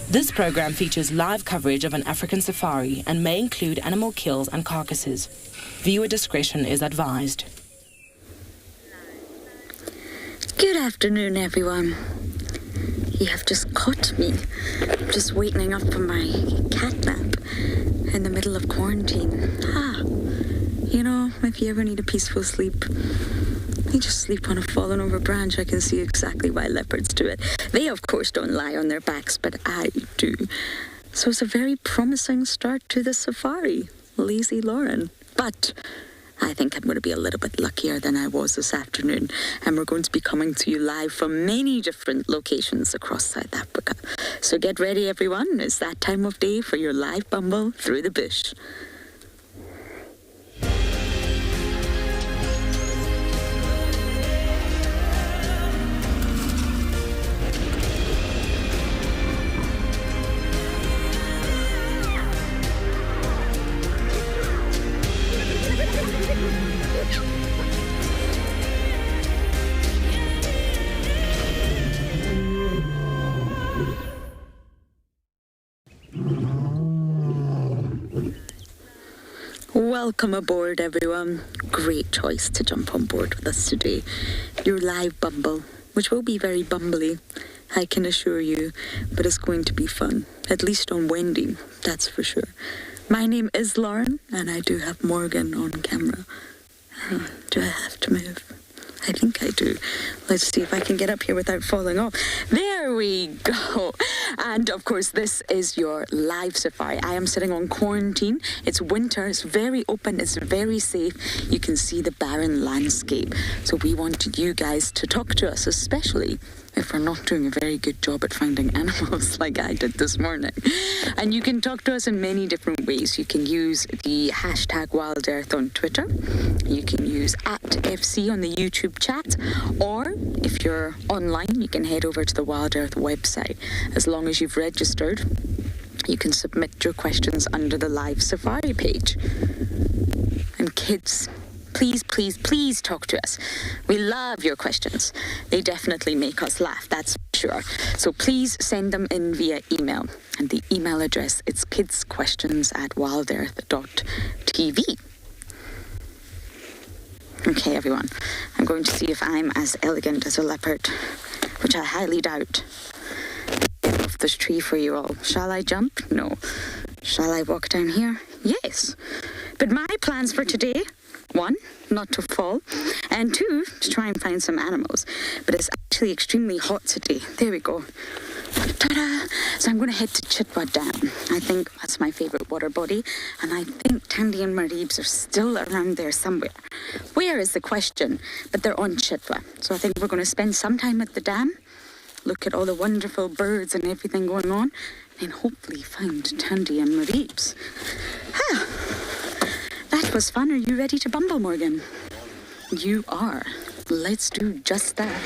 This program features live coverage of an African safari and may include animal kills and carcasses. Viewer discretion is advised. Good afternoon, everyone. You have just caught me, just waking up from my cat nap in the middle of quarantine. You know, if you ever need a peaceful sleep, you just sleep on a fallen over branch. I can see exactly why leopards do it. They, of course, don't lie on their backs, but I do. So it's a very promising start to the safari. Lazy Lauren. But I think I'm going to be a little bit luckier than I was this afternoon. And we're going to be coming to you live from many different locations across South Africa. So get ready, everyone. It's that time of day for your live bumble through the bush. Welcome aboard, everyone. Great choice to jump on board with us today. Your live bumble, which will be very bumbly, I can assure you, but it's going to be fun. At least on Wendy, that's for sure. My name is Lauren, and I do have Morgan on camera. Do I have to move? I think I do. Let's see if I can get up here without falling off. There we go. And of course, this is your live safari. I am sitting on quarantine. It's winter. It's very open. It's very safe. You can see the barren landscape. So we want you guys to talk to us, especially if we're not doing a very good job at finding animals like I did this morning. And you can talk to us in many different ways. You can use the hashtag Wild Earth on Twitter. You can use @FC on the YouTube chat. Or if you're online, you can head over to the Wild Earth website. As long as you've registered, you can submit your questions under the live safari page. And kids, please, please, please talk to us. We love your questions. They definitely make us laugh, that's for sure. So please send them in via email. And the email address is kidsequestions@wildearth.tv. Okay, everyone. I'm going to see if I'm as elegant as a leopard, which I highly doubt. Off this tree for you all. Shall I jump? No. Shall I walk down here? Yes. But my plans for today: 1, not to fall, and 2, to try and find some animals. But it's actually extremely hot today. There we go. Ta-da! So I'm going to head to Chitwa Dam. I think that's my favourite water body, and I think Tandy and Maribes are still around there somewhere. Where is the question? But they're on Chitwa. So I think we're going to spend some time at the dam, look at all the wonderful birds and everything going on, and hopefully find Tandy and Maribes. That was fun. Are you ready to bumble, Morgan? You are. Let's do just that.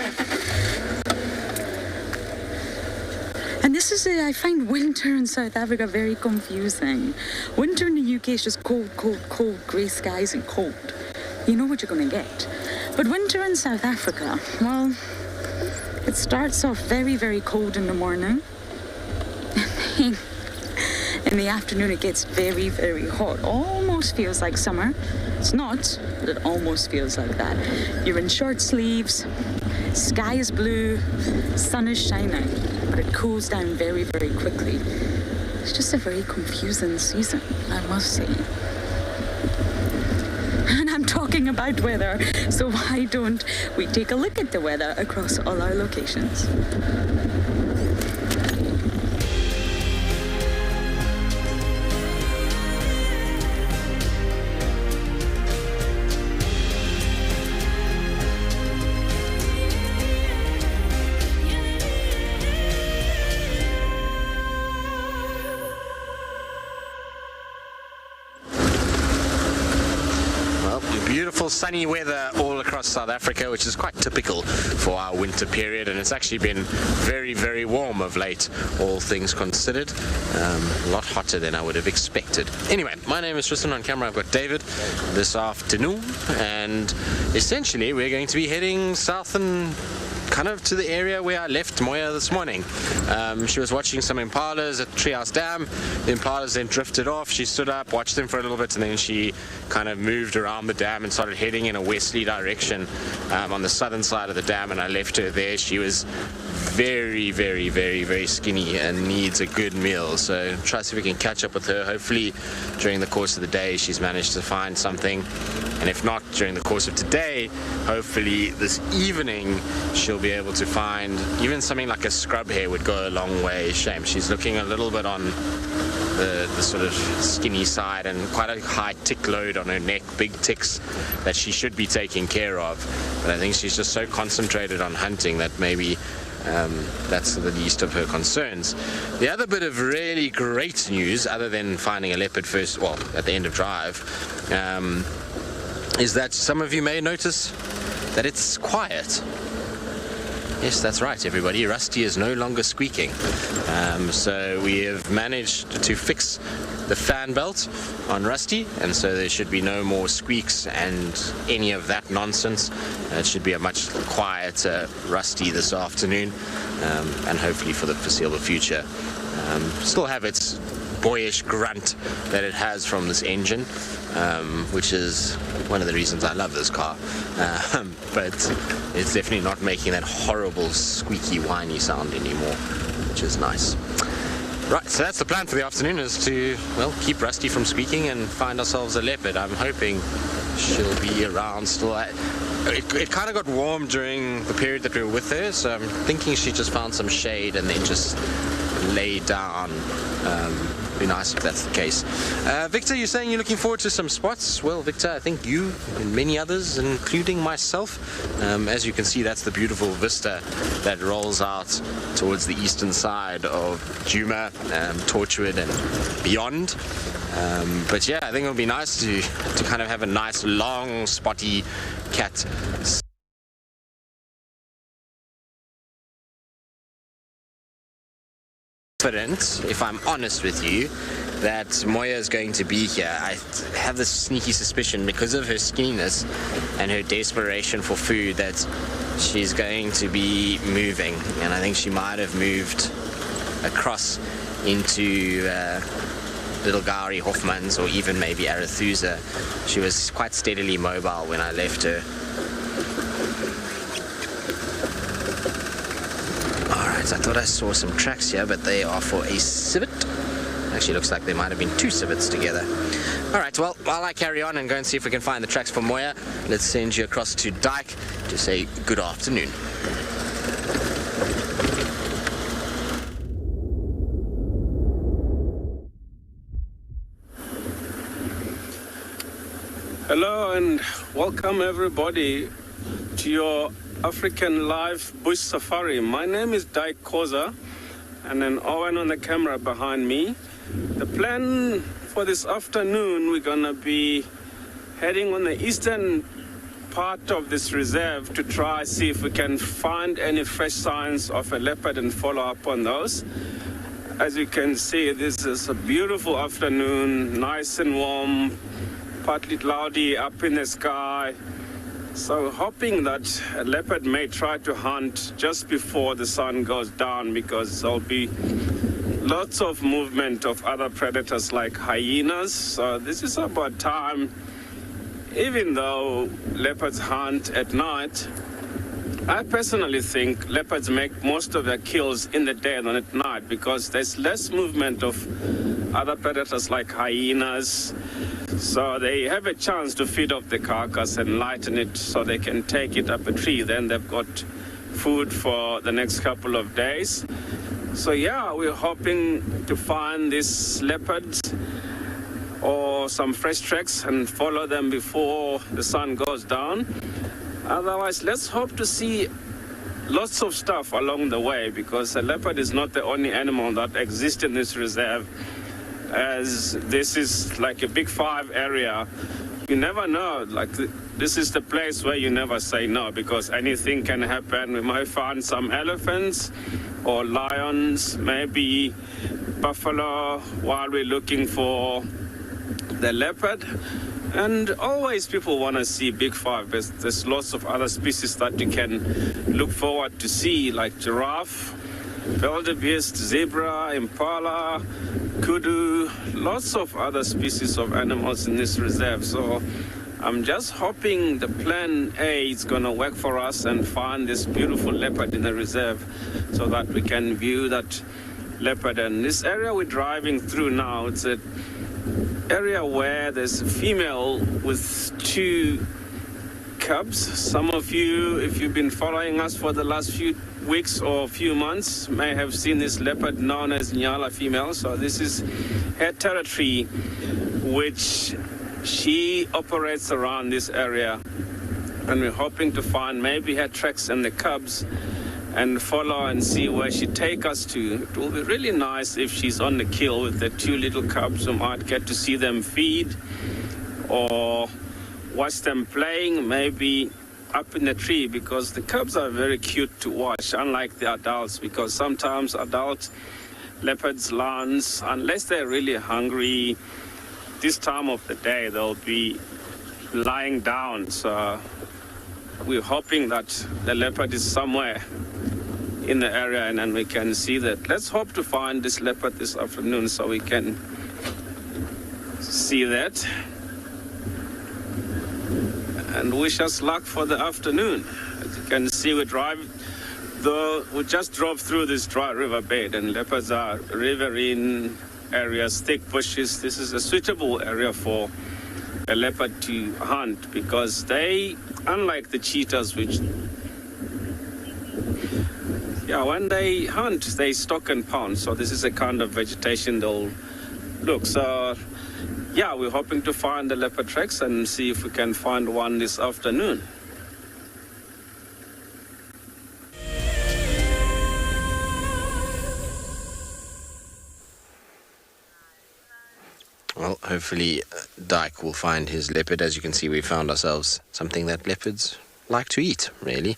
And this is it. I find winter in South Africa very confusing. Winter in the UK is just cold, cold, cold, grey skies and cold. You know what you're going to get. But winter in South Africa, well, it starts off very, very cold in the morning. And then in the afternoon, it gets very, very hot. Almost feels like summer. It's not, but it almost feels like that. You're in short sleeves, sky is blue, sun is shining, but it cools down very, very quickly. It's just a very confusing season, I must say. And I'm talking about weather, so why don't we take a look at the weather across all our locations? Beautiful sunny weather all across South Africa, which is quite typical for our winter period, and it's actually been very, very warm of late, all things considered. A lot hotter than I would have expected. Anyway, my name is Tristan. On camera I've got David this afternoon, and essentially we're going to be heading south and kind of to the area where I left Moya this morning. She was watching some impalas at Treehouse Dam. The impalas then drifted off. She stood up, watched them for a little bit, and then she kind of moved around the dam and started heading in a westerly direction on the southern side of the dam, and I left her there. She was very, very, very, very skinny and needs a good meal, so try to see if we can catch up with her. Hopefully during the course of the day she's managed to find something, and if not during the course of today, hopefully this evening she'll be able to find even something like a scrub hare would go a long way. Shame she's looking a little bit on the sort of skinny side and quite a high tick load on her neck, big ticks that she should be taking care of, but I think she's just so concentrated on hunting that maybe that's the least of her concerns. The other bit of really great news, other than finding a leopard first, well, at the end of drive, is that some of you may notice that it's quiet. Yes, that's right, everybody. Rusty is no longer squeaking. So we have managed to fix the fan belt on Rusty, and so there should be no more squeaks and any of that nonsense. It should be a much quieter Rusty this afternoon, and hopefully for the foreseeable future. Still have its boyish grunt that it has from this engine, which is one of the reasons I love this car, but it's definitely not making that horrible squeaky whiny sound anymore, which is nice. Right, so that's the plan for the afternoon, is to, well, keep Rusty from squeaking and find ourselves a leopard. I'm hoping she'll be around still. It kind of got warm during the period that we were with her, so I'm thinking she just found some shade and then just lay down. Be nice if that's the case. Victor, you're saying you're looking forward to some spots. Well, Victor, I think you and many others, including myself, as you can see, that's the beautiful vista that rolls out towards the eastern side of Djuma, Torchwood and beyond. But yeah, I think it'll be nice to kind of have a nice long spotty cat. Confident, if I'm honest with you, that Moya is going to be here. I have this sneaky suspicion, because of her skinniness and her desperation for food, that she's going to be moving, and I think she might have moved across into Little Gowrie, Hoffmans, or even maybe Arathusa. She was quite steadily mobile when I left her. I thought I saw some tracks here, but they are for a civet. Actually, looks like there might have been two civets together. All right, well, while I carry on and go and see if we can find the tracks for Moya, let's send you across to Dyke to say good afternoon. Hello and welcome everybody to your African Live Bush Safari. My name is Dyke Koza, and then Owen on the camera behind me. The plan for this afternoon, we're gonna be heading on the eastern part of this reserve to try see if we can find any fresh signs of a leopard and follow up on those. As you can see, this is a beautiful afternoon, nice and warm, partly cloudy up in the sky. So hoping that a leopard may try to hunt just before the sun goes down, because there'll be lots of movement of other predators like hyenas. So this is about time. Even though leopards hunt at night, I personally think leopards make most of their kills in the day than at night, because there's less movement of other predators like hyenas. So they have a chance to feed off the carcass and lighten it so they can take it up a tree. Then they've got food for the next couple of days. So yeah, we're hoping to find these leopards or some fresh tracks and follow them before the sun goes down. Otherwise, let's hope to see lots of stuff along the way, because a leopard is not the only animal that exists in this reserve. As this is like a big 5 area, you never know. Like this is the place where you never say no, because anything can happen. We might find some elephants or lions, maybe buffalo, while we're looking for the leopard. And always people want to see big five. There's lots of other species that you can look forward to see, like giraffe, wildebeest, zebra, impala, kudu, lots of other species of animals in this reserve. So I'm just hoping the plan A is going to work for us and find this beautiful leopard in the reserve so that we can view that leopard. And this area we're driving through now, it's a area where there's a female with 2 cubs. Some of you, if you've been following us for the last few weeks or few months, may have seen this leopard known as Nyala female. So this is her territory, which she operates around this area. And we're hoping to find maybe her tracks and the cubs and follow and see where she take us to. It will be really nice if she's on the kill with the 2 little cubs. We might get to see them feed or watch them playing, maybe up in the tree, because the cubs are very cute to watch, unlike the adults, because sometimes adult leopards lands, unless they're really hungry, this time of the day they'll be lying down. So we're hoping that the leopard is somewhere in the area and then we can see that. Let's hope to find this leopard this afternoon so we can see that. And wish us luck for the afternoon. As you can see, we just drove through this dry riverbed, and leopards are riverine areas, thick bushes. This is a suitable area for a leopard to hunt because they, unlike the cheetahs, which, when they hunt, they stalk and pounce. So this is a kind of vegetation they'll look. So, we're hoping to find the leopard tracks and see if we can find one this afternoon. Well, hopefully Dyke will find his leopard. As you can see, we found ourselves something that leopards like to eat, really.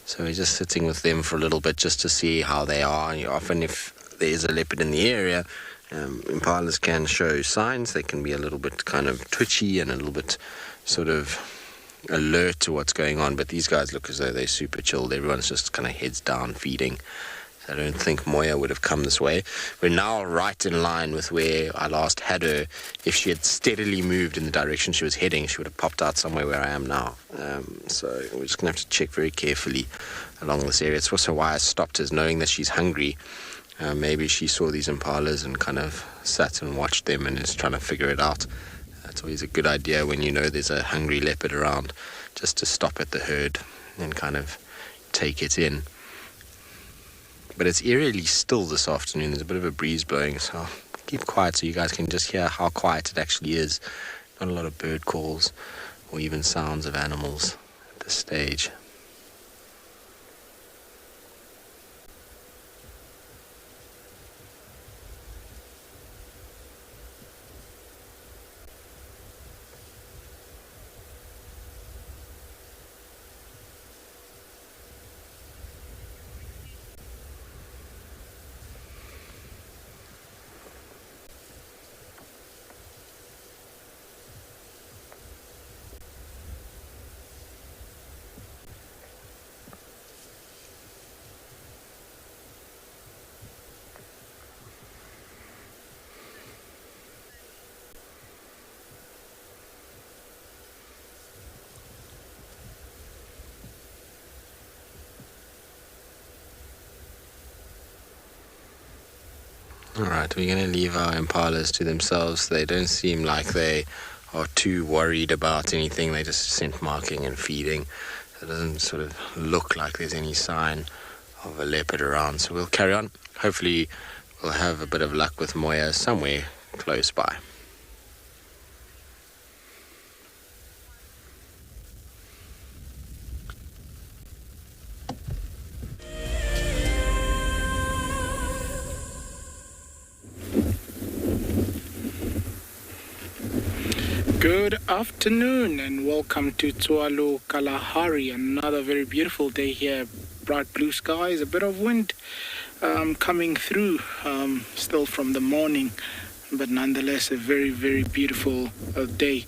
So we're just sitting with them for a little bit just to see how they are. Often if there is a leopard in the area, impalas can show signs. They can be a little bit kind of twitchy and a little bit sort of alert to what's going on. But these guys look as though they're super chilled. Everyone's just kind of heads down feeding. I don't think Moya would have come this way. We're now right in line with where I last had her. If she had steadily moved in the direction she was heading, she would have popped out somewhere where I am now. So we're just going to have to check very carefully along this area. It's also why I stopped, is knowing that she's hungry. Maybe she saw these impalas and kind of sat and watched them and is trying to figure it out. It's always a good idea when you know there's a hungry leopard around, just to stop at the herd and kind of take it in. But it's eerily still this afternoon. There's a bit of a breeze blowing, so I'll keep quiet so you guys can just hear how quiet it actually is. Not a lot of bird calls or even sounds of animals at this stage. Alright, we're going to leave our impalas to themselves. They don't seem like they are too worried about anything. They're just scent marking and feeding. It doesn't sort of look like there's any sign of a leopard around. So we'll carry on. Hopefully we'll have a bit of luck with Moya somewhere close by. Good afternoon and welcome to Tswalu Kalahari. Another very beautiful day here. Bright blue skies, a bit of wind coming through still from the morning. but nonetheless a very, very beautiful day.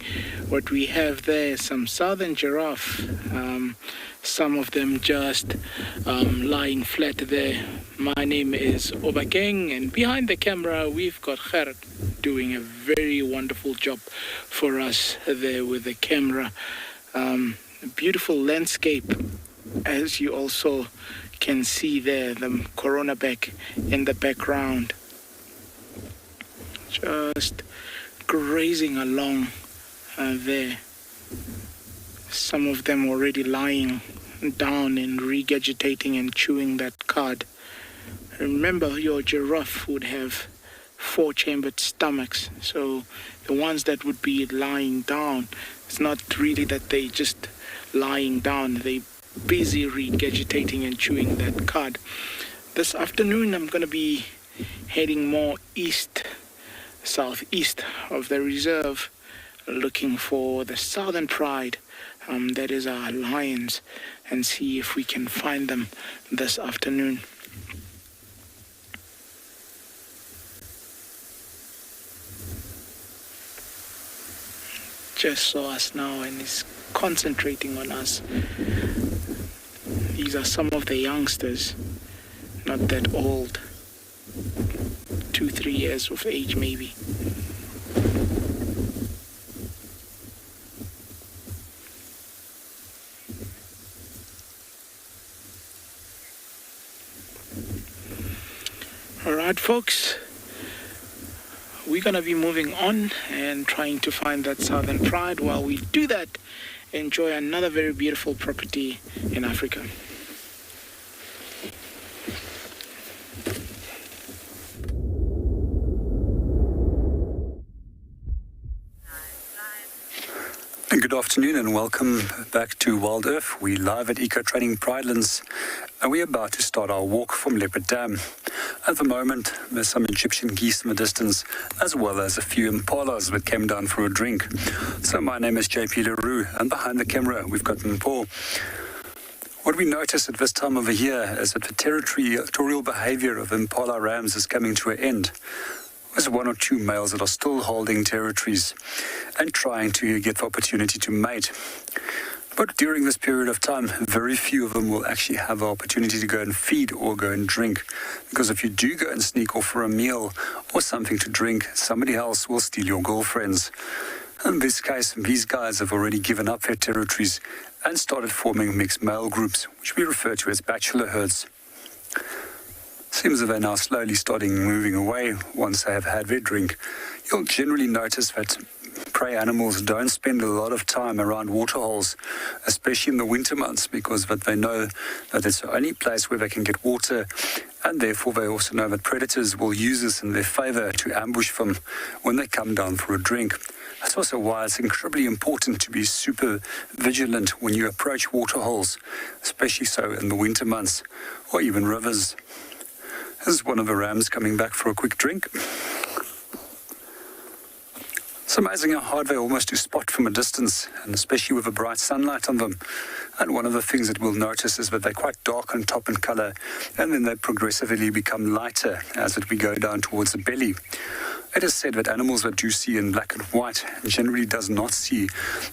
What we have there is some southern giraffe, some of them just lying flat there. My name is Obakeng, and behind the camera we've got Gerrit doing a very wonderful job for us there with the camera. A beautiful landscape, as you also can see there, the Corona back in the background. Just grazing along there. Some of them already lying down and regurgitating and chewing that cud. Remember, your giraffe would have 4-chambered stomachs, so the ones that would be lying down, it's not really that they just lying down, they busy regurgitating and chewing that cud. This afternoon I'm going to be heading more southeast of the reserve, looking for the southern pride, that is our lions, and see if we can find them this afternoon. Just saw us now and is concentrating on us. These are some of the youngsters, not that old, 2-3 years of age maybe. Alright folks, we're going to be moving on and trying to find that southern pride. While we do that, enjoy another very beautiful property in Africa. Good afternoon and welcome back to Wild Earth. We're live at Eco Training Pridelands and we're about to start our walk from Leopard Dam. At the moment, there's some Egyptian geese in the distance, as well as a few impalas that came down for a drink. So my name is JP Leroux, and behind the camera we've got Mpho. What we notice at this time of the year is that the territorial behavior of impala rams is coming to an end. There's 1 or 2 males that are still holding territories and trying to get the opportunity to mate. But during this period of time, very few of them will actually have the opportunity to go and feed or go and drink. Because if you do go and sneak off for a meal or something to drink, somebody else will steal your girlfriends. In this case, these guys have already given up their territories and started forming mixed male groups, which we refer to as bachelor herds. Seems that they're now slowly starting moving away once they have had their drink. You'll generally notice that prey animals don't spend a lot of time around waterholes, especially in the winter months, because that they know that it's the only place where they can get water, and therefore they also know that predators will use this in their favor to ambush them when they come down for a drink. That's also why it's incredibly important to be super vigilant when you approach waterholes, especially so in the winter months or even rivers. This is one of the rams coming back for a quick drink. It's amazing how hard they almost do spot from a distance, and especially with the bright sunlight on them. And one of the things that we'll notice is that they're quite dark on top in color, and then they progressively become lighter as we go down towards the belly. It is said that animals that do see in black and white generally does not see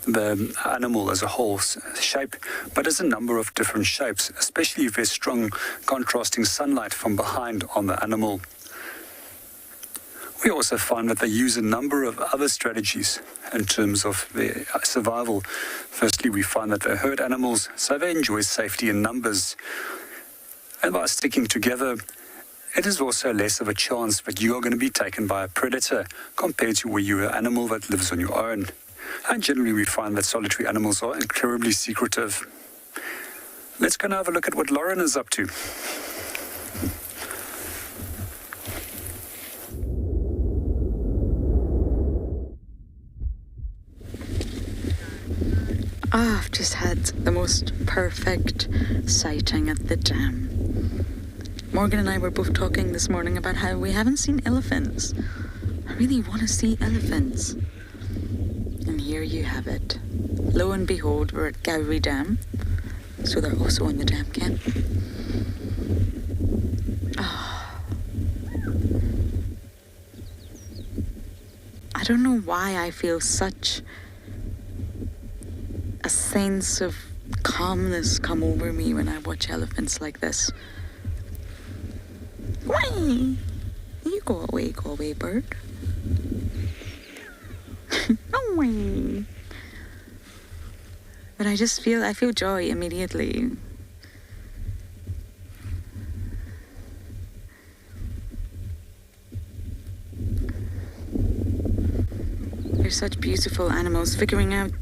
the animal as a whole shape, but as a number of different shapes, especially if there's strong contrasting sunlight from behind on the animal. We also find that they use a number of other strategies in terms of their survival. Firstly, we find that they're herd animals, so they enjoy safety in numbers. And by sticking together, it is also less of a chance that you are going to be taken by a predator compared to where you're an animal that lives on your own. And generally we find that solitary animals are incredibly secretive. Let's go and have a look at what Lauren is up to. I've just had the most perfect sighting at the dam. Morgan and I were both talking this morning about how we haven't seen elephants. I really want to see elephants. And here you have it. Lo and behold, we're at Gowrie Dam. So they're also in the dam camp. don't know why I feel such a sense of calmness come over me when I watch elephants like this. Whee! You go away, bird. Whee! But I feel joy immediately. They're such beautiful animals, figuring out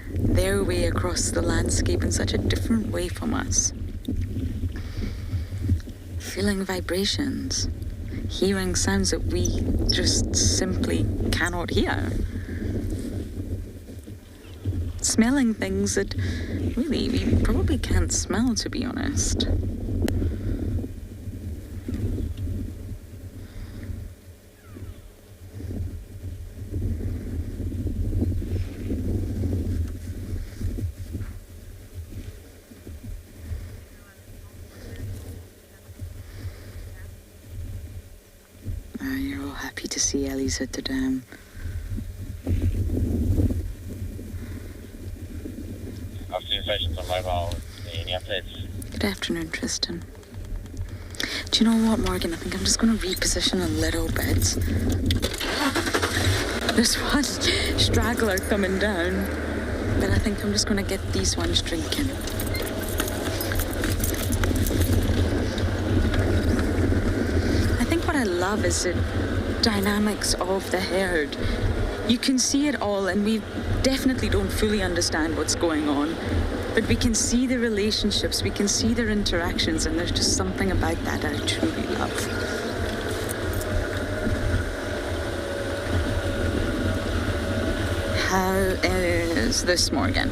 their way across the landscape in such a different way from us. Feeling vibrations, hearing sounds that we just simply cannot hear. Smelling things that really we probably can't smell, to be honest. You're all happy to see Ellie's at the dam. Stations on mobile. Any updates? Good afternoon, Tristan. Do you know what, Morgan? I think I'm just going to reposition a little bit. There's one straggler coming down, but I think I'm just going to get these ones drinking. I think what I love is the dynamics of the herd. You can see it all, and we definitely don't fully understand what's going on. But we can see the relationships, we can see their interactions, and there's just something about that I truly love. How is this, Morgan?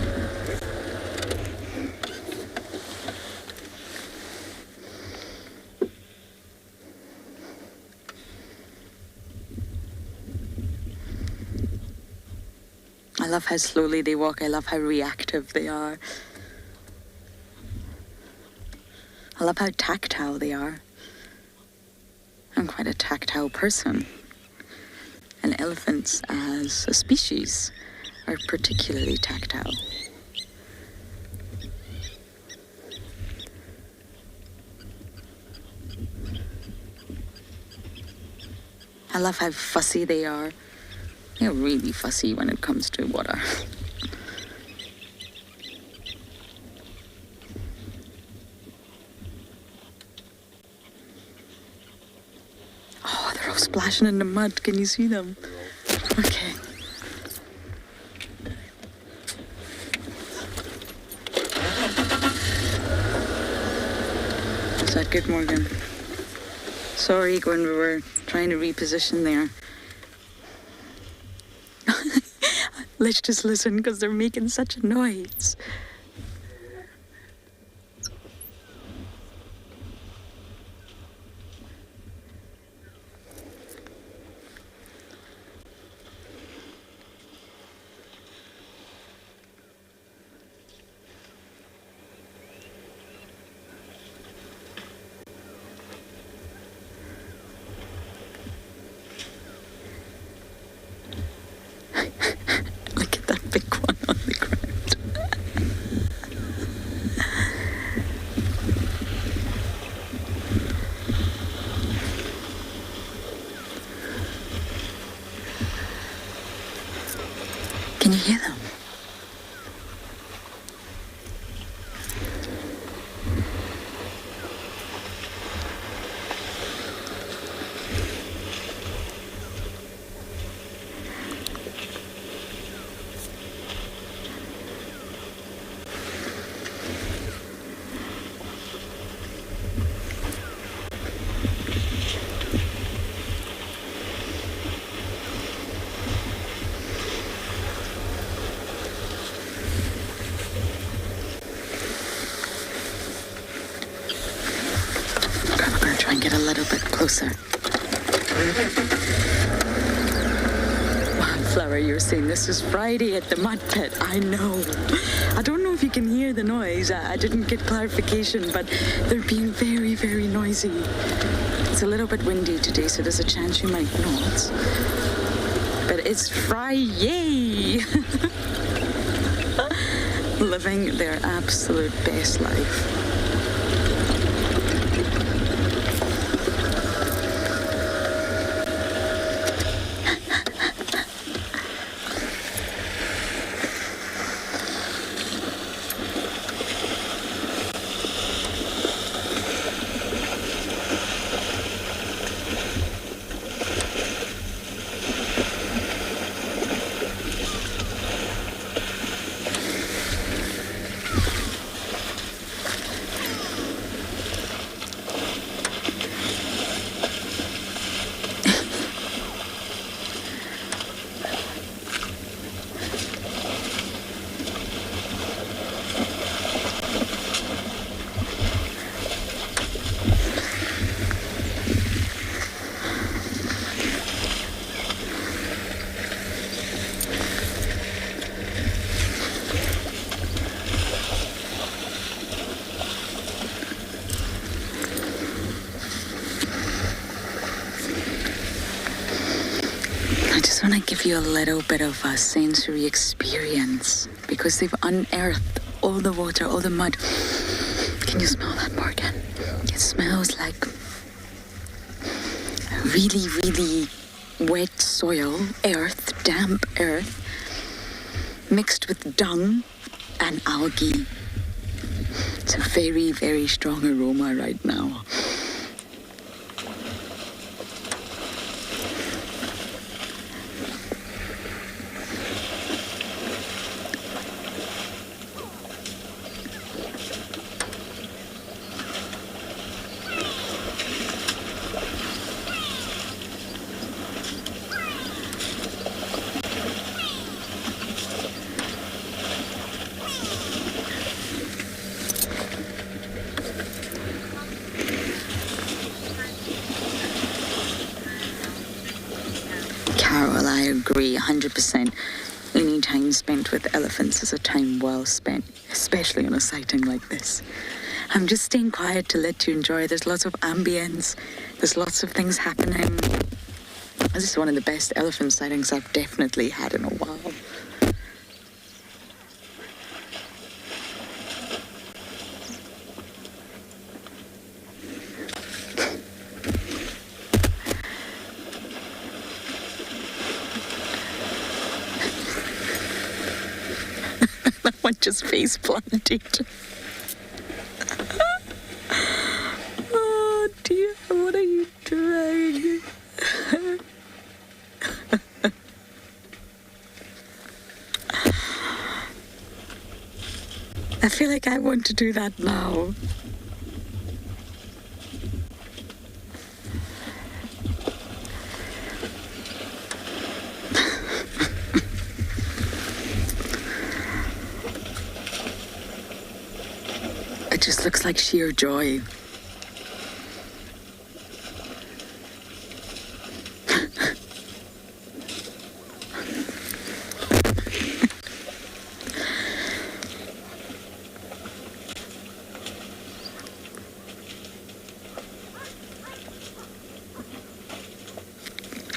I love how slowly they walk. I love how reactive they are. I love how tactile they are. I'm quite a tactile person. And elephants as a species are particularly tactile. I love how fussy they are. They're really fussy when it comes to water. Oh, they're all splashing in the mud. Can you see them? Okay. Is that good, Morgan? Sorry when we were trying to reposition there. Let's just listen because they're making such a noise. Can you hear them? Get a little bit closer. Wow, Flower, you're saying this is Friday at the mud pit. I know. I don't know if you can hear the noise. I didn't get clarification, but they're being very, very noisy. It's a little bit windy today, so there's a chance you might not. that it's Friday. Living their absolute best life. I just want to give you a little bit of a sensory experience because they've unearthed all the water, all the mud. Can you smell that, Morgan? Yeah. It smells like really, really wet soil, earth, damp earth, mixed with dung and algae. It's a very, very strong aroma right now. Carol, I agree 100%. Any time spent with elephants is a time well spent, especially on a sighting like this. I'm just staying quiet to let you enjoy. There's lots of ambience. There's lots of things happening. This is one of the best elephant sightings I've definitely had in a while. That one just face planted. Oh dear, what are you doing? I feel like I want to do that now. It just looks like sheer joy.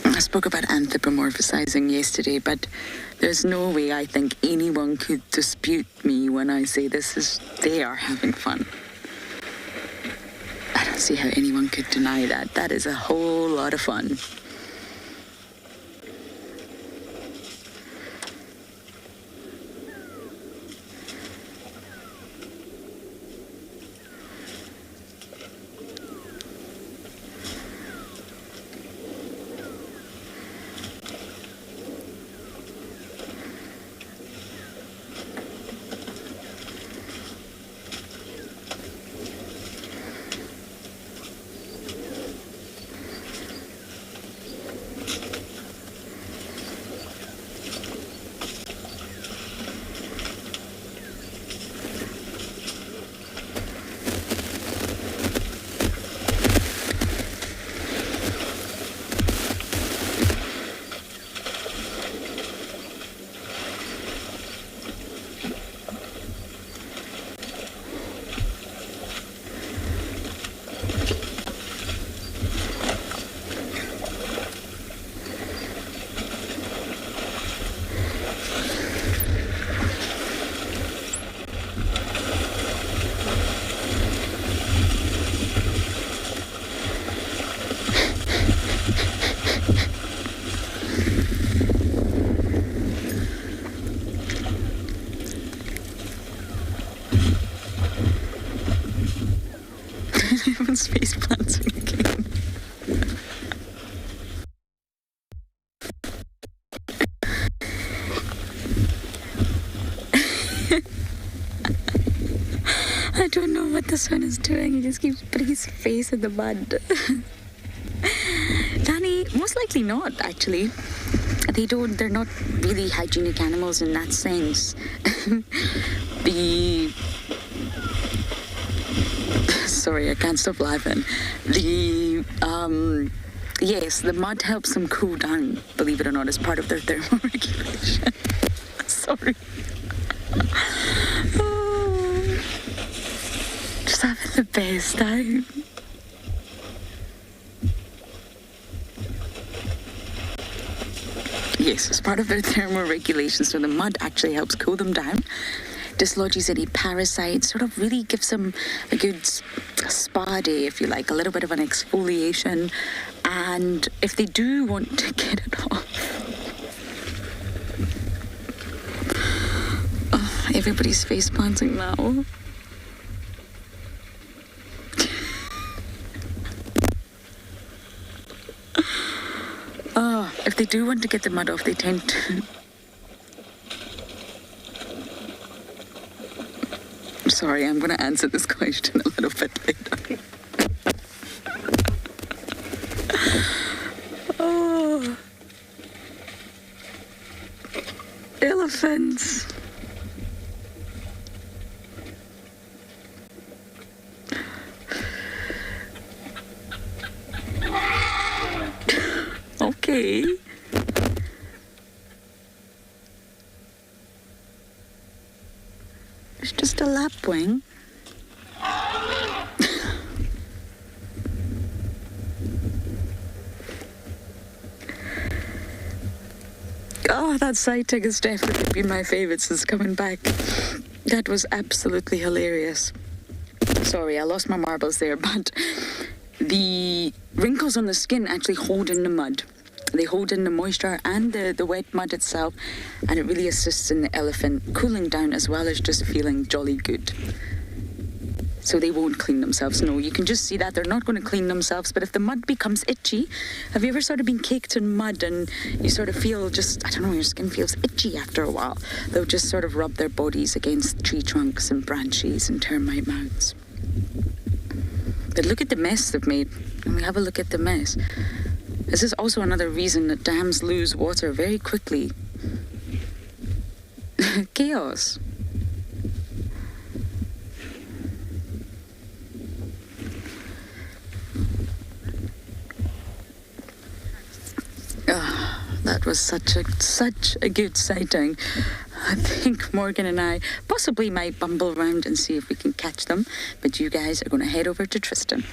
I spoke about anthropomorphizing yesterday, but there's no way I think anyone could dispute me when I say they are having fun. I don't see how anyone could deny that. That is a whole lot of fun. Everyone's face planting again. I don't know what this one is doing. He just keeps putting his face in the mud. Danny, most likely not, actually. They're not really hygienic animals in that sense. Sorry, I can't stop laughing. Yes, the mud helps them cool down, believe it or not, as part of their thermoregulation. Sorry. Oh, just having the best time. Yes, as part of their thermoregulation, so the mud actually helps cool them down, dislodges any parasites, sort of really gives them a good spa day, if you like, a little bit of an exfoliation. And if they do want to get it off, oh, everybody's face planting now. Oh, if they do want to get the mud off, they tend to... Sorry, I'm going to answer this question a little bit later. Oh. Elephants. Okay. It's just a lapwing. Oh, that sighting has definitely been my favourite since coming back. That was absolutely hilarious. Sorry, I lost my marbles there, but the wrinkles on the skin actually hold in the mud. They hold in the moisture and the wet mud itself, and it really assists in the elephant cooling down as well as just feeling jolly good. So they won't clean themselves. No, you can just see that they're not going to clean themselves, but if the mud becomes itchy, have you ever sort of been caked in mud and you sort of feel just, I don't know, your skin feels itchy after a while? They'll just sort of rub their bodies against tree trunks and branches and termite mounds. But look at the mess they've made. Can we have a look at the mess? This is also another reason that dams lose water very quickly. Chaos. Oh, that was such a good sighting. I think Morgan and I possibly might bumble around and see if we can catch them, but you guys are going to head over to Tristan.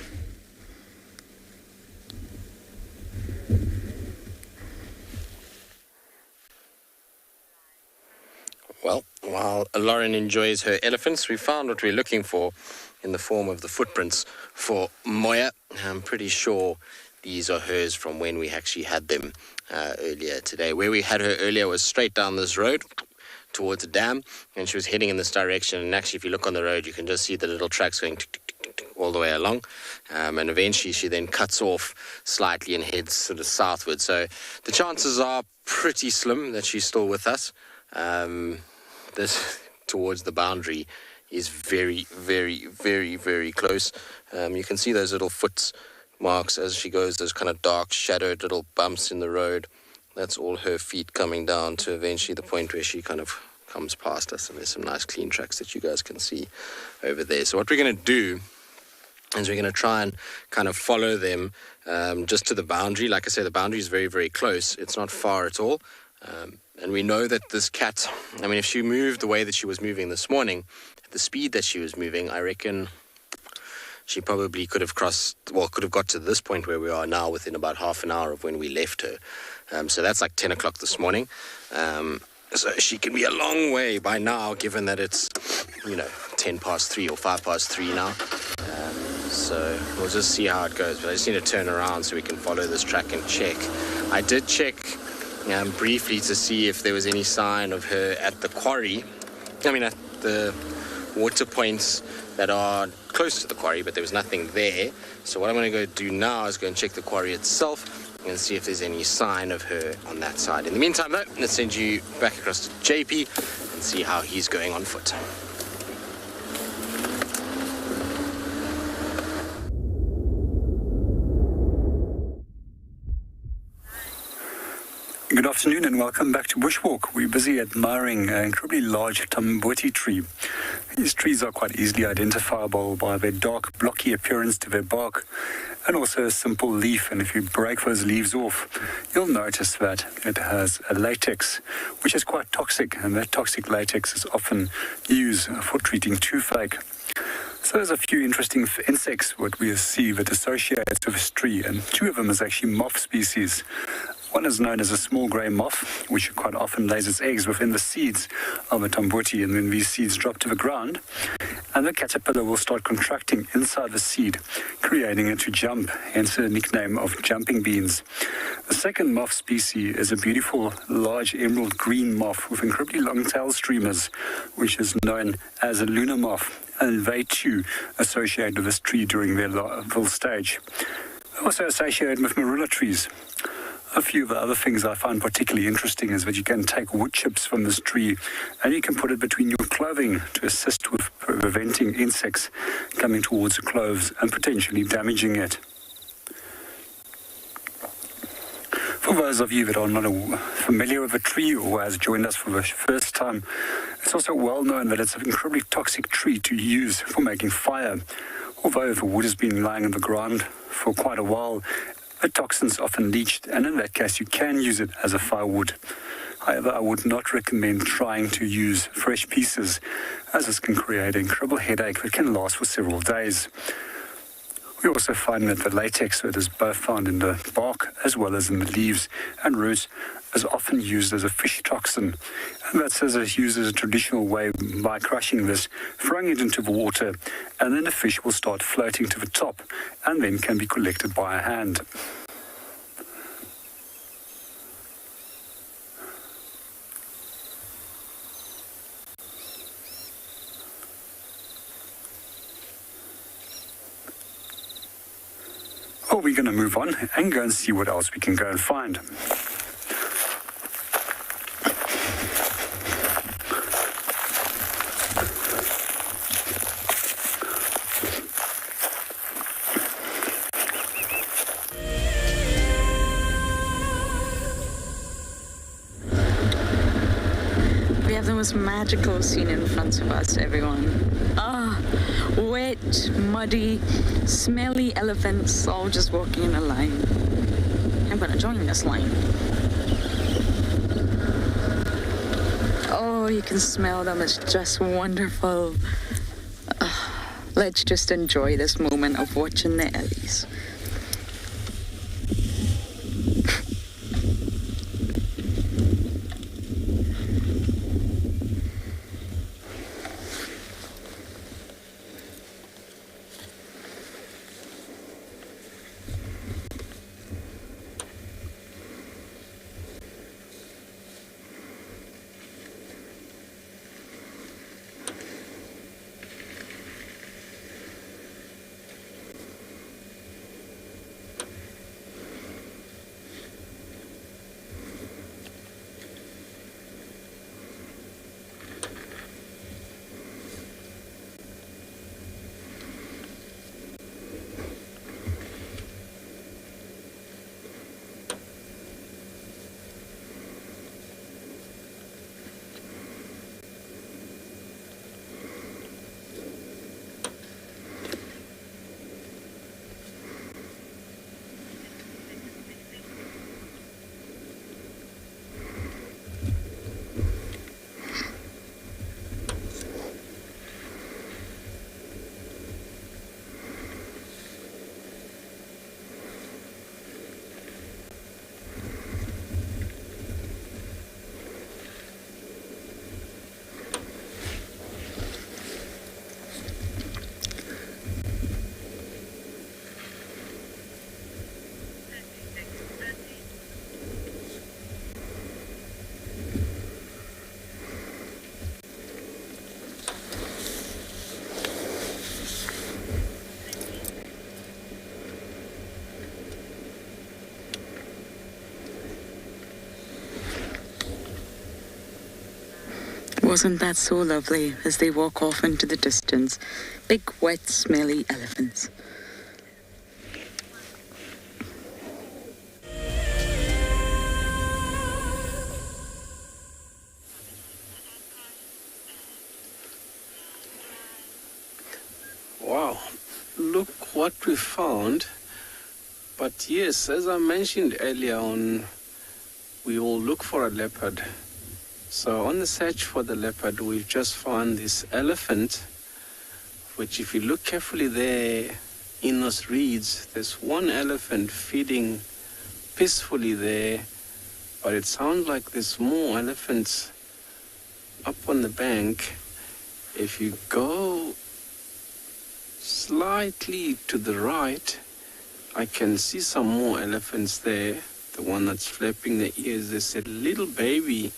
Well, while Lauren enjoys her elephants, we found what we're looking for in the form of the footprints for Moya. I'm pretty sure these are hers from when we actually had them earlier today. Where we had her earlier was straight down this road towards a dam, and she was heading in this direction. And actually, if you look on the road, you can just see the little tracks going tick, tick, tick, tick, all the way along. And eventually, she then cuts off slightly and heads sort of southward. So the chances are pretty slim that she's still with us. This towards the boundary is very, very, very, very close. You can see those little foot marks as she goes, those kind of dark shadowed little bumps in the road. That's all her feet coming down to eventually the point where she kind of comes past us, and there's some nice clean tracks that you guys can see over there. So what we're going to do is we're going to try and kind of follow them just to the boundary. Like I say, the boundary is very, very close. It's not far at all. And we know that this cat, I mean, if she moved the way that she was moving this morning, at the speed that she was moving, I reckon she probably could have got to this point where we are now within about half an hour of when we left her. So that's like 10 o'clock this morning. So she can be a long way by now, given that it's, 10 past 3 or 5 past 3 now. So we'll just see how it goes. But I just need to turn around so we can follow this track and check. I did check briefly to see if there was any sign of her at the quarry. At the water points that are close to the quarry, but there was nothing there. So what I'm going to go do now is go and check the quarry itself and see if there's any sign of her on that side. In the meantime, though, let's send you back across to JP and see how he's going on foot. Good afternoon and welcome back to Bushwalk. We're busy admiring an incredibly large tamboti tree. These trees are quite easily identifiable by their dark, blocky appearance to their bark and also a simple leaf. And if you break those leaves off, you'll notice that it has a latex, which is quite toxic, and that toxic latex is often used for treating toothache. So there's a few interesting insects what we see that associates with this tree, and two of them is actually moth species. One is known as a small grey moth, which quite often lays its eggs within the seeds of a tamboti, and then these seeds drop to the ground, and the caterpillar will start contracting inside the seed, creating it to jump, hence the nickname of jumping beans. The second moth species is a beautiful, large emerald green moth with incredibly long tail streamers, which is known as a lunar moth, and they too associate with this tree during their larval stage. Also associated with marula trees. A few of the other things I find particularly interesting is that you can take wood chips from this tree and you can put it between your clothing to assist with preventing insects coming towards the clothes and potentially damaging it. For those of you that are not familiar with the tree or has joined us for the first time, it's also well known that it's an incredibly toxic tree to use for making fire. Although the wood has been lying on the ground for quite a while, the toxins often leached, and in that case you can use it as a firewood. However, I would not recommend trying to use fresh pieces, as this can create an incredible headache that can last for several days. We also find that the latex that is both found in the bark as well as in the leaves and roots is often used as a fish toxin, and that's used as a traditional way by crushing this, throwing it into the water, and then the fish will start floating to the top and then can be collected by a hand. Well, we're going to move on and go and see what else we can go and find. We have the most magical scene in front of us, everyone. Wet, muddy, smelly elephants all just walking in a line. I'm gonna join this line. Oh, you can smell them. It's just wonderful. Let's just enjoy this moment of watching the ellies. Wasn't that so lovely as they walk off into the distance? Big, wet, smelly elephants. Wow, look what we found. But yes, as I mentioned earlier on, we will look for a leopard. So on the search for the leopard, we've just found this elephant, which if you look carefully there in those reeds, there's one elephant feeding peacefully there, but it sounds like there's more elephants up on the bank. If you go slightly to the right, I can see some more elephants there. The one that's flapping their ears, there's a little baby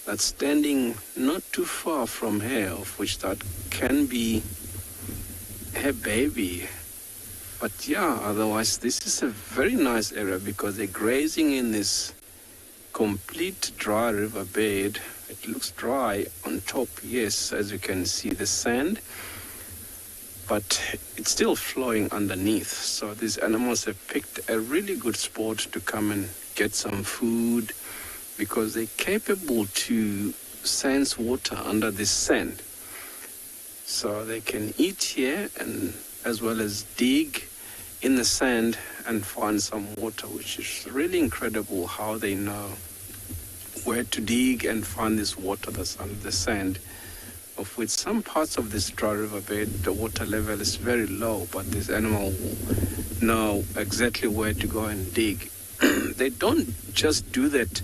that's standing not too far from her, of which that can be her baby. But yeah, otherwise this is a very nice area because they're grazing in this complete dry riverbed. It looks dry on top, yes, as you can see the sand, but it's still flowing underneath. So these animals have picked a really good spot to come and get some food, because they're capable to sense water under this sand. So they can eat here and as well as dig in the sand and find some water, which is really incredible how they know where to dig and find this water that's under the sand. Of which some parts of this dry riverbed, the water level is very low, but this animal will know exactly where to go and dig. They don't just do that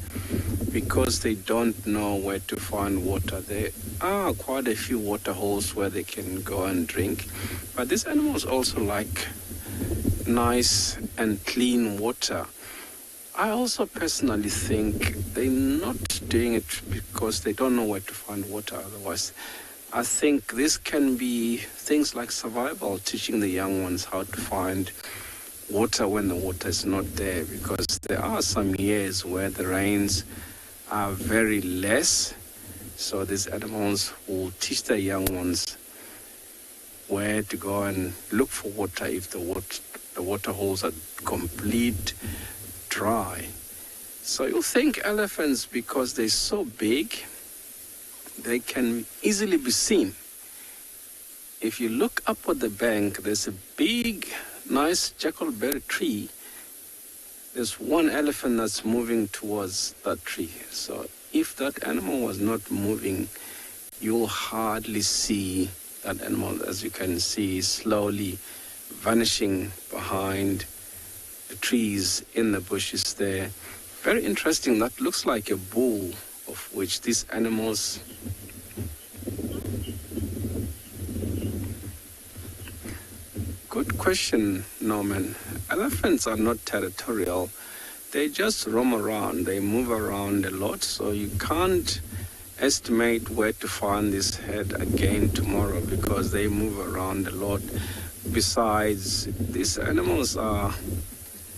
because they don't know where to find water. There are quite a few water holes where they can go and drink, but these animals also like nice and clean water. I also personally think they're not doing it because they don't know where to find water. Otherwise, I think this can be things like survival, teaching the young ones how to find water when the water is not there, because there are some years where the rains are very less. So these animals will teach their young ones where to go and look for water if the water holes are complete dry. So you think elephants, because they're so big, they can easily be seen. If you look up at the bank, there's a big, nice jackalberry tree. There's one elephant that's moving towards that tree. So if that animal was not moving, you'll hardly see that animal. As you can see, slowly vanishing behind the trees in the bushes there. Very interesting. That looks like a bull, of which these animals Good question, Norman. Elephants are not territorial. They just roam around. They move around a lot, so you can't estimate where to find this herd again tomorrow because they move around a lot. Besides, these animals are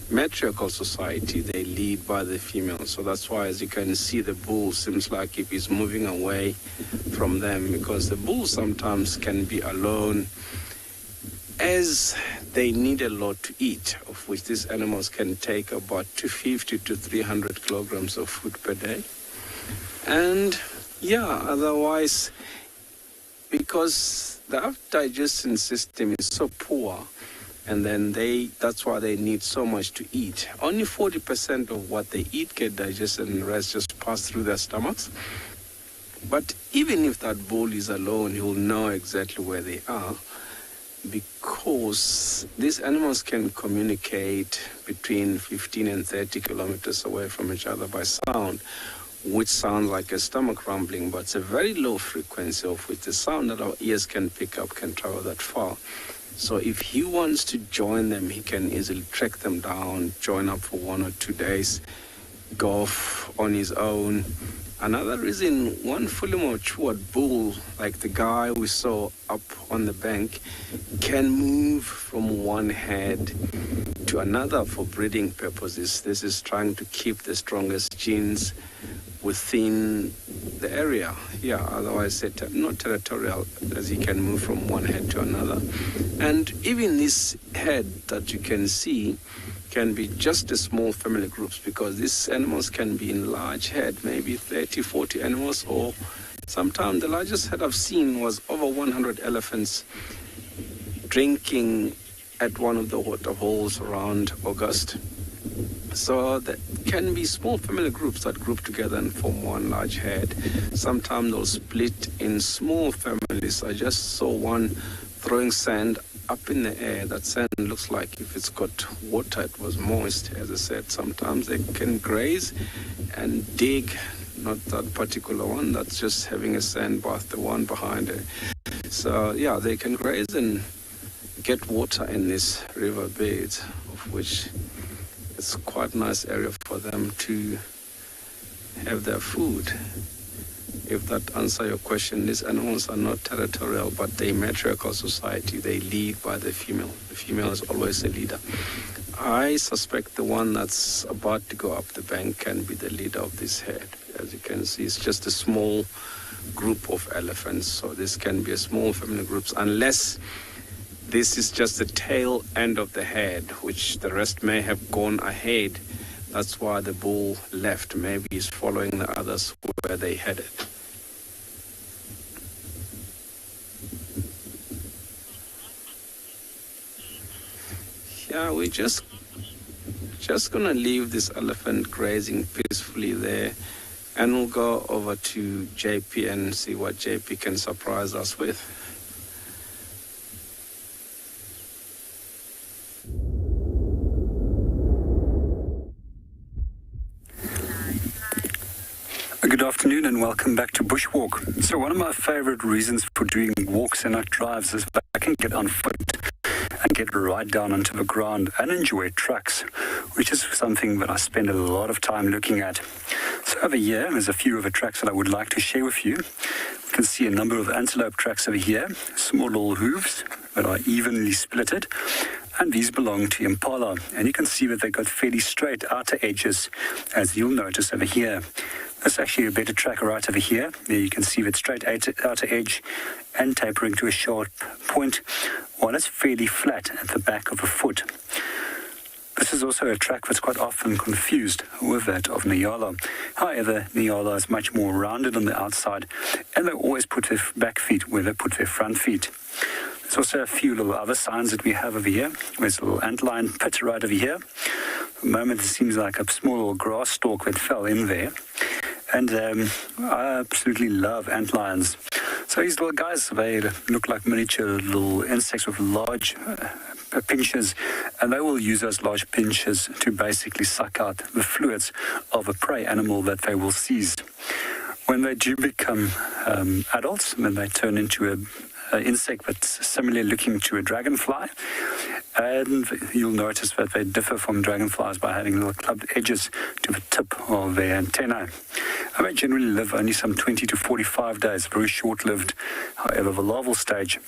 matriarchal society. They lead by the female, so that's why, as you can see, the bull seems like if he's moving away from them, because the bulls sometimes can be alone as they need a lot to eat, of which these animals can take about 250 to 300 kilograms of food per day. And yeah, otherwise, because the digestion system is so poor, and then that's why they need so much to eat. Only 40% of what they eat get digested, and the rest just pass through their stomachs. But even if that bull is alone, he will know exactly where they are, because these animals can communicate between 15 and 30 kilometers away from each other by sound, which sounds like a stomach rumbling, but it's a very low frequency of which the sound that our ears can pick up can travel that far. So if he wants to join them, he can easily track them down, join up for 1 or 2 days, go off on his own. Another reason, one fully matured bull, like the guy we saw up on the bank, can move from one herd to another for breeding purposes. This is trying to keep the strongest genes within the area. Yeah, otherwise they're not territorial, as he can move from one head to another. And even this head that you can see can be just a small family groups, because these animals can be in large head, maybe 30, 40 animals, or sometimes the largest head I've seen was over 100 elephants drinking at one of the water holes around August. So there can be small family groups that group together and form one large head. Sometimes they'll split in small families. I just saw one throwing sand up in the air. That sand looks like if it's got water, it was moist. As I said, sometimes they can graze and dig. Not that particular one, that's just having a sand bath, the one behind it. So yeah, they can graze and get water in this river beds, of which it's quite a nice area for them to have their food. If that answers your question, these animals are not territorial, but they matriarchal society. They lead by the female. The female is always the leader. I suspect the one that's about to go up the bank can be the leader of this herd. As you can see, it's just a small group of elephants. So this can be a small family groups, unless this is just the tail end of the herd, which the rest may have gone ahead. That's why the bull left. Maybe he's following the others where they headed. Yeah, we're just gonna leave this elephant grazing peacefully there, and we'll go over to JP and see what JP can surprise us with. Good afternoon and welcome back to Bushwalk. So one of my favorite reasons for doing walks and not drives is that I can get on foot and get right down onto the ground and enjoy tracks, which is something that I spend a lot of time looking at. So over here, there's a few of the tracks that I would like to share with you. You can see a number of antelope tracks over here, small little hooves that are evenly splitted. And these belong to impala. And you can see that they've got fairly straight outer edges, as you'll notice over here. There's actually a better track right over here. There you can see that straight outer edge and tapering to a sharp point, while it's fairly flat at the back of the foot. This is also a track that's quite often confused with that of Nyala. However, Nyala is much more rounded on the outside, and they always put their back feet where they put their front feet. There's also a few little other signs that we have over here. There's a little antlion pit right over here. At the moment, it seems like a small little grass stalk that fell in there. And I absolutely love antlions. So these little guys, they look like miniature little insects with large pinchers, and they will use those large pinchers to basically suck out the fluids of a prey animal that they will seize. When they do become adults, then they turn into an insect that's similarly looking to a dragonfly. And you'll notice that they differ from dragonflies by having little clubbed edges to the tip of their antennae. And they generally live only some 20 to 45 days, very short-lived. However, the larval stage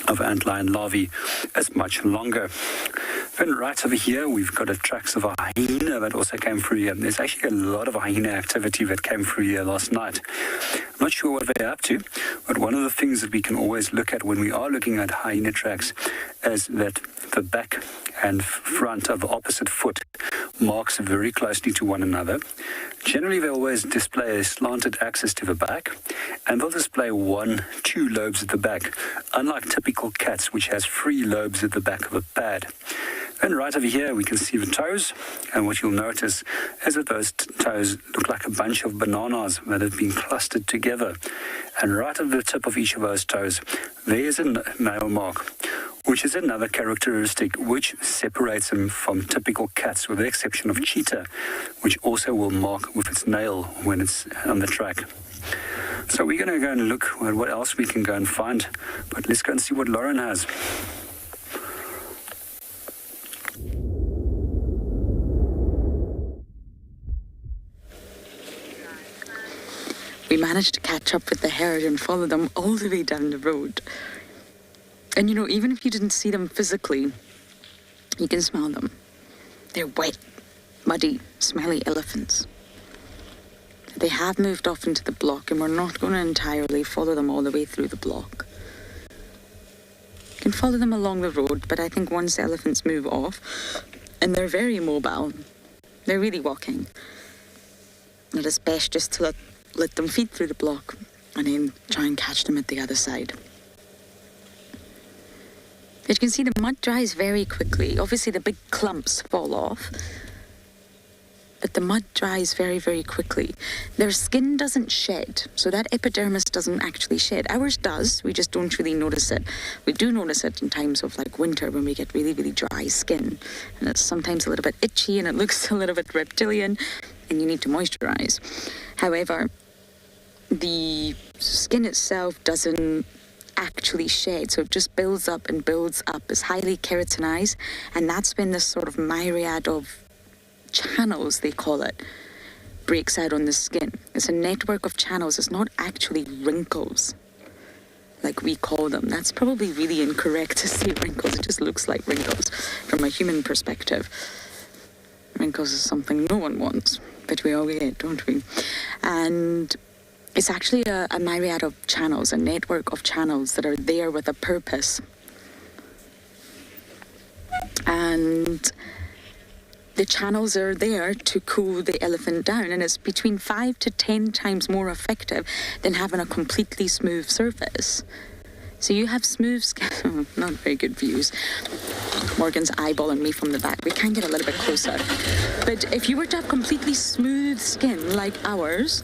of antlion larvae is much longer. Then right over here, we've got tracks of a hyena that also came through here. There's actually a lot of hyena activity that came through here last night. I'm not sure what they're up to, but one of the things that we can always look at when we are looking at hyena tracks is that the back and front of the opposite foot marks very closely to one another. Generally, they always display a slanted axis to the back, and they'll display 2 lobes at the back, unlike typical cats, which has 3 lobes at the back of a pad. And right over here, we can see the toes, and what you'll notice is that those toes look like a bunch of bananas that have been clustered together. And right at the tip of each of those toes, there's a nail mark, which is another characteristic which separates them from typical cats, with the exception of cheetah, which also will mark with its nail when it's on the track. So we're going to go and look at what else we can go and find, but let's go and see what Lauren has. We managed to catch up with the herd and follow them all the way down the road. And you know, even if you didn't see them physically, you can smell them. They're wet, muddy, smelly elephants. They have moved off into the block, and we're not going to entirely follow them all the way through the block. You can follow them along the road, but I think once elephants move off, and they're very mobile, they're really walking, it is best just to let them feed through the block and then try and catch them at the other side. As you can see, the mud dries very quickly. Obviously, the big clumps fall off, but the mud dries very, very quickly. Their skin doesn't shed, so that epidermis doesn't actually shed. Ours does, we just don't really notice it. We do notice it in times of like winter when we get really, really dry skin. And it's sometimes a little bit itchy and it looks a little bit reptilian and you need to moisturize. However, the skin itself doesn't actually shed, so it just builds up and builds up. It's highly keratinized, and that's when this sort of myriad of channels, they call it, breaks out on the skin. It's a network of channels. It's not actually wrinkles like we call them. That's probably really incorrect to say wrinkles. It just looks like wrinkles from a human perspective. Wrinkles is something no one wants, but we all get, don't we? And it's actually a myriad of channels, a network of channels that are there with a purpose. And the channels are there to cool the elephant down, and it's between 5 to 10 times more effective than having a completely smooth surface. So you have smooth skin, not very good views. Morgan's eyeballing me from the back. We can get a little bit closer. But if you were to have completely smooth skin like ours,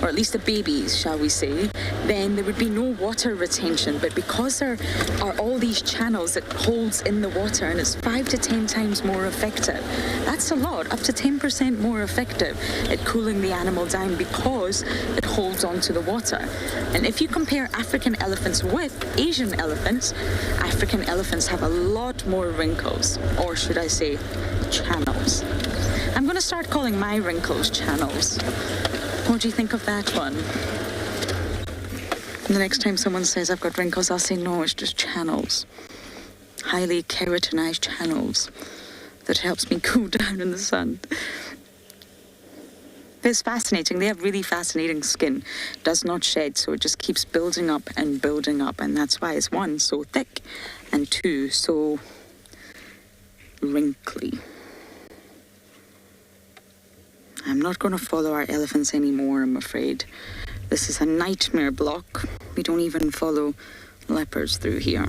or at least the babies, shall we say, then there would be no water retention. But because there are all these channels that holds in the water, and it's 5 to 10 times more effective. That's a lot, up to 10% more effective at cooling the animal down because it holds onto the water. And if you compare African elephants with Asian elephants, African elephants have a lot more wrinkles, or should I say channels. I'm going to start calling my wrinkles channels. What do you think of that one? The next time someone says I've got wrinkles, I'll say no, it's just channels. Highly keratinized channels that helps me cool down in the sun. It's fascinating. They have really fascinating skin. Does not shed, so it just keeps building up, and that's why it's 1, so thick, and 2, so wrinkly. I'm not going to follow our elephants anymore, I'm afraid. This is a nightmare block. We don't even follow leopards through here.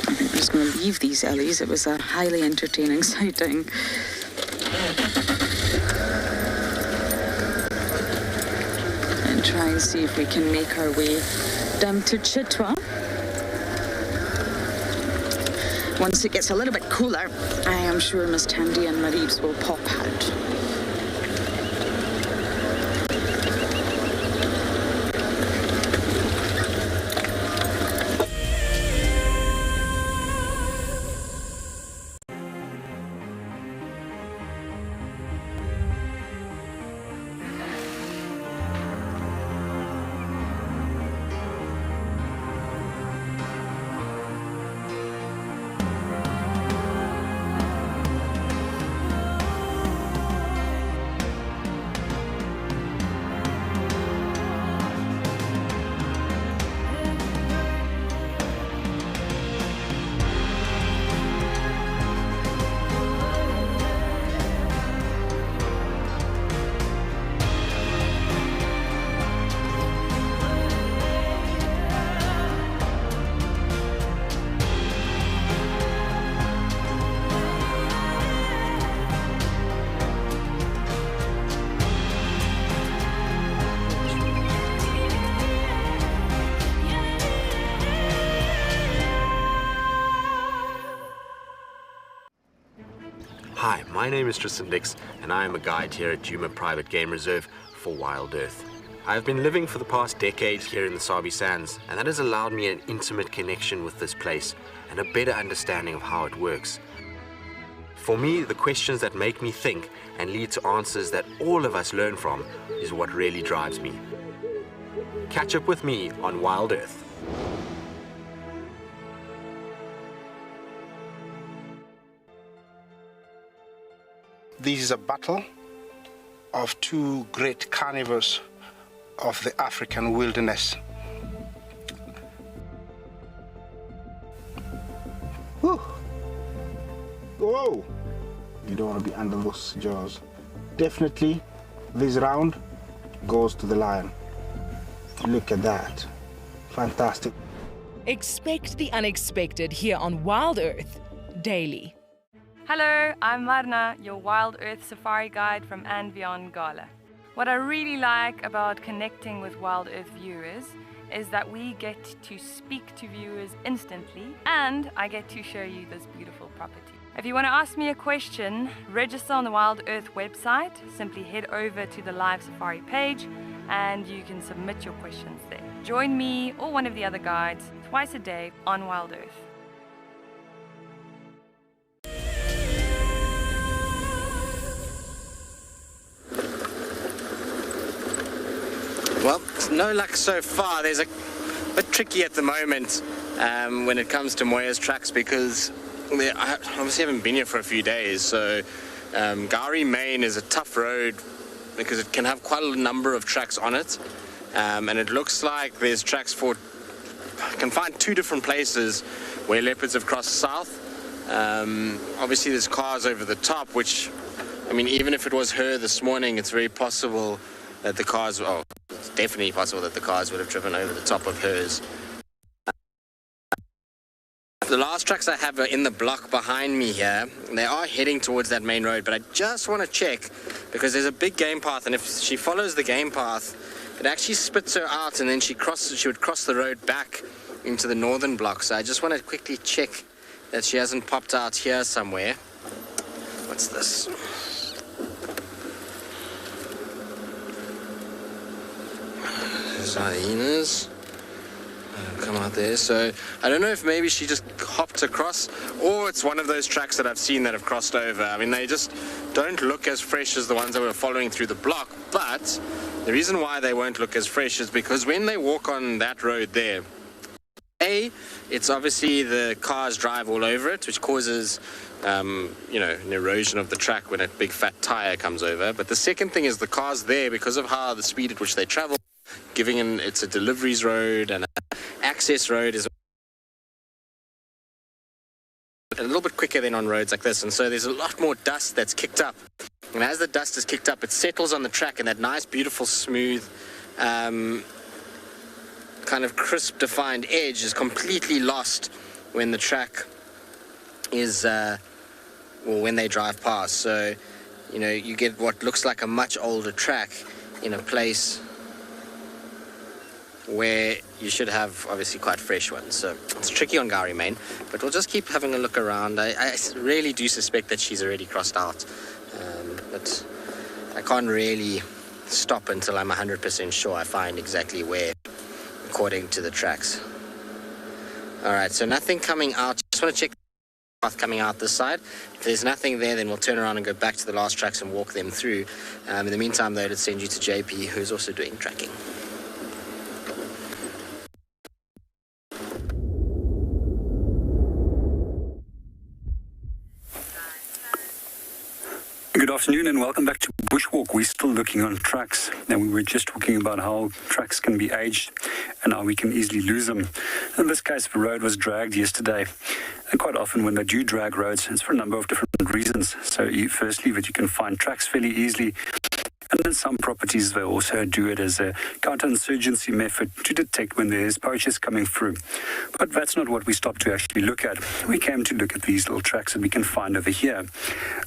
I think we're just going to leave these Ellies. It was a highly entertaining sighting. And try and see if we can make our way down to Chitwa. Once it gets a little bit cooler, I am sure Miss Tandy and Mareebs will pop out. Hi, my name is Tristan Dix, and I am a guide here at Djuma Private Game Reserve for Wild Earth. I have been living for the past decade here in the Sabi Sands, and that has allowed me an intimate connection with this place and a better understanding of how it works. For me, the questions that make me think and lead to answers that all of us learn from is what really drives me. Catch up with me on Wild Earth. this is a battle of two great carnivores of the African wilderness. Whew. Whoa! You don't want to be under those jaws. Definitely, this round goes to the lion. Look at that. Fantastic. Expect the unexpected here on Wild Earth Daily. Hello, I'm Marna, your Wild Earth Safari Guide from and beyond Gala. What I really like about connecting with Wild Earth viewers is that we get to speak to viewers instantly, and I get to show you this beautiful property. If you want to ask me a question, register on the Wild Earth website. Simply head over to the live safari page and you can submit your questions there. Join me or one of the other guides twice a day on Wild Earth. Well, no luck so far. There's a bit tricky at the moment when it comes to Moya's tracks, because I obviously haven't been here for a few days. So Kalahari Main is a tough road because it can have quite a number of tracks on it, and it looks like there's tracks for, I can find two different places where leopards have crossed south. Obviously there's cars over the top, which, I mean, even if it was her this morning, it's very possible that the cars, oh, it's definitely possible that the cars would have driven over the top of hers. The last tracks I have are in the block behind me here. They are heading towards that main road, but I just want to check because there's a big game path, and if she follows the game path, it actually spits her out, and then she would cross the road back into the northern block. So I just want to quickly check that she hasn't popped out here somewhere. What's this? There's hyenas. Come out there. So I don't know if maybe she just hopped across, or it's one of those tracks that I've seen that have crossed over. I mean, they just don't look as fresh as the ones that were following through the block, but the reason why they won't look as fresh is because when they walk on that road there, it's obviously the cars drive all over it, which causes you know, an erosion of the track when a big fat tire comes over. But the second thing is the cars there, because of how the speed at which they travel, it's a deliveries road and an access road is a little bit quicker than on roads like this, and so there's a lot more dust that's kicked up, and as the dust is kicked up, it settles on the track, and that nice, beautiful, smooth, kind of crisp, defined edge is completely lost when the track is, well, when they drive past. So, you know, you get what looks like a much older track in a place where you should have obviously quite fresh ones. So it's tricky on Kalahari Main, but we'll just keep having a look around. I really do suspect that she's already crossed out, but I can't really stop until I'm 100% sure I find exactly where, according to the tracks. All right, so nothing coming out. Just want to check the path coming out this side. If there's nothing there, then we'll turn around and go back to the last tracks and walk them through. In the meantime, though, let's send you to JP, who's also doing tracking. Good afternoon and welcome back to Bushwalk. We're still looking on tracks, and we were just talking about how tracks can be aged and how we can easily lose them. In this case, the road was dragged yesterday, and quite often when they do drag roads, it's for a number of different reasons. So firstly, that you can find tracks fairly easily, and in some properties they also do it as a counterinsurgency method to detect when there's poachers coming through. But that's not what we stopped to actually look at. We came to look at these little tracks that we can find over here,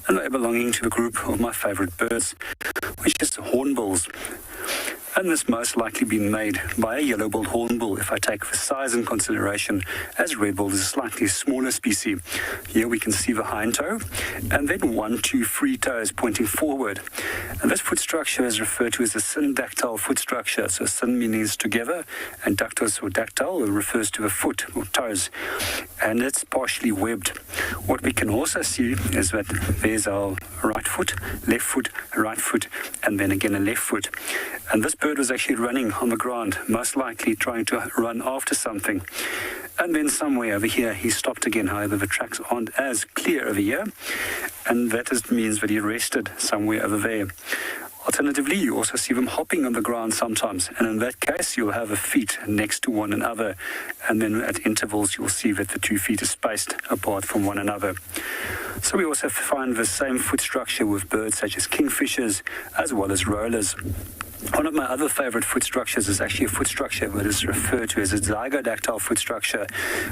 and they're belonging to the group of my favorite birds, which is hornbills. And this most likely been made by a yellow-billed hornbill, if I take the size in consideration, as red-billed is a slightly smaller species. Here we can see the hind toe, and then 1, 2, 3 toes pointing forward. And this foot structure is referred to as a syndactyl foot structure. So syn means together, and dactylus or dactyl refers to the foot or toes. And it's partially webbed. What we can also see is that there's our right foot, right foot, and then again a left foot. And this bird was actually running on the ground, most likely trying to run after something. And then somewhere over here, he stopped again. However, the tracks aren't as clear over here. and that just means that he rested somewhere over there. Alternatively, you also see them hopping on the ground sometimes, and in that case, you'll have a feet next to one another, and then at intervals, you'll see that the 2 feet is spaced apart from one another. So we also find the same foot structure with birds such as kingfishers, as well as rollers. One of my other favorite foot structures is actually a foot structure that is referred to as a zygodactyl foot structure,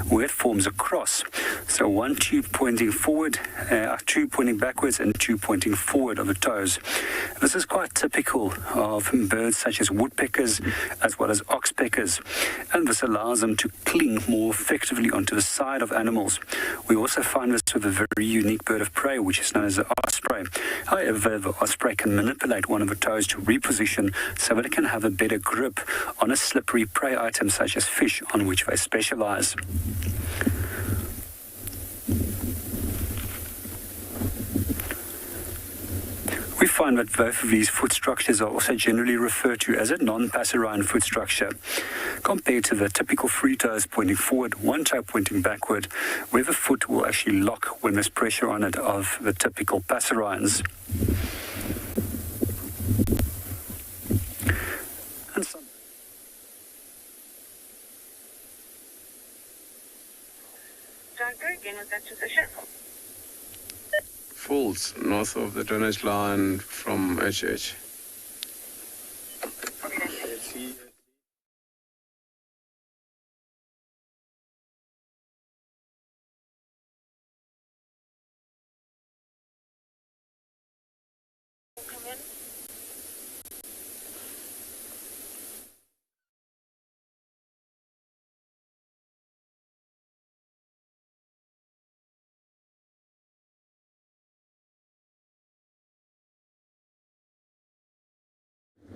where it forms a cross. So 1 tube pointing forward, 2 pointing backwards, and 2 pointing forward of the toes. This is quite typical of birds such as woodpeckers as well as oxpeckers, and this allows them to cling more effectively onto the side of animals. We also find this with a very unique bird of prey, which is known as the osprey. However, the osprey can manipulate one of the toes to reposition so that it can have a better grip on a slippery prey item such as fish on which they specialize. We find that both of these foot structures are also generally referred to as a non-passerine foot structure, compared to the typical 3 toes pointing forward, 1 toe pointing backward, where the foot will actually lock when there's pressure on it of the typical passerines. Falls north of the drainage line from HH.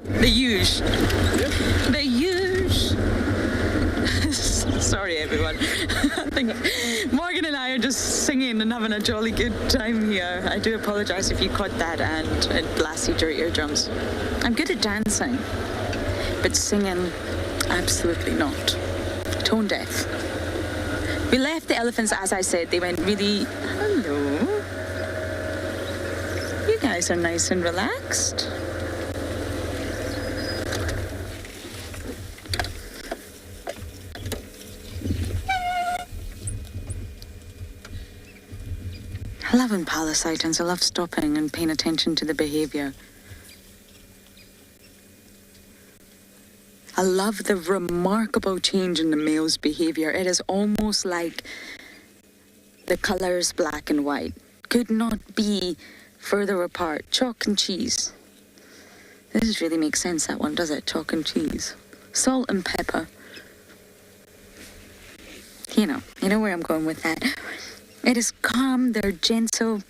The huge. The huge. Sorry, everyone. I think Morgan and I are just singing and having a jolly good time here. I do apologize if you caught that and it blasted your eardrums. I'm good at dancing, but singing, absolutely not. Tone deaf. We left the elephants, as I said. They went really... Hello. You guys are nice and relaxed. I love impala sightings. I love stopping and paying attention to the behavior. I love the remarkable change in the male's behavior. It is almost like the colors black and white. Could not be further apart. Chalk and cheese. This doesn't really make sense, that one, does it? Chalk and cheese. Salt and pepper. You know where I'm going with that. It is calm, they're gentle,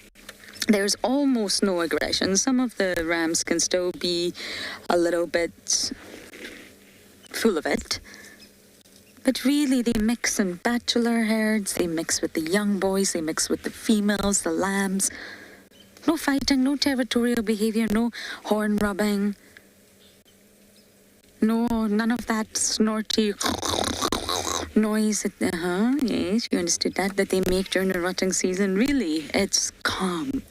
there's almost no aggression. Some of the rams can still be a little bit full of it. But really, they mix in bachelor herds, they mix with the young boys, they mix with the females, the lambs. No fighting, no territorial behavior, no horn rubbing. No, none of that snorty noise. Yes, you understood that they make during the rutting season. Really, it's calm.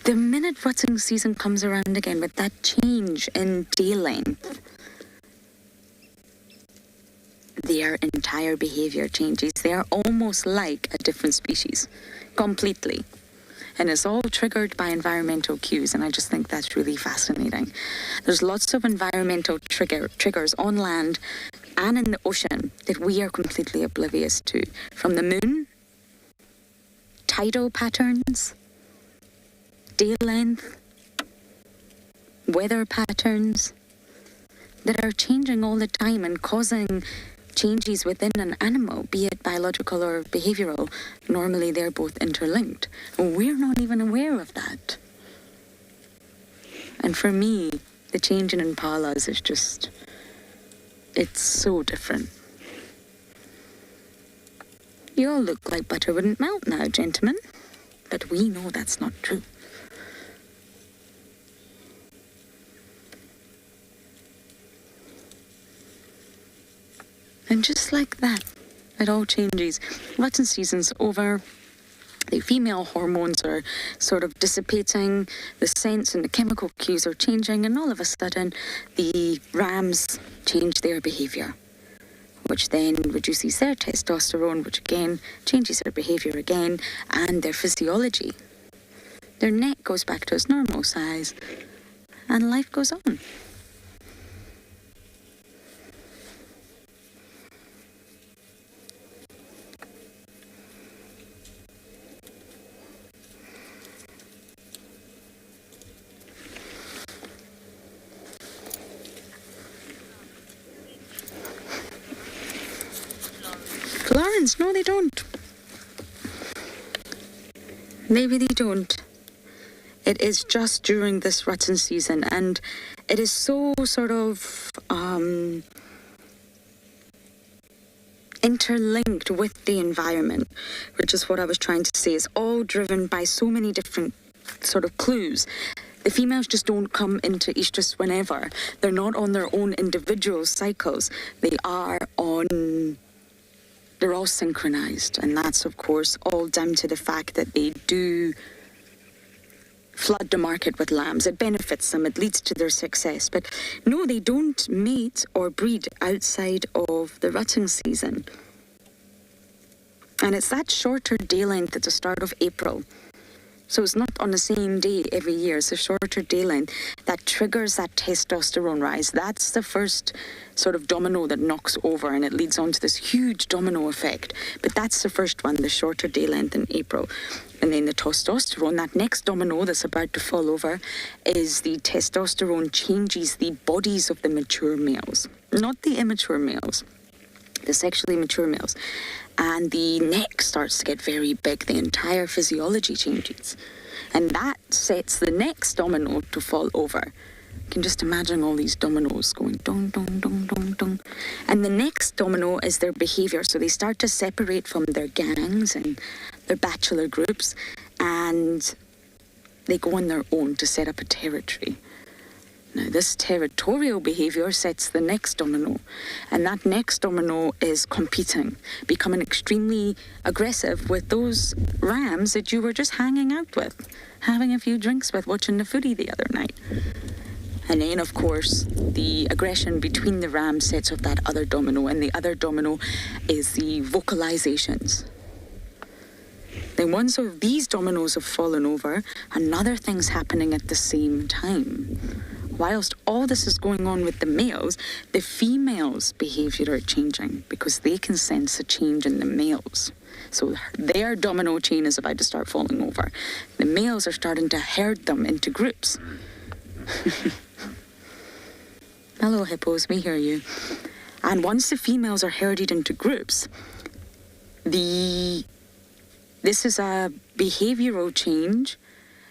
The minute rutting season comes around again with that change in day length, their entire behavior changes. They are almost like a different species, completely. And it's all triggered by environmental cues, and I just think that's really fascinating. There's lots of environmental triggers on land and in the ocean that we are completely oblivious to. From the moon, tidal patterns, day length, weather patterns that are changing all the time and causing changes within an animal, be it biological or behavioral. Normally they're both interlinked. We're not even aware of that. And for me, the change in impalas is just, it's so different. You all look like butter wouldn't melt now, gentlemen. But we know that's not true. And just like that, it all changes. Rutting season's over. The female hormones are sort of dissipating, the scents and the chemical cues are changing, and all of a sudden the rams change their behaviour, which then reduces their testosterone, which again changes their behaviour again, and their physiology. Their neck goes back to its normal size, and life goes on. Florence, no, they don't. They really don't. It is just during this rutting season, and it is so sort of interlinked with the environment, which is what I was trying to say. It's all driven by so many different sort of clues. The females just don't come into estrus whenever. They're not on their own individual cycles. They're all synchronized, and that's of course all down to the fact that they do flood the market with lambs. It benefits them, it leads to their success. But no, they don't mate or breed outside of the rutting season. And it's that shorter day length at the start of April. So it's not on the same day every year. It's a shorter day length that triggers that testosterone rise. That's the first sort of domino that knocks over, and it leads on to this huge domino effect. But that's the first one, the shorter day length in April. And then the testosterone, that next domino that's about to fall over, is the testosterone changes the bodies of the mature males, not the immature males, the sexually mature males. And the neck starts to get very big. The entire physiology changes. And that sets the next domino to fall over. You can just imagine all these dominoes going dong, dong, dong, dong, dong. And the next domino is their behaviour. So they start to separate from their gangs and their bachelor groups, and they go on their own to set up a territory. Now, this territorial behaviour sets the next domino, and that next domino is competing, becoming extremely aggressive with those rams that you were just hanging out with, having a few drinks with, watching the footy the other night. And then, of course, the aggression between the rams sets off that other domino, and the other domino is the vocalizations. Then once of these dominoes have fallen over, another thing's happening at the same time. Whilst all this is going on with the males, the females' behaviour are changing because they can sense a change in the males. So their domino chain is about to start falling over. The males are starting to herd them into groups. Hello, hippos, we hear you. And once the females are herded into groups, this is a behavioural change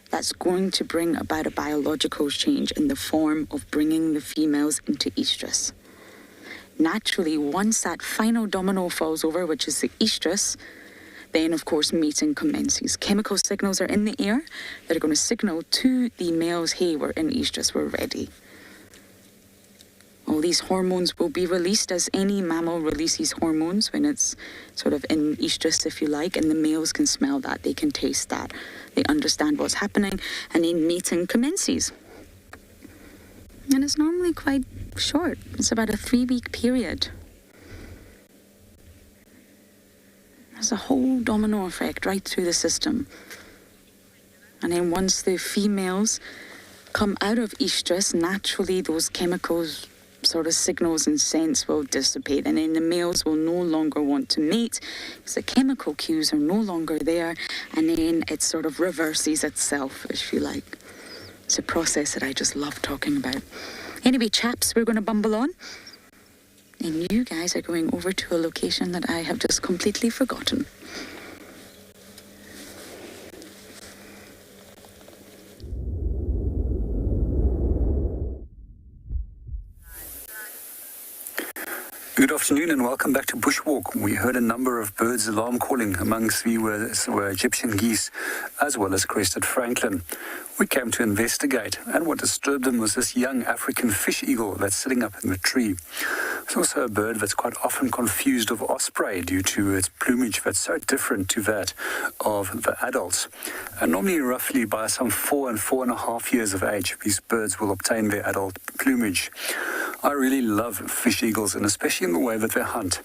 that's going to bring about a biological change in the form of bringing the females into estrus. Naturally, once that final domino falls over, which is the estrus, then of course mating commences. Chemical signals are in the air that are going to signal to the males, hey, we're in estrus, we're ready. All these hormones will be released as any mammal releases hormones when it's sort of in estrus, if you like, and the males can smell that, they can taste that, they understand what's happening, and then mating commences. And it's normally quite short. It's about a 3-week period. There's a whole domino effect right through the system. And then once the females come out of estrus, naturally those chemicals sort of signals and scents will dissipate, and then the males will no longer want to mate because the chemical cues are no longer there, and then it sort of reverses itself, if you like. It's a process that I just love talking about. Anyway, chaps, we're going to bumble on, and you guys are going over to a location that I have just completely forgotten. Good afternoon and welcome back to Bushwalk. We heard a number of birds alarm calling. Amongst these were Egyptian geese as well as crested francolin. We came to investigate, and what disturbed them was this young African fish eagle that's sitting up in the tree. It's also a bird that's quite often confused with osprey due to its plumage that's so different to that of the adults. And normally roughly by some 4 and 4.5 years of age, these birds will obtain their adult plumage. I really love fish eagles, and especially in the way that they hunt.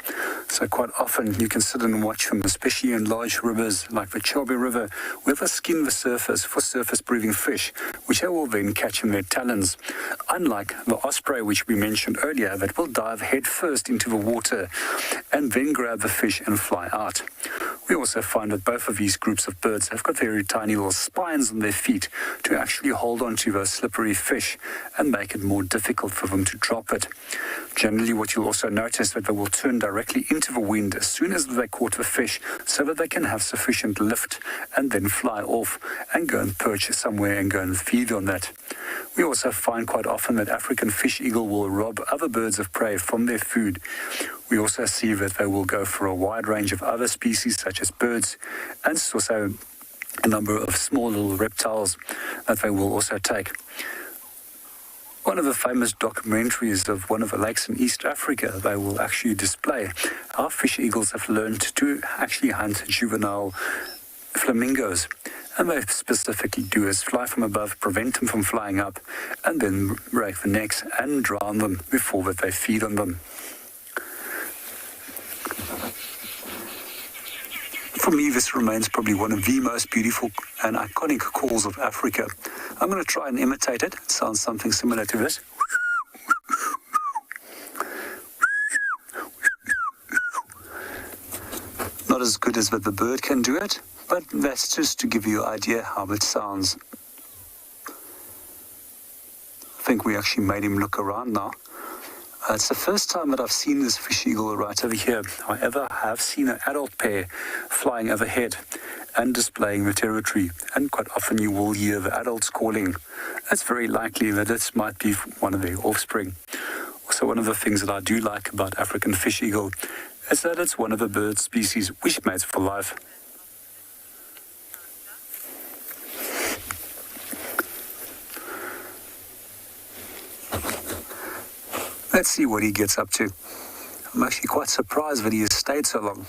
So quite often you can sit and watch them, especially in large rivers like the Tswalu River, where they skin the surface for surface-breathing fish, which they will then catch in their talons. Unlike the osprey, which we mentioned earlier, that will dive head first into the water and then grab the fish and fly out. We also find that both of these groups of birds have got very tiny little spines on their feet to actually hold on to those slippery fish and make it more difficult for them to drop it. Generally, what you'll also notice that they will turn directly into the wind as soon as they caught the fish, so that they can have sufficient lift and then fly off and go and perch somewhere and go and feed on that. We also find quite often that African fish eagle will rob other birds of prey from their food. We also see that they will go for a wide range of other species such as birds, and also a number of small little reptiles that they will also take. One of the famous documentaries of one of the lakes in East Africa, they will actually display how fish eagles have learned to actually hunt juvenile flamingos. And they specifically do is fly from above, prevent them from flying up, and then break the necks and drown them before that they feed on them. For me, this remains probably one of the most beautiful and iconic calls of Africa. I'm going to try and imitate it. It sounds something similar to this. Not as good as that the bird can do it, but that's just to give you an idea how it sounds. I think we actually made him look around now. It's the first time that I've seen this fish eagle right over here. However, I have seen an adult pair flying overhead and displaying the territory, and quite often you will hear the adults calling. It's very likely that this might be one of their offspring. Also, one of the things that I do like about African fish eagle is that it's one of the bird species which mates for life. Let's see what he gets up to. I'm actually quite surprised that he has stayed so long.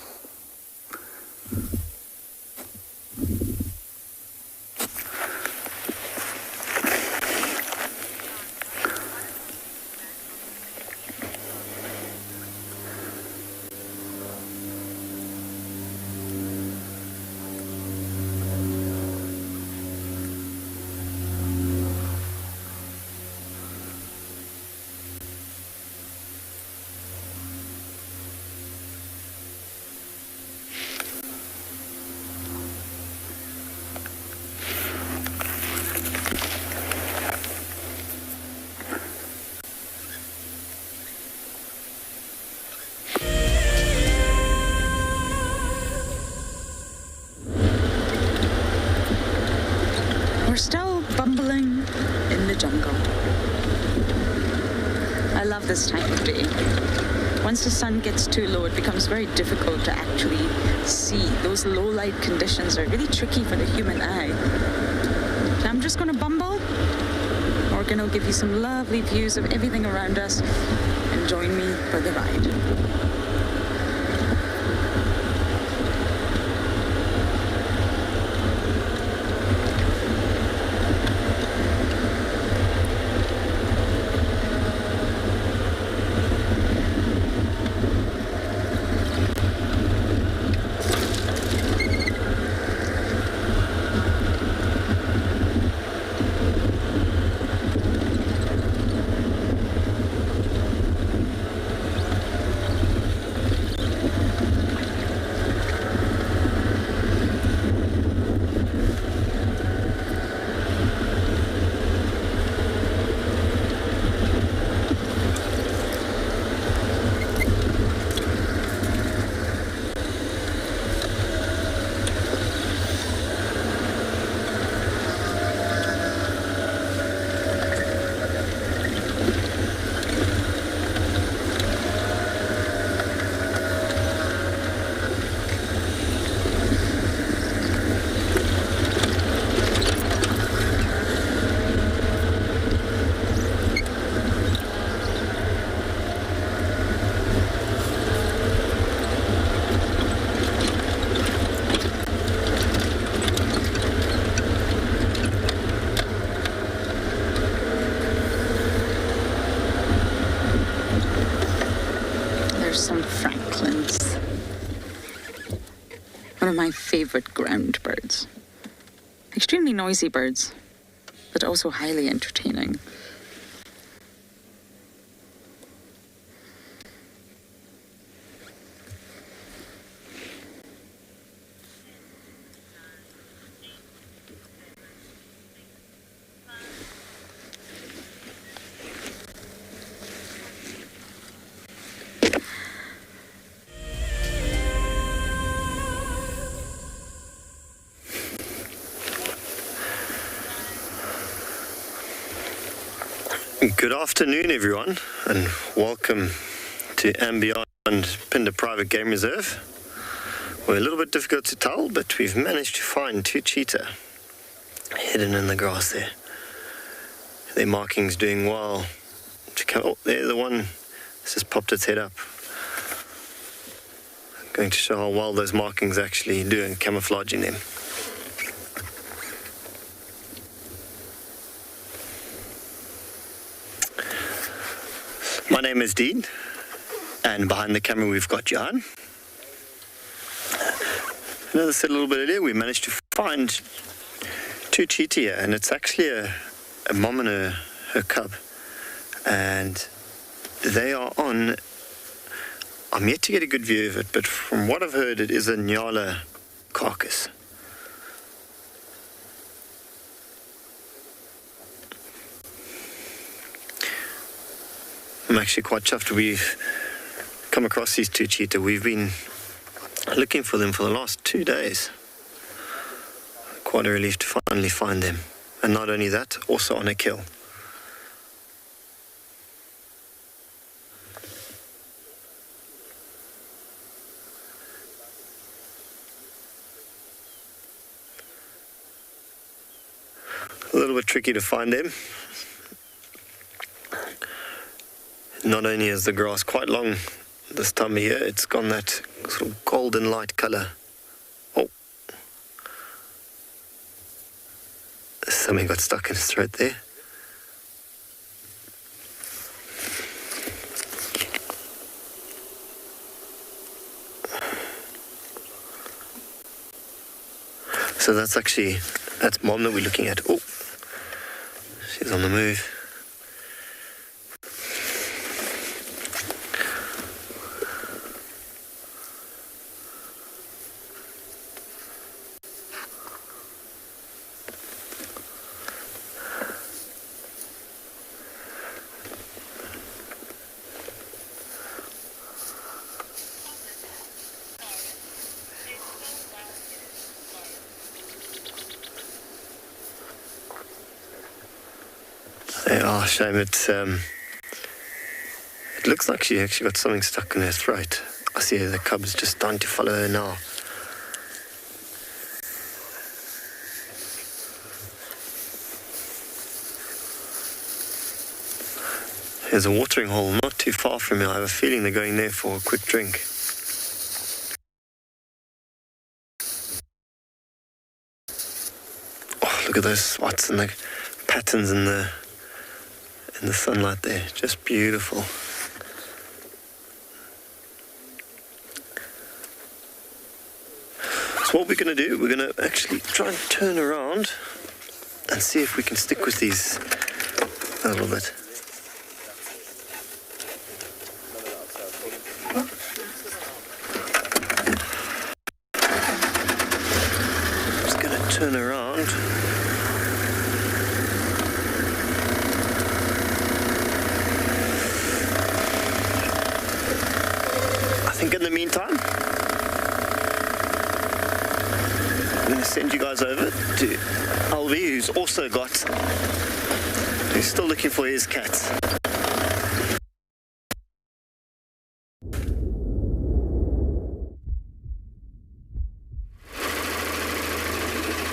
Still bumbling in the jungle. I love this time of day. Once the sun gets too low, it becomes very difficult to actually see. Those low light conditions are really tricky for the human eye. So I'm just going to bumble. We're going to give you some lovely views of everything around us, and join me for the ride. francolins. One of my favourite ground birds. Extremely noisy birds, but also highly entertaining. Good afternoon, everyone, and welcome to and Beyond Phinda Private Game Reserve. We're a little bit difficult to tell, but we've managed to find 2 cheetah hidden in the grass there. Their marking's doing well. Oh, there, the one has just popped its head up. I'm going to show how well those markings actually do in camouflaging them. My name is Dean, and behind the camera we've got Jan. And as I said a little bit earlier, we managed to find 2 cheetah here, and it's actually a mom and her cub. And they are on, I'm yet to get a good view of it, but from what I've heard, it is a Nyala carcass. I'm actually quite chuffed we've come across these 2 cheetah. We've been looking for them for the last 2 days. Quite a relief to finally find them. And not only that, also on a kill. A little bit tricky to find them. Not only is the grass quite long this time of year, it's gone that sort of golden light colour. Oh. Something got stuck in his throat there. So that's Mom that we're looking at. Oh, she's on the move. Oh, shame. It looks like she actually got something stuck in her throat. I see the cub's just starting to follow her now. There's a watering hole not too far from here. I have a feeling they're going there for a quick drink. Oh, look at those spots and the patterns in the sunlight there. Just beautiful. So what we're going to do, we're going to actually try and turn around and see if we can stick with these a little bit. Just going to turn around. I think in the meantime, I'm going to send you guys over to Alvi, who's still looking for his cats.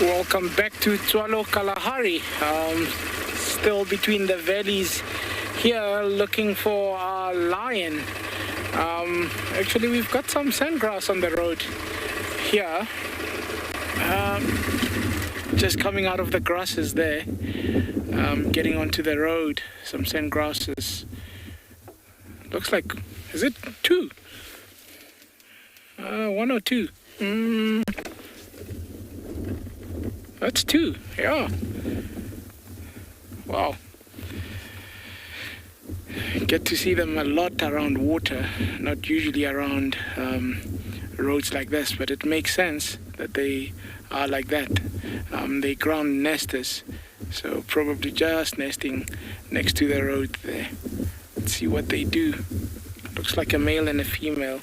Welcome back to Tswalu Kalahari. Still between the valleys here looking for our lion. Actually, we've got some sandgrass on the road here. Just coming out of the grasses there. Getting onto the road, some sandgrasses. Looks like, is it 2? One or two. That's two, yeah. Wow. Get to see them a lot around water, not usually around roads like this, but it makes sense that they are like that. They ground nesters, so probably just nesting next to the road there. Let's see what they do. Looks like a male and a female.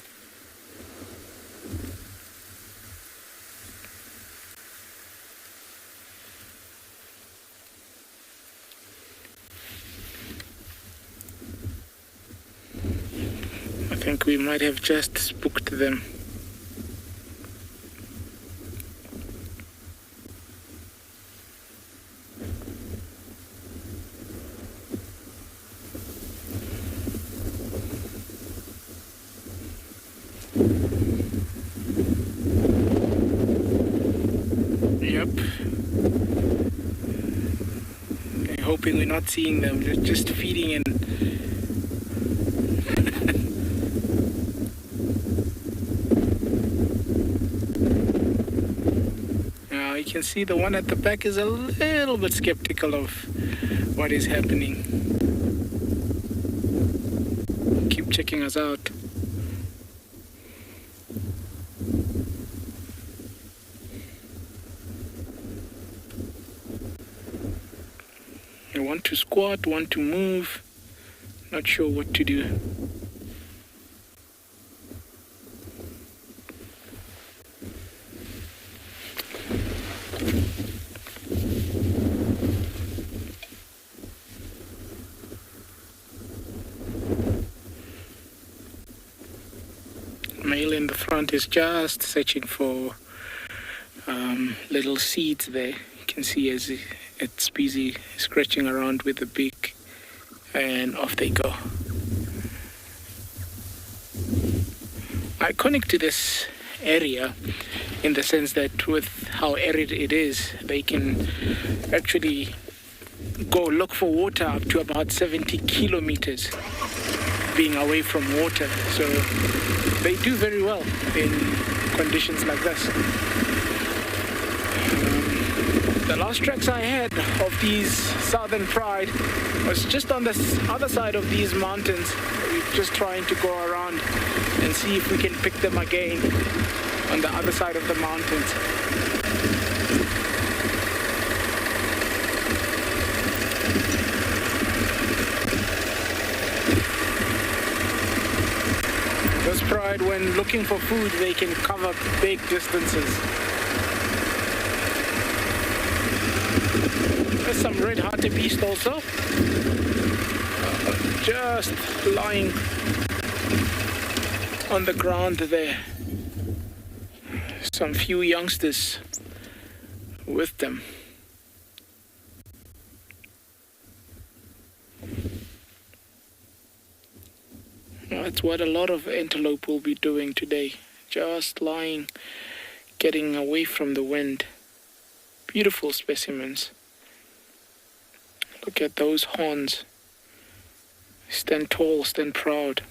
I think we might have just spooked them. Yep. I'm hoping we're not seeing them. They're just feeding in. You can see the one at the back is a little bit skeptical of what is happening. Keep checking us out. I want to squat, want to move, not sure what to do. Male in the front is just searching for little seeds there. You can see as it's busy scratching around with the beak, and off they go. Iconic to this area in the sense that with how arid it is, they can actually go look for water up to about 70 kilometers being away from water. So they do very well in conditions like this. The last tracks I had of these Southern Pride was just on the other side of these mountains. We're just trying to go around and see if we can pick them again on the other side of the mountains. This pride, when looking for food, they can cover big distances. There's some red hartebeest also, just lying on the ground there. Some few youngsters with them. That's what a lot of antelope will be doing today, just lying, getting away from the wind. Beautiful specimens. Look at those horns. Stand tall, stand proud.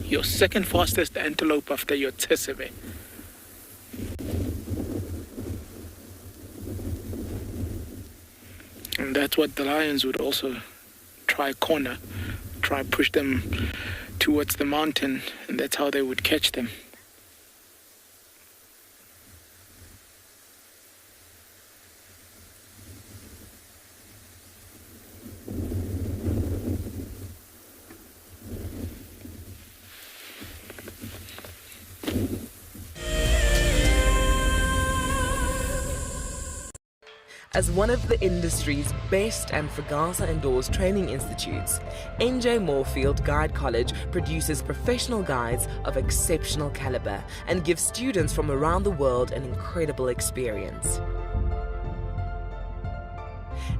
Your second fastest antelope after your tsesebe. And that's what the lions would also try corner, try push them towards the mountain, and that's how they would catch them. As one of the industry's best and FAGASA-endorsed training institutes, NJ Moorfield Guide College produces professional guides of exceptional caliber and gives students from around the world an incredible experience.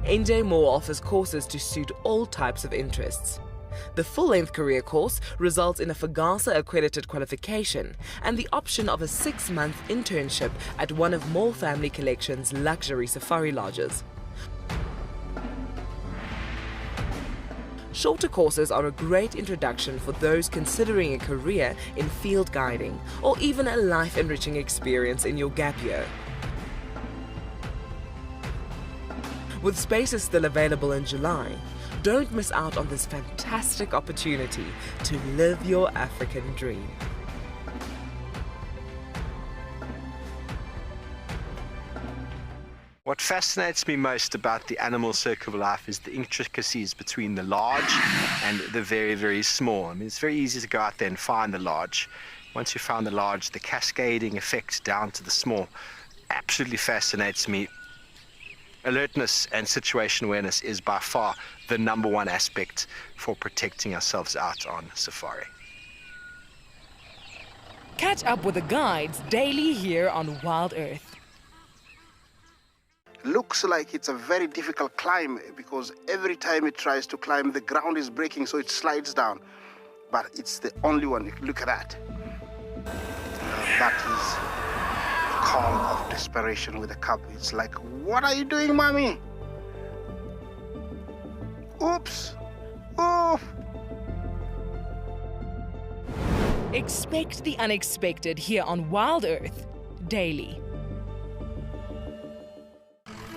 NJ Moore offers courses to suit all types of interests. The full-length career course results in a FAGASA-accredited qualification and the option of a 6-month internship at one of Moore Family Collection's luxury safari lodges. Shorter courses are a great introduction for those considering a career in field guiding or even a life-enriching experience in your gap year. With spaces still available in July, don't miss out on this fantastic opportunity to live your African dream. What fascinates me most about the animal circle of life is the intricacies between the large and the very, very small. I mean, it's very easy to go out there and find the large. Once you found the large, the cascading effects down to the small absolutely fascinates me. Alertness and situation awareness is by far the #1 aspect for protecting ourselves out on safari. Catch up with the guides daily here on Wild Earth. Looks like it's a very difficult climb because every time it tries to climb, the ground is breaking, so it slides down. But it's the only one. Look at that. That is the call of desperation with a cub. It's like, what are you doing, mommy? Oops. Oof. Expect the unexpected here on Wild Earth daily.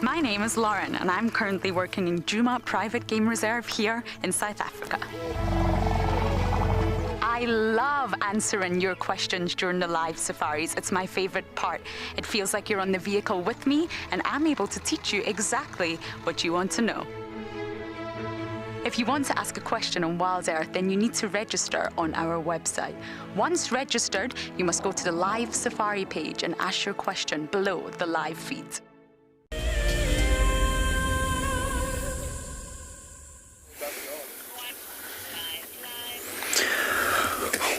My name is Lauren, and I'm currently working in Djuma Private Game Reserve here in South Africa. I love answering your questions during the live safaris. It's my favorite part. It feels like you're on the vehicle with me, and I'm able to teach you exactly what you want to know. If you want to ask a question on Wild Earth, then you need to register on our website. Once registered, you must go to the live safari page and ask your question below the live feed.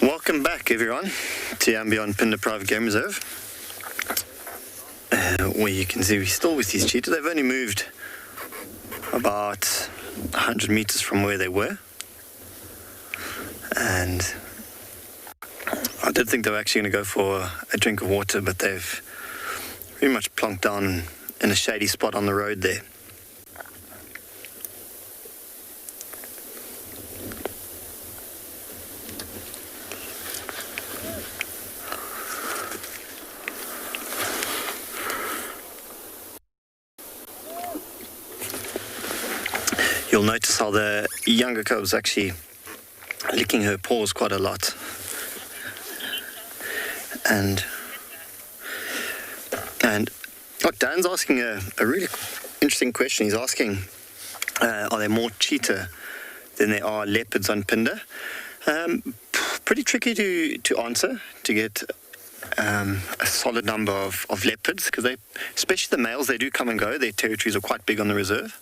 Welcome back, everyone, to Ambion Pinda Private Game Reserve, where you can see we're still with these cheetahs. They've only moved about 100 meters from where they were, and I did think they were actually going to go for a drink of water, but they've pretty much plonked down in a shady spot on the road there. You'll notice how the younger cub's actually licking her paws quite a lot. And look, Dan's asking a really interesting question. He's asking, are there more cheetah than there are leopards on Pinda? Pretty tricky to answer, to get a solid number of leopards, because they, especially the males, they do come and go. Their territories are quite big on the reserve.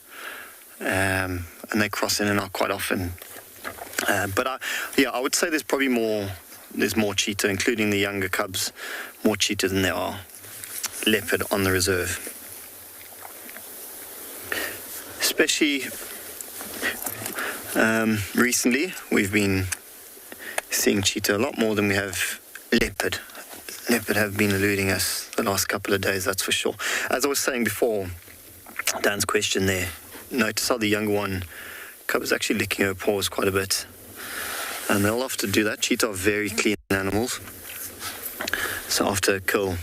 And they cross in and out quite often. But I would say there's probably there's more cheetah, including the younger cubs, more cheetah than there are leopard on the reserve. Especially recently, we've been seeing cheetah a lot more than we have leopard. Leopard have been eluding us the last couple of days, that's for sure. As I was saying before, Dan's question there, notice how the younger one cub is actually licking her paws quite a bit, and they'll often do that. Cheetah are very clean animals, so after a kill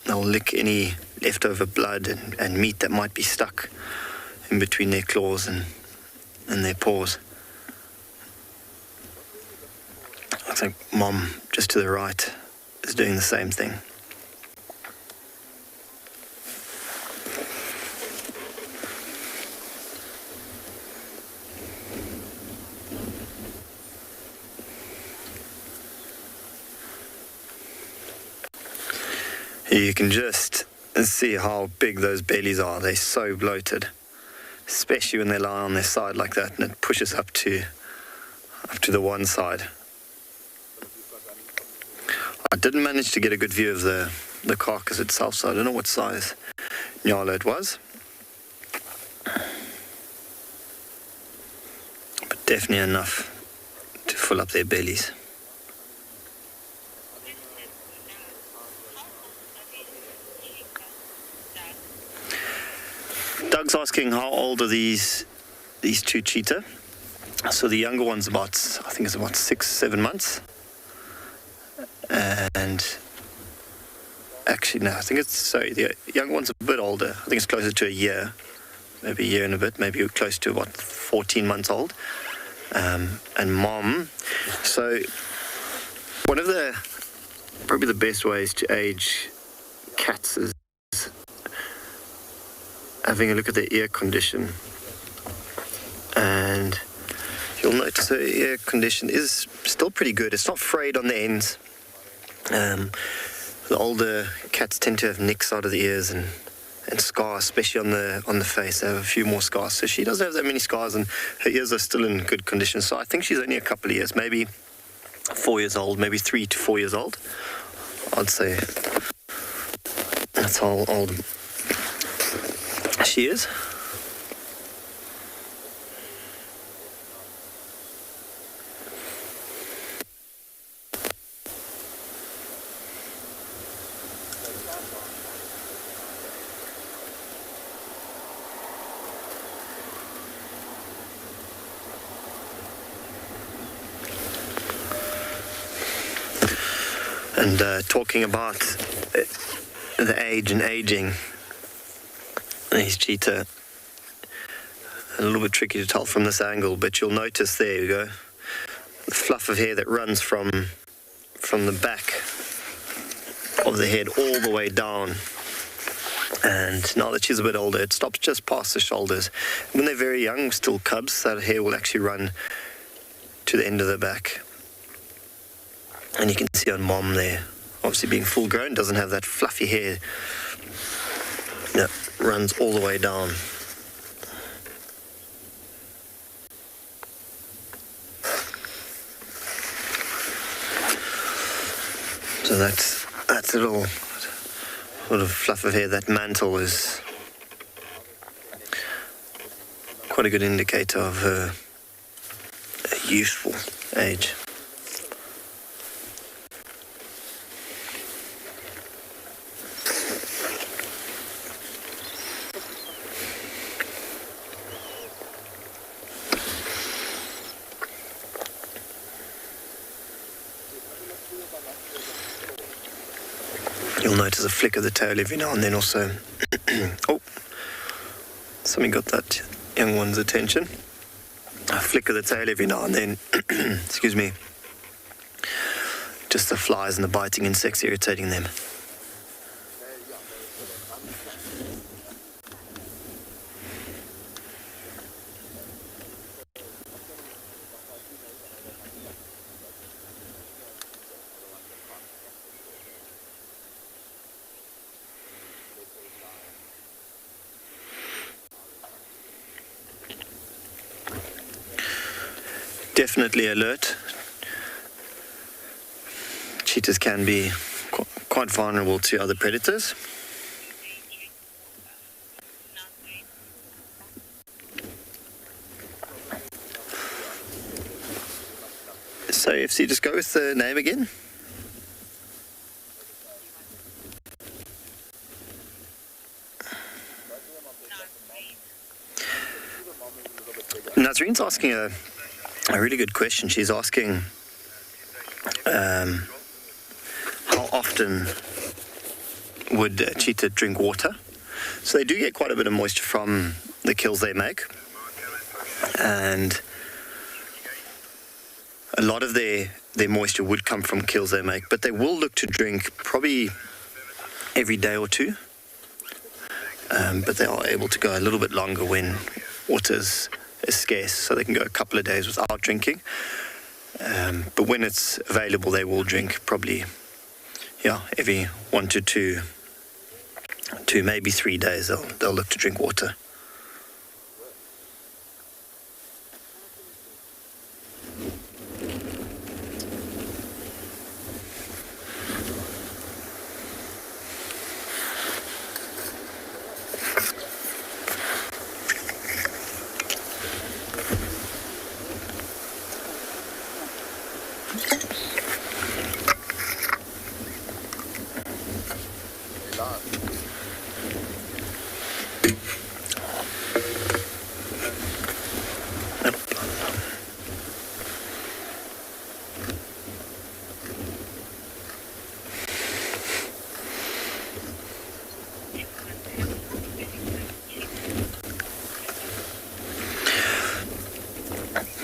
they'll lick any leftover blood and meat that might be stuck in between their claws and their paws. I think Mom just to the right is doing the same thing. You can just see how big those bellies are. They're so bloated, especially when they lie on their side like that, and it pushes up to the one side. I didn't manage to get a good view of the carcass itself, so I don't know what size nyala it was, but definitely enough to fill up their bellies. Doug's asking how old are these two cheetah. So the younger one's I think it's about 6-7 months. And actually, no, I think the young one's a bit older. I think it's closer to a year, maybe a year and a bit, maybe close to about 14 months old. And mom, so one of probably the best ways to age cats is having a look at their ear condition. And you'll notice her ear condition is still pretty good. It's not frayed on the ends. The older cats tend to have nicks out of the ears and scars, especially on the face. They have a few more scars. So she doesn't have that many scars, and her ears are still in good condition. So I think she's only a couple of years, maybe 4 years old, maybe 3 to 4 years old. I'd say that's how old she is. And talking about the age and aging, these cheetah, a little bit tricky to tell from this angle, but you'll notice there you go, the fluff of hair that runs from the back of the head all the way down. And now that she's a bit older, it stops just past the shoulders. When they're very young, still cubs, that hair will actually run to the end of the back. And you can see on mom there, obviously being full grown, doesn't have that fluffy hair that runs all the way down. So that little sort of fluff of hair, that mantle, is quite a good indicator of her youthful age. You'll notice a flick of the tail every now and then also. Oh, something got that young one's attention. A flick of the tail every now and then. Excuse me. Just the flies and the biting insects irritating them. Definitely alert. Cheetahs can be quite vulnerable to other predators. So FC, just go with the name again. Nazreen's asking a really good question. She's asking how often would cheetah drink water? So they do get quite a bit of moisture from the kills they make, and a lot of their moisture would come from kills they make, but they will look to drink probably every day or two, but they are able to go a little bit longer when water's is scarce, so they can go a couple of days without drinking. But when it's available, they will drink probably, every 1 to 2, maybe 3 days. They'll look to drink water.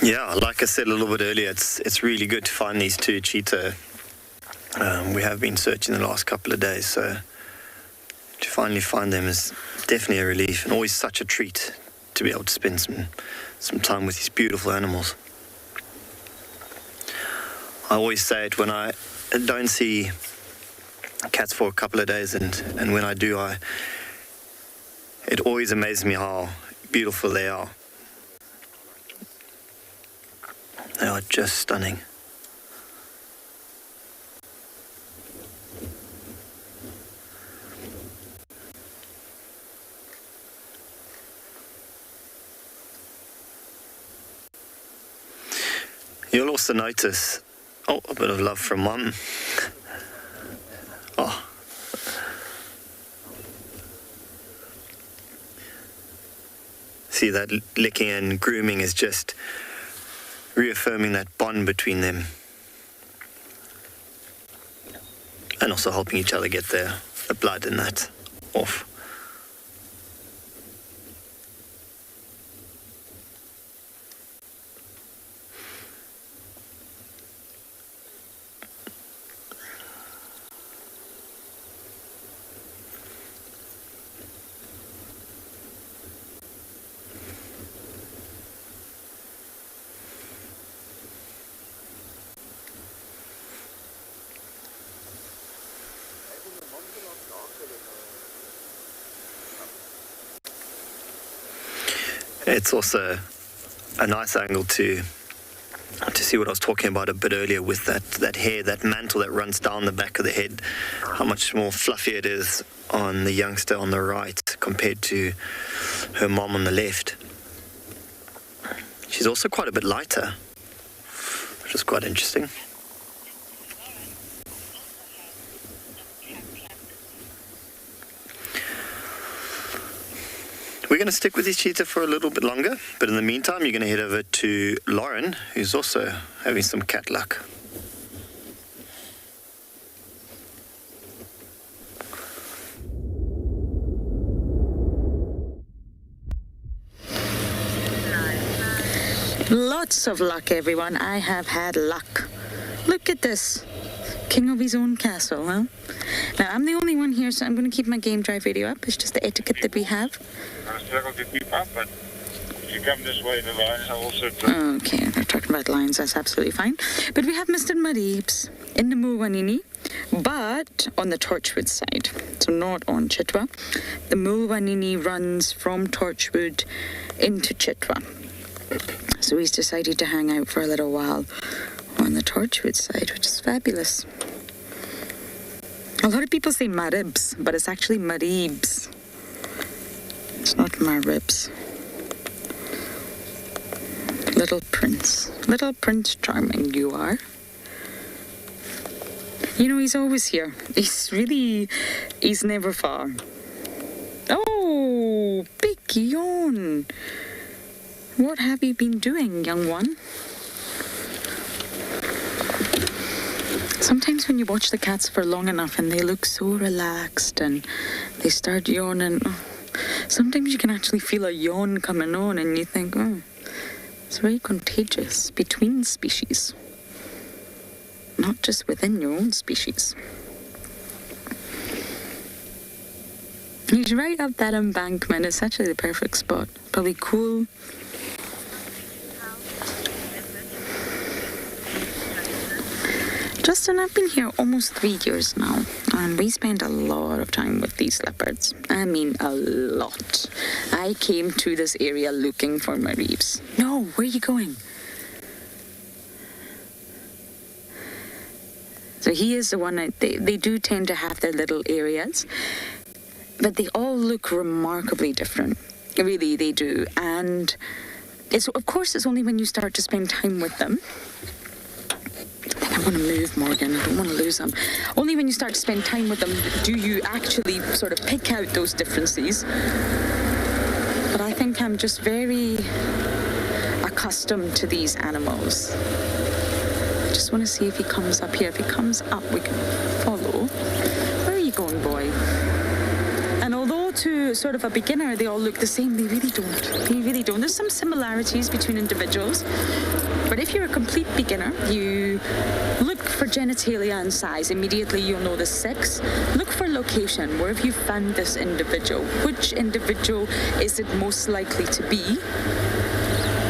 Yeah, like I said a little bit earlier, it's really good to find these two cheetah. We have been searching the last couple of days, so to finally find them is definitely a relief, and always such a treat to be able to spend some time with these beautiful animals. I always say it when I don't see cats for a couple of days, and when I do, it always amazes me how beautiful they are. They are just stunning. You'll also notice, a bit of love from Mum. Oh. See, that licking and grooming is just reaffirming that bond between them, and also helping each other get the blood and that off. It's also a nice angle to see what I was talking about a bit earlier with that hair, that mantle that runs down the back of the head, how much more fluffy it is on the youngster on the right compared to her mom on the left. She's also quite a bit lighter, which is quite interesting. We're going to stick with this cheetah for a little bit longer, but in the meantime, you're going to head over to Lauren, who's also having some cat luck. Lots of luck, everyone. I have had luck. Look at this. King of his own castle, huh? Now, I'm the only one here, so I'm going to keep my game drive radio up. It's just the etiquette that we have. I struggle to keep up, but if you come this way, the lines are also... Okay, they're talking about lines. That's absolutely fine. But we have Mr. Maribs in the Mulwanini, but on the Torchwood side, so not on Chitwa. The Mulwanini runs from Torchwood into Chitwa. So he's decided to hang out for a little while on the Torchwood side, which is fabulous. A lot of people say Maribs, but it's actually Maribs. It's not Maribs. Little Prince Charming, you are. You know, he's always here. He's never far. Oh, big yawn. What have you been doing, young one? Sometimes when you watch the cats for long enough and they look so relaxed and they start yawning, sometimes you can actually feel a yawn coming on and you think, it's very contagious between species, not just within your own species. He's right up that embankment. It's actually the perfect spot. Probably cool. Justin, I've been here almost 3 years now, and we spend a lot of time with these leopards. I mean, a lot. I came to this area looking for Maribs. No, where are you going? So he is the one that they do tend to have their little areas, but they all look remarkably different. Really, they do. And of course, it's only when you start to spend time with them. I want to move, Morgan. I don't want to lose them. Only when you start to spend time with them do you actually sort of pick out those differences. But I think I'm just very accustomed to these animals. I just just want to see if he comes up here. If he comes up, we can follow. Where are you going, boy? And although to sort of a beginner they all look the same, they really don't. They really don't. There's some similarities between individuals. But if you're a complete beginner, you look for genitalia and size. Immediately you'll know the sex. Look for location. Where have you found this individual? Which individual is it most likely to be?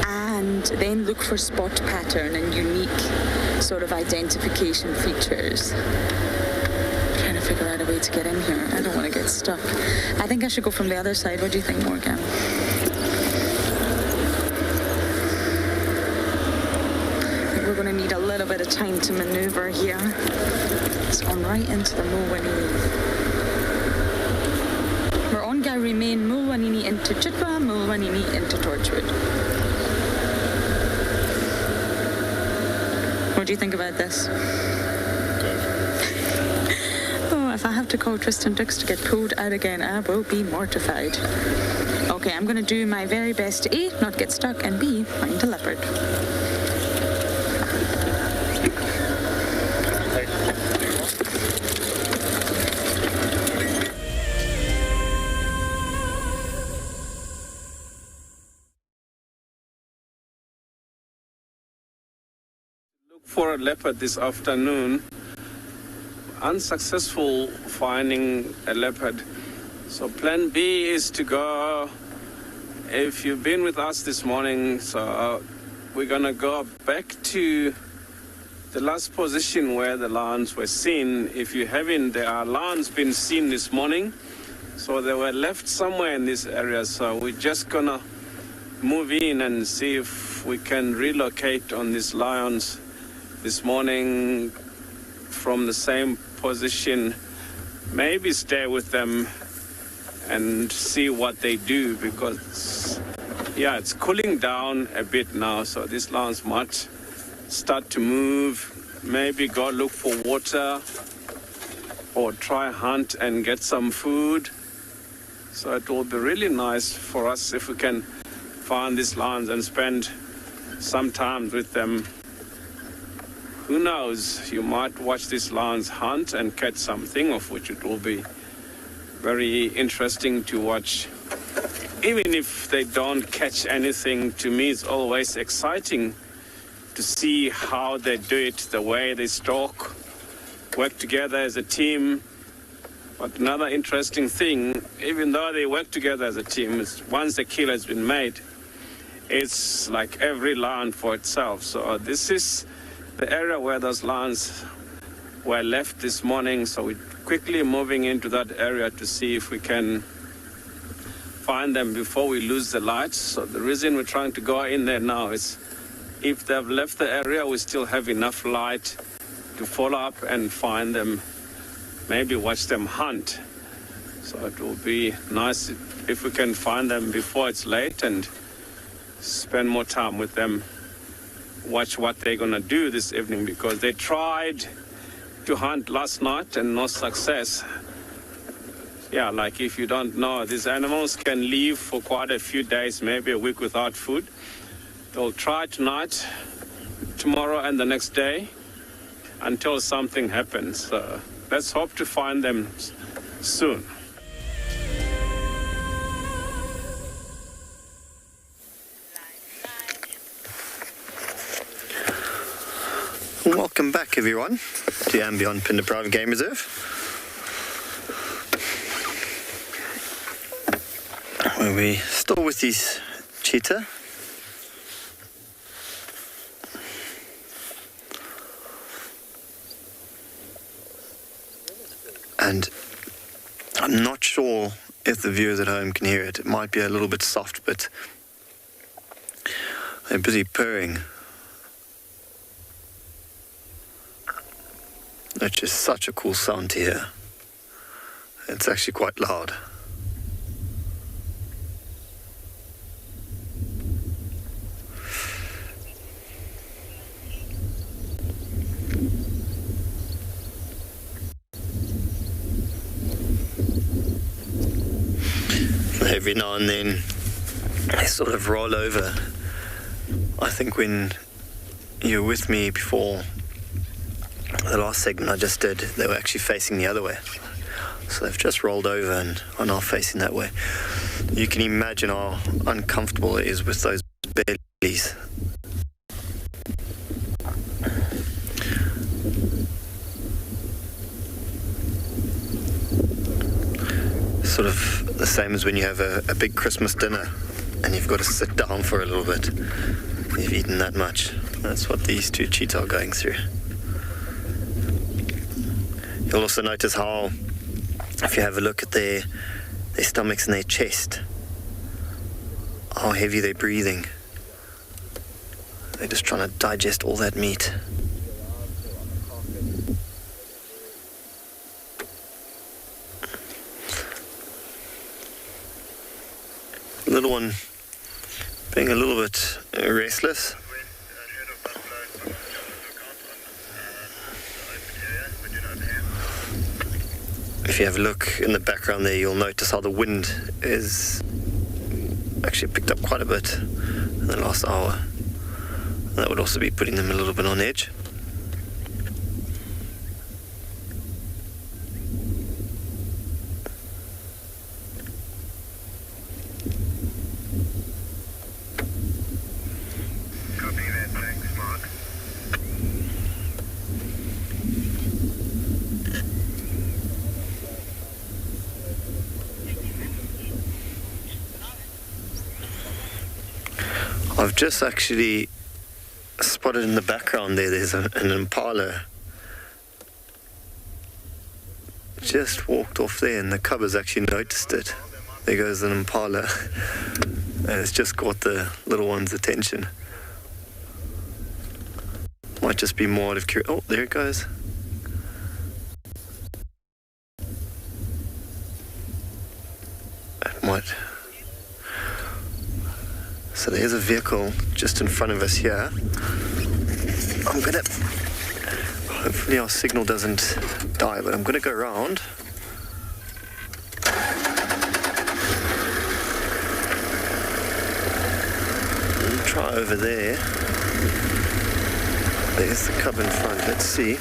And then look for spot pattern and unique sort of identification features. Trying to figure out a way to get in here. I don't want to get stuck. I think I should go from the other side. What do you think, Morgan? We're going to need a little bit of time to maneuver here. It's gone right into the Mulwanini. We're on Remain, Mulwanini into Chitwa, Mulwanini into Torchwood. What do you think about this? Oh, if I have to call Tristan Dix to get pulled out again, I will be mortified. Okay, I'm going to do my very best to A, not get stuck, and B, find a leopard. For a leopard this afternoon, unsuccessful finding a leopard. So plan B is to go, if you've been with us this morning, so we're gonna go back to the last position where the lions were seen. If you haven't, there are lions been seen this morning, so they were left somewhere in this area. So we're just gonna move in and see if we can relocate on these lions this morning from the same position, maybe stay with them and see what they do, because yeah, it's cooling down a bit now, so these lions might start to move, maybe go look for water or try hunt and get some food. So it will be really nice for us if we can find these lions and spend some time with them. Who knows, you might watch these lions hunt and catch something, of which it will be very interesting to watch. Even if they don't catch anything, to me it's always exciting to see how they do it, the way they stalk, work together as a team. But another interesting thing, even though they work together as a team, is once the kill has been made, it's like every lion for itself. So this is the area where those lions were left this morning, so we're quickly moving into that area to see if we can find them before we lose the light. So the reason we're trying to go in there now is if they've left the area, we still have enough light to follow up and find them, maybe watch them hunt. So it will be nice if we can find them before it's late and spend more time with them. Watch what they're gonna do this evening, because they tried to hunt last night and no success. Yeah, like if you don't know, these animals can live for quite a few days, maybe a week without food. They'll try tonight, tomorrow and the next day until something happens. So let's hope to find them soon. Welcome back, everyone, to Ambient Phinda Private Game Reserve. Where we still with these cheetah. And I'm not sure if the viewers at home can hear it. It might be a little bit soft, but they're busy purring. It's just such a cool sound to hear. It's actually quite loud. Every now and then they sort of roll over. I think when you were with me before the last segment I just did, they were actually facing the other way. So they've just rolled over and are now facing that way. You can imagine how uncomfortable it is with those bellies. Sort of the same as when you have a big Christmas dinner and you've got to sit down for a little bit. You've eaten that much. That's what these two cheetah are going through. You'll also notice how, if you have a look at their stomachs and their chest, how heavy they're breathing. They're just trying to digest all that meat. Little one being a little bit restless. If you have a look in the background there, you'll notice how the wind is actually picked up quite a bit in the last hour. That would also be putting them a little bit on edge. I've just actually spotted in the background there's an impala. Just walked off there and the cub has actually noticed it. There goes an impala. And it's just caught the little one's attention. Might just be more out of curiosity. Oh, there it goes. It might. So there's a vehicle just in front of us here. I'm gonna, hopefully our signal doesn't die, but I'm gonna go around. And try over there. There's the cub in front, let's see.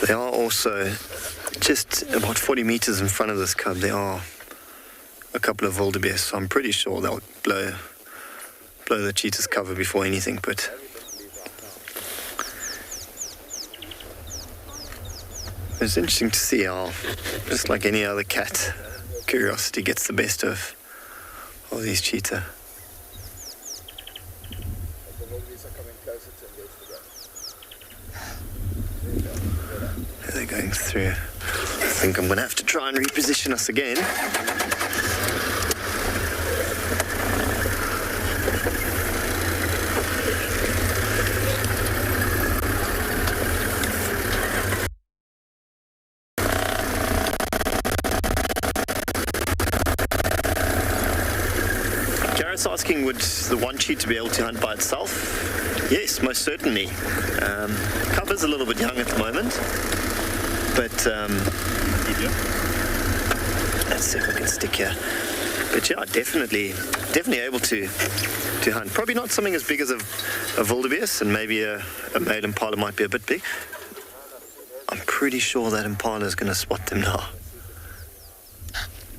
They are also just about 40 meters in front of this cub. There are a couple of wildebeest, so I'm pretty sure they'll blow the cheetah's cover before anything. But it's interesting to see how, just like any other cat, curiosity gets the best of these cheetah. They're going through. I think I'm going to have to try and reposition us again. Jared's asking, would the one cheetah be able to hunt by itself? Yes, most certainly. Cub's a little bit young at the moment, but let's see if we can stick here. But yeah, definitely able to hunt. Probably not something as big as a wildebeest, and maybe a male impala might be a bit big. I'm pretty sure that impala is going to spot them now.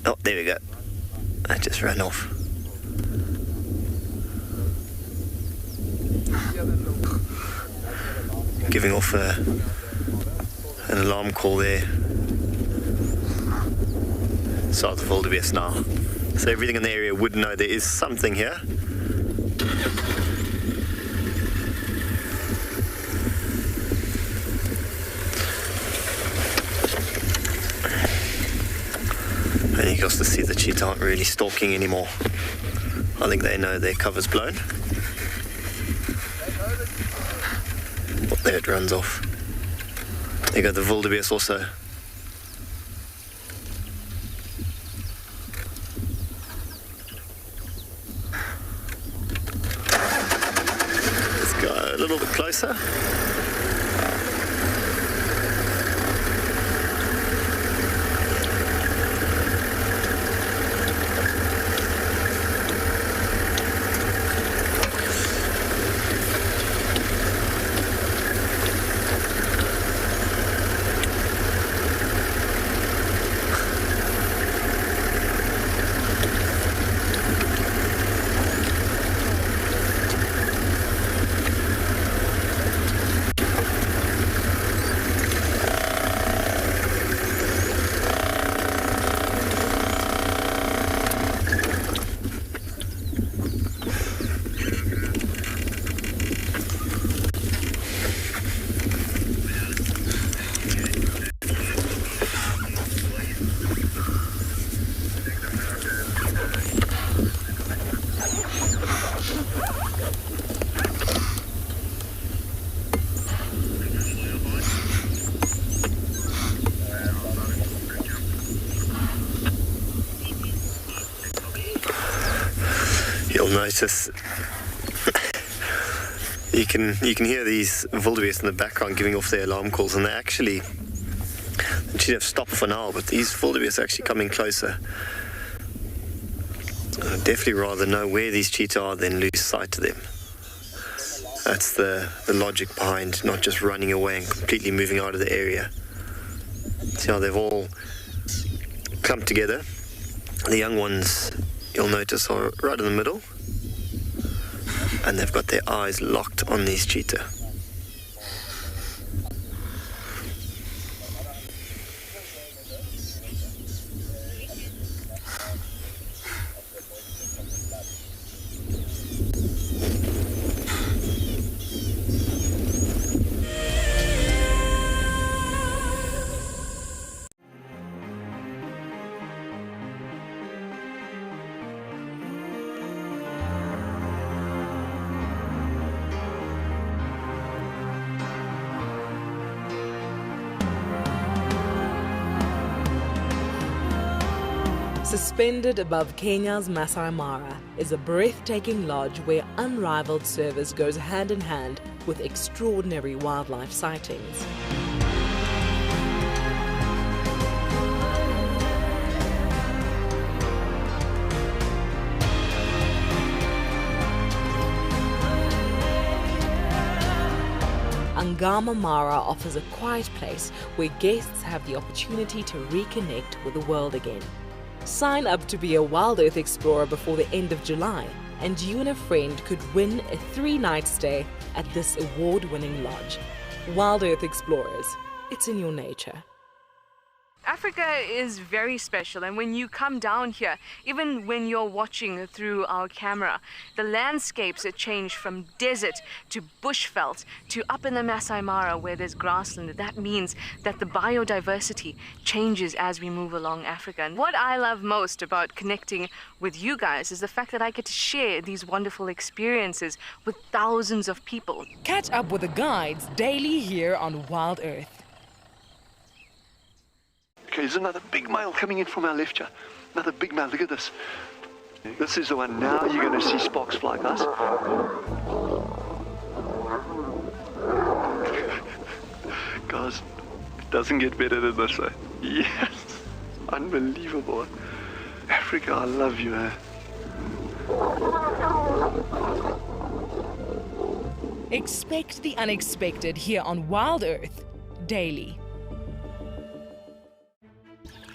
Oh, there we go. That just ran off. Giving off an alarm call there. South of wildebeest now. So everything in the area would know there is something here. And you can also see the cheetah aren't really stalking anymore. I think they know their cover's blown. Oh, there it runs off. They got the wildebeest also. Let's go a little bit closer. You'll notice you can hear these wildebeest in the background giving off their alarm calls, and they should have stopped for now, but these wildebeest are actually coming closer. I'd definitely rather know where these cheetah are than lose sight of them. That's the logic behind not just running away and completely moving out of the area. See how they've all clumped together. The young ones, you'll notice, are right in the middle, and they've got their eyes locked on these cheetah. Suspended above Kenya's Masai Mara is a breathtaking lodge where unrivaled service goes hand in hand with extraordinary wildlife sightings. Ngama Mara offers a quiet place where guests have the opportunity to reconnect with the world again. Sign up to be a Wild Earth Explorer before the end of July, and you and a friend could win a 3-night stay at this award-winning lodge. Wild Earth Explorers, it's in your nature. Africa is very special, and when you come down here, even when you're watching through our camera, the landscapes change from desert to bushveld to up in the Masai Mara where there's grassland. That means that the biodiversity changes as we move along Africa. And what I love most about connecting with you guys is the fact that I get to share these wonderful experiences with thousands of people. Catch up with the guides daily here on Wild Earth. Okay, there's another big male coming in from our left here. Another big male, look at this. This is the one. Now you're going to see sparks fly, guys. Guys, it doesn't get better than this, eh? Yes, unbelievable. Africa, I love you, eh? Expect the unexpected here on Wild Earth daily.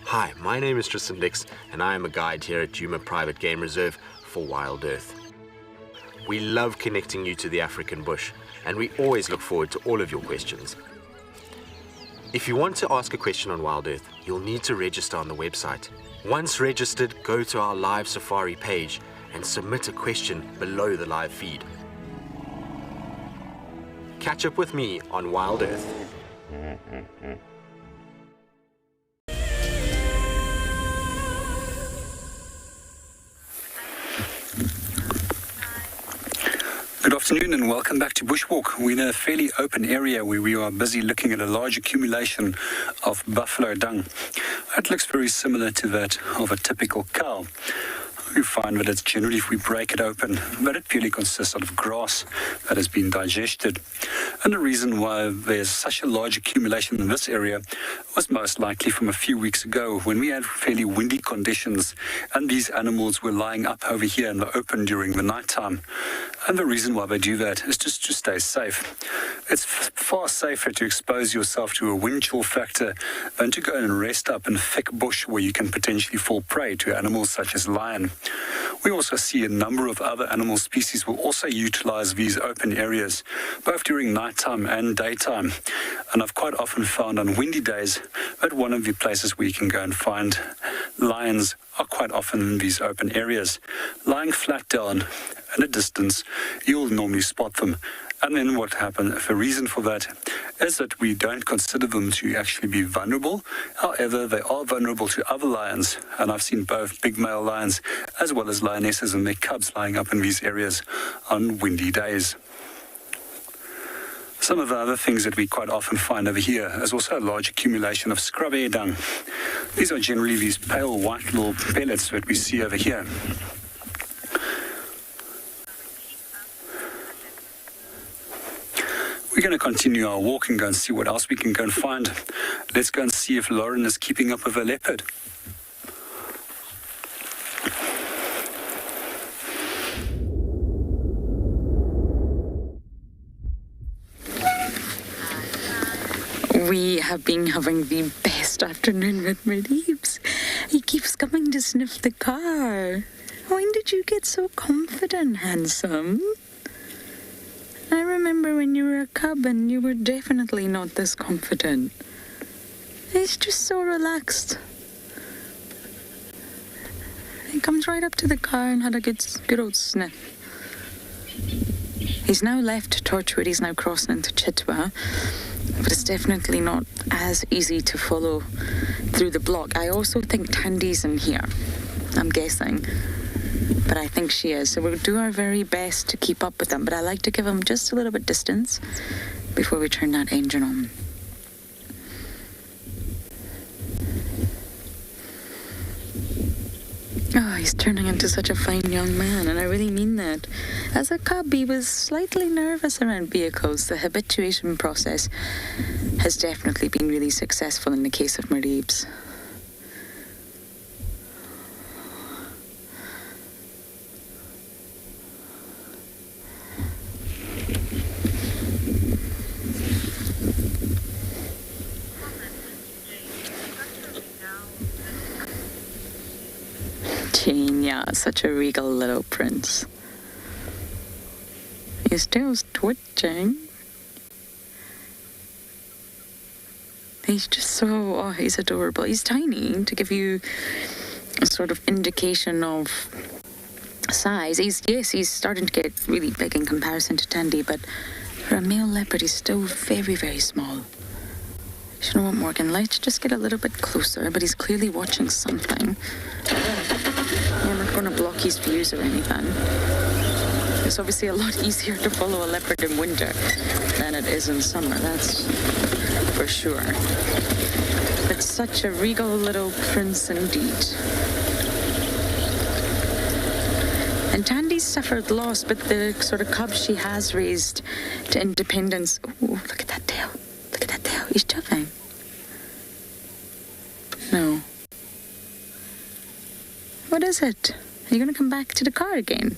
Hi, my name is Tristan Dix, and I am a guide here at Yuma Private Game Reserve for Wild Earth. We love connecting you to the African bush, and we always look forward to all of your questions. If you want to ask a question on Wild Earth, you'll need to register on the website. Once registered, go to our live safari page and submit a question below the live feed. Catch up with me on Wild Earth. Good afternoon and welcome back to Bushwalk. We're in a fairly open area where we are busy looking at a large accumulation of buffalo dung. It looks very similar to that of a typical cow. We find that it's generally, if we break it open, that it purely consists of grass that has been digested. And the reason why there's such a large accumulation in this area was most likely from a few weeks ago when we had fairly windy conditions and these animals were lying up over here in the open during the nighttime. And the reason why they do that is just to stay safe. It's far safer to expose yourself to a wind chill factor than to go and rest up in thick bush where you can potentially fall prey to animals such as lion. We also see a number of other animal species will also utilize these open areas, both during nighttime and daytime. And I've quite often found on windy days that one of the places where you can go and find lions are quite often in these open areas. Lying flat down in a distance, you'll normally spot them. And then what happens, the reason for that is that we don't consider them to actually be vulnerable. However, they are vulnerable to other lions. And I've seen both big male lions as well as lionesses and their cubs lying up in these areas on windy days. Some of the other things that we quite often find over here is also a large accumulation of scrub air dung. These are generally these pale white little pellets that we see over here. We're going to continue our walk and go and see what else we can go and find. Let's go and see if Lauren is keeping up with a leopard. We have been having the best afternoon with Mareebs. He keeps coming to sniff the car. When did you get so confident, handsome? I remember when you were a cub and you were definitely not this confident. He's just so relaxed. He comes right up to the car and had a good old sniff. He's now left Torchwood, he's now crossing into Chitwa, but it's definitely not as easy to follow through the block. I also think Tandy's in here, I'm guessing. But I think she is. So we'll do our very best to keep up with them. But I like to give them just a little bit distance before we turn that engine on. Oh, he's turning into such a fine young man, and I really mean that. As a cub, he was slightly nervous around vehicles. The habituation process has definitely been really successful in the case of Mareebs. Yeah, such a regal little prince. His tail's twitching. He's just so, he's adorable. He's tiny, to give you a sort of indication of size. He's starting to get really big in comparison to Tandy, but for a male leopard, he's still very, very small. You know what, Morgan? Let's just get a little bit closer, but he's clearly watching something. I'm not going to block his views or anything. It's obviously a lot easier to follow a leopard in winter than it is in summer, that's for sure. But such a regal little prince indeed. And Tandy's suffered loss, but the sort of cub she has raised to independence. Oh, look at that tail. Look at that tail. He's chuffing. No. What is it? Are you going to come back to the car again?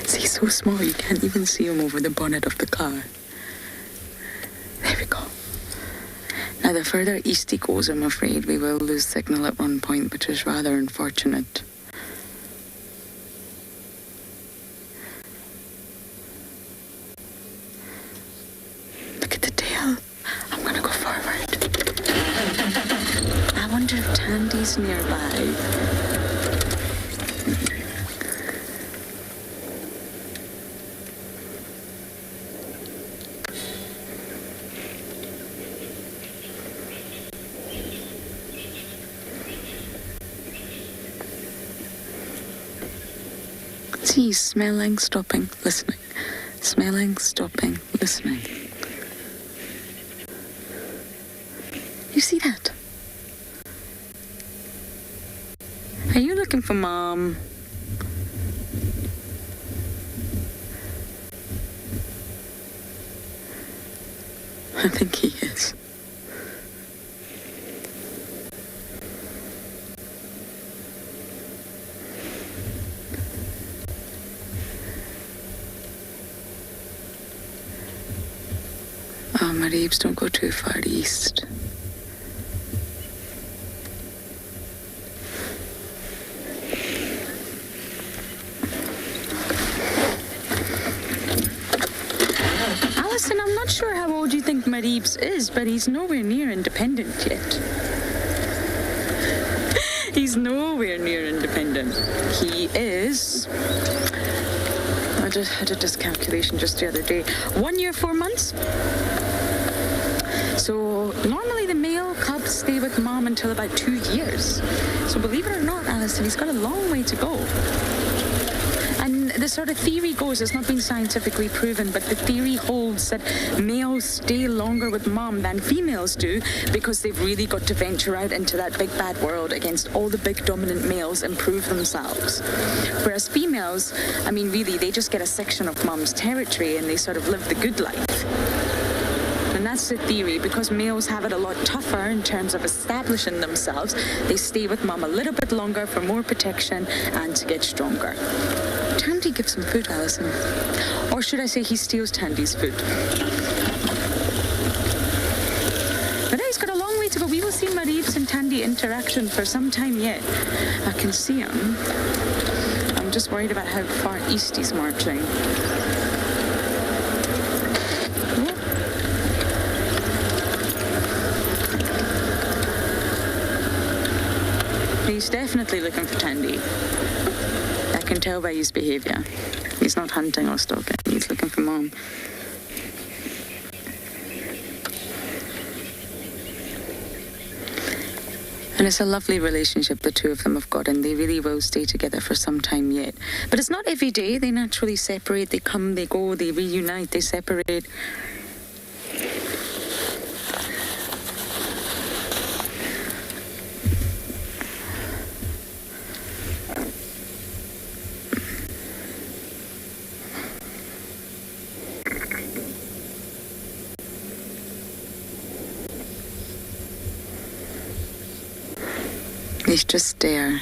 See, he's so small you can't even see him over the bonnet of the car. There we go. Now, the further east he goes, I'm afraid we will lose signal at one point, which is rather unfortunate. Tandy's nearby. See, smelling, stopping, listening. Smelling, stopping, listening. You see that? Are you looking for Mom? I think he is. Oh, Mareebs, don't go too far east. Alison, I'm not sure how old you think Mareebs is, but he's nowhere near independent yet. He's nowhere near independent. He is... I did this calculation just the other day. 1 year, 4 months. So normally the male cubs stay with Mom until about 2 years. So believe it or not, Alison, he's got a long way to go. And the sort of theory goes, it's not been scientifically proven, but the theory holds that males stay longer with Mom than females do because they've really got to venture out into that big bad world against all the big dominant males and prove themselves. Whereas females, I mean, really, they just get a section of Mom's territory and they sort of live the good life. And that's the theory. Because males have it a lot tougher in terms of establishing themselves, they stay with Mom a little bit longer for more protection and to get stronger. Tandy gives him food, Alison. Or should I say he steals Tandy's food? But he's got a long way to go. We will see Mareebs and Tandy interaction for some time yet. I can see him. I'm just worried about how far east he's marching. He's definitely looking for Tandy. I can tell by his behaviour. He's not hunting or stalking. He's looking for Mom. And it's a lovely relationship the two of them have got, and they really will stay together for some time yet. But it's not every day. They naturally separate. They come, they go, they reunite, they separate. He's just there.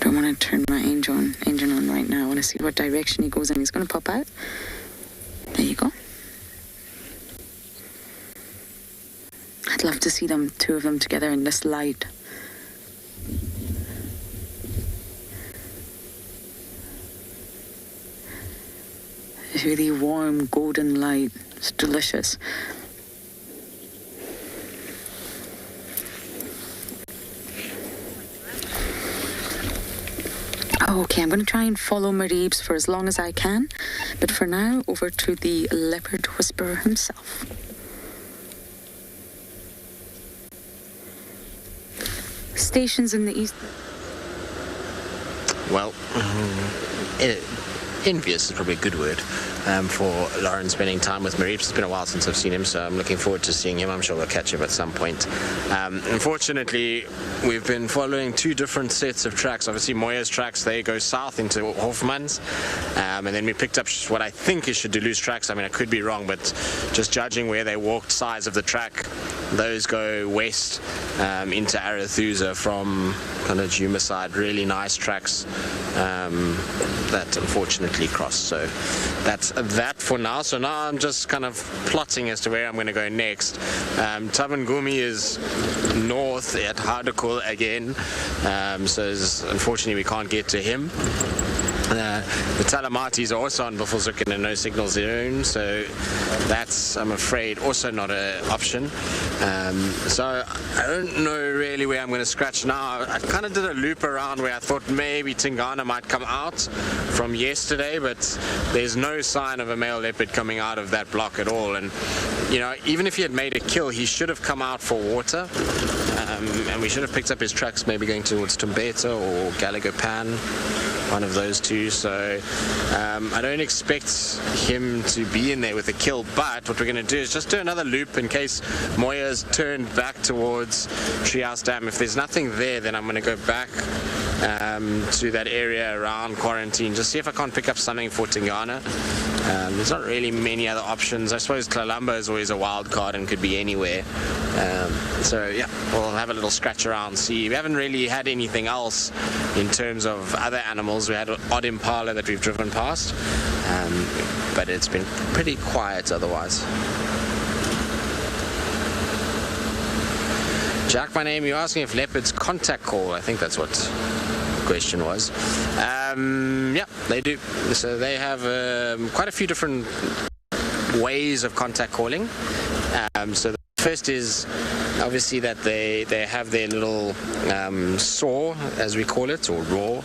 Don't want to turn my engine on right now. I want to see what direction he goes in. He's going to pop out. There you go. I'd love to see them, two of them together in this light. It's really warm, golden light. It's delicious. Okay, I'm going to try and follow Mareebs for as long as I can. But for now, over to the leopard whisperer himself. Stations in the east. Well, envious is probably a good word for Lauren spending time with Mareebs. It's been a while since I've seen him, so I'm looking forward to seeing him. I'm sure we'll catch up at some point. Unfortunately, we've been following two different sets of tracks. Obviously, Moya's tracks, they go south into Hofmann's, and then we picked up what I think is Shadulu's tracks. I mean, I could be wrong, but just judging where they walked, size of the track, those go west into Arathusa from kind of Juma side. Really nice tracks that unfortunately crossed. So that's that for now. So now I'm just kind of plotting as to where I'm going to go next. Tabangumi is north at Hardekul again, so unfortunately we can't get to him. The Talamatis are also on Buffelshoek in a no signal zone, so that's, I'm afraid, also not an option. So I don't know really where I'm going to scratch now. I kind of did a loop around where I thought maybe Tingana might come out from yesterday, but there's no sign of a male leopard coming out of that block at all. And you know, even if he had made a kill, he should have come out for water. And and we should have picked up his tracks maybe going towards Tumbeta or Galagopan, one of those two. So I don't expect him to be in there with a kill, but what we're going to do is just do another loop in case Moya's turned back towards Treehouse Dam. If there's nothing there, then I'm going to go back to that area around Quarantine, just see if I can't pick up something for Tingana. There's not really many other options. I suppose Kalamba is always a wild card and could be anywhere. So yeah, we'll have a little scratch around, see. We haven't really had anything else in terms of other animals. We had an odd impala that we've driven past, but it's been pretty quiet otherwise. Jack, my name, you're asking if leopards contact call. I think that's what the question was. Yeah, they do. So they have quite a few different ways of contact calling. So the first is obviously that they have their little saw, as we call it, or roar,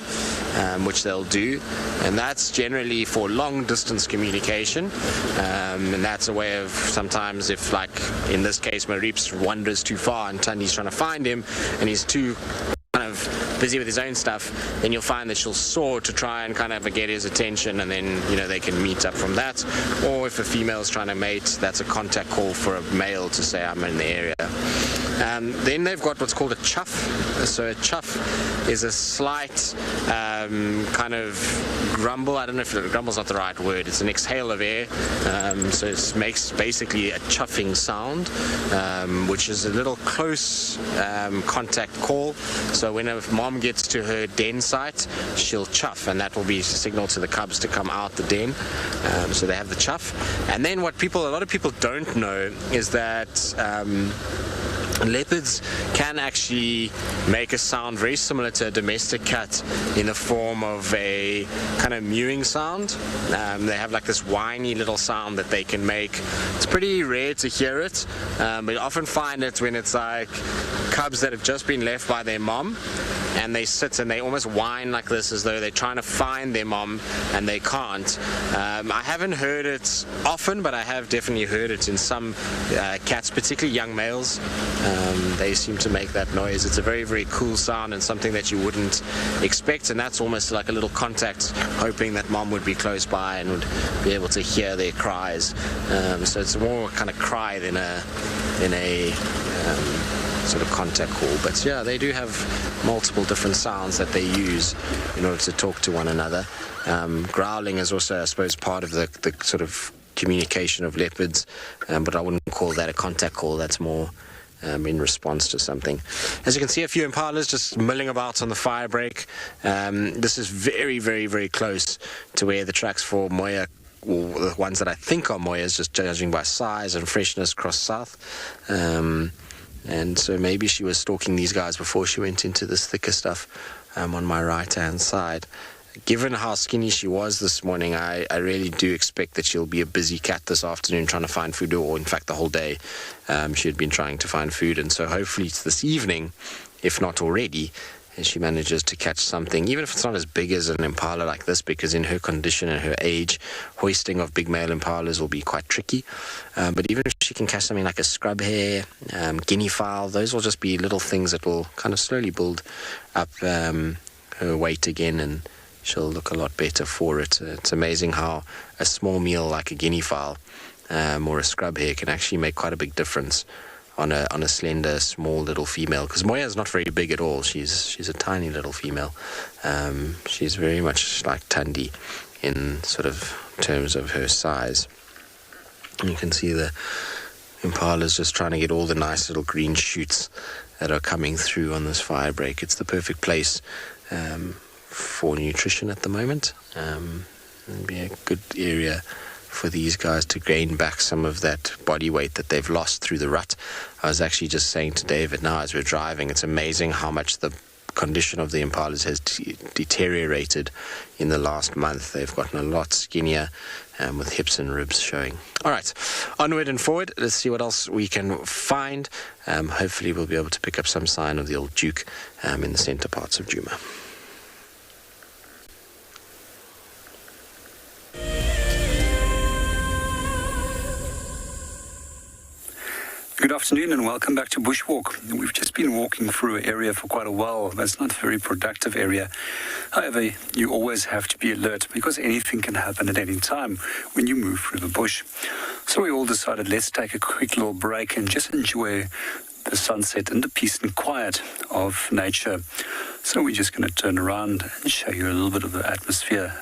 which they'll do, and that's generally for long distance communication, and that's a way of sometimes if, like in this case, Marips wanders too far and Tandi's trying to find him and he's too kind of busy with his own stuff, then you'll find that she'll soar to try and kind of get his attention, and then they can meet up from that. Or if a female's trying to mate, that's a contact call for a male to say I'm in the area. Then they've got what's called a chuff. So a chuff is a slight kind of grumble. I don't know if grumble's not the right word. It's an exhale of air. So it makes basically a chuffing sound, which is a little close contact call. So when a mom gets to her den site, she'll chuff, and that will be a signal to the cubs to come out the den. So they have the chuff. And then what a lot of people don't know is that leopards can actually make a sound very similar to a domestic cat in the form of a kind of mewing sound. They have like this whiny little sound that they can make. It's pretty rare to hear it, but you often find it when it's like cubs that have just been left by their mom, and they sit and they almost whine like this as though they're trying to find their mom and they can't. I haven't heard it often, but I have definitely heard it in some cats, particularly young males. They seem to make that noise. It's a very, very cool sound and something that you wouldn't expect, and that's almost like a little contact, hoping that mom would be close by and would be able to hear their cries. So it's more kind of cry than a sort of contact call. But yeah, they do have multiple different sounds that they use in order to talk to one another. Growling is also, I suppose, part of the sort of communication of leopards, but I wouldn't call that a contact call. That's more in response to something. As you can see, a few impalas just milling about on the fire break. This is very, very, very close to where the tracks for Moya, or the ones that I think are Moyas, just judging by size and freshness, cross south. And so maybe she was stalking these guys before she went into this thicker stuff on my right-hand side. Given how skinny she was this morning, I really do expect that she'll be a busy cat this afternoon trying to find food, or in fact the whole day she had been trying to find food. And so hopefully it's this evening, if not already, and she manages to catch something, even if it's not as big as an impala like this, because in her condition and her age, hoisting of big male impalas will be quite tricky. But even if she can catch something like a scrub hare, guinea fowl, those will just be little things that will kind of slowly build up her weight again, and she'll look a lot better for it. It's amazing how a small meal like a guinea fowl or a scrub hare can actually make quite a big difference on a slender, small little female. Because Moya is not very big at all. She's a tiny little female. She's very much like Tandi in sort of terms of her size. And you can see the impala's just trying to get all the nice little green shoots that are coming through on this fire break. It's the perfect place for nutrition at the moment. It'd be a good area for these guys to gain back some of that body weight that they've lost through the rut. I was actually just saying to David now as we're driving, it's amazing how much the condition of the impalas has deteriorated in the last month. They've gotten a lot skinnier with hips and ribs showing. All right, onward and forward. Let's see what else we can find. Hopefully we'll be able to pick up some sign of the old Duke in the center parts of Djuma. Good afternoon and welcome back to Bushwalk. We've just been walking through an area for quite a while. That's not a very productive area. However, you always have to be alert because anything can happen at any time when you move through the bush. So we all decided let's take a quick little break and just enjoy the sunset and the peace and quiet of nature. So we're just going to turn around and show you a little bit of the atmosphere.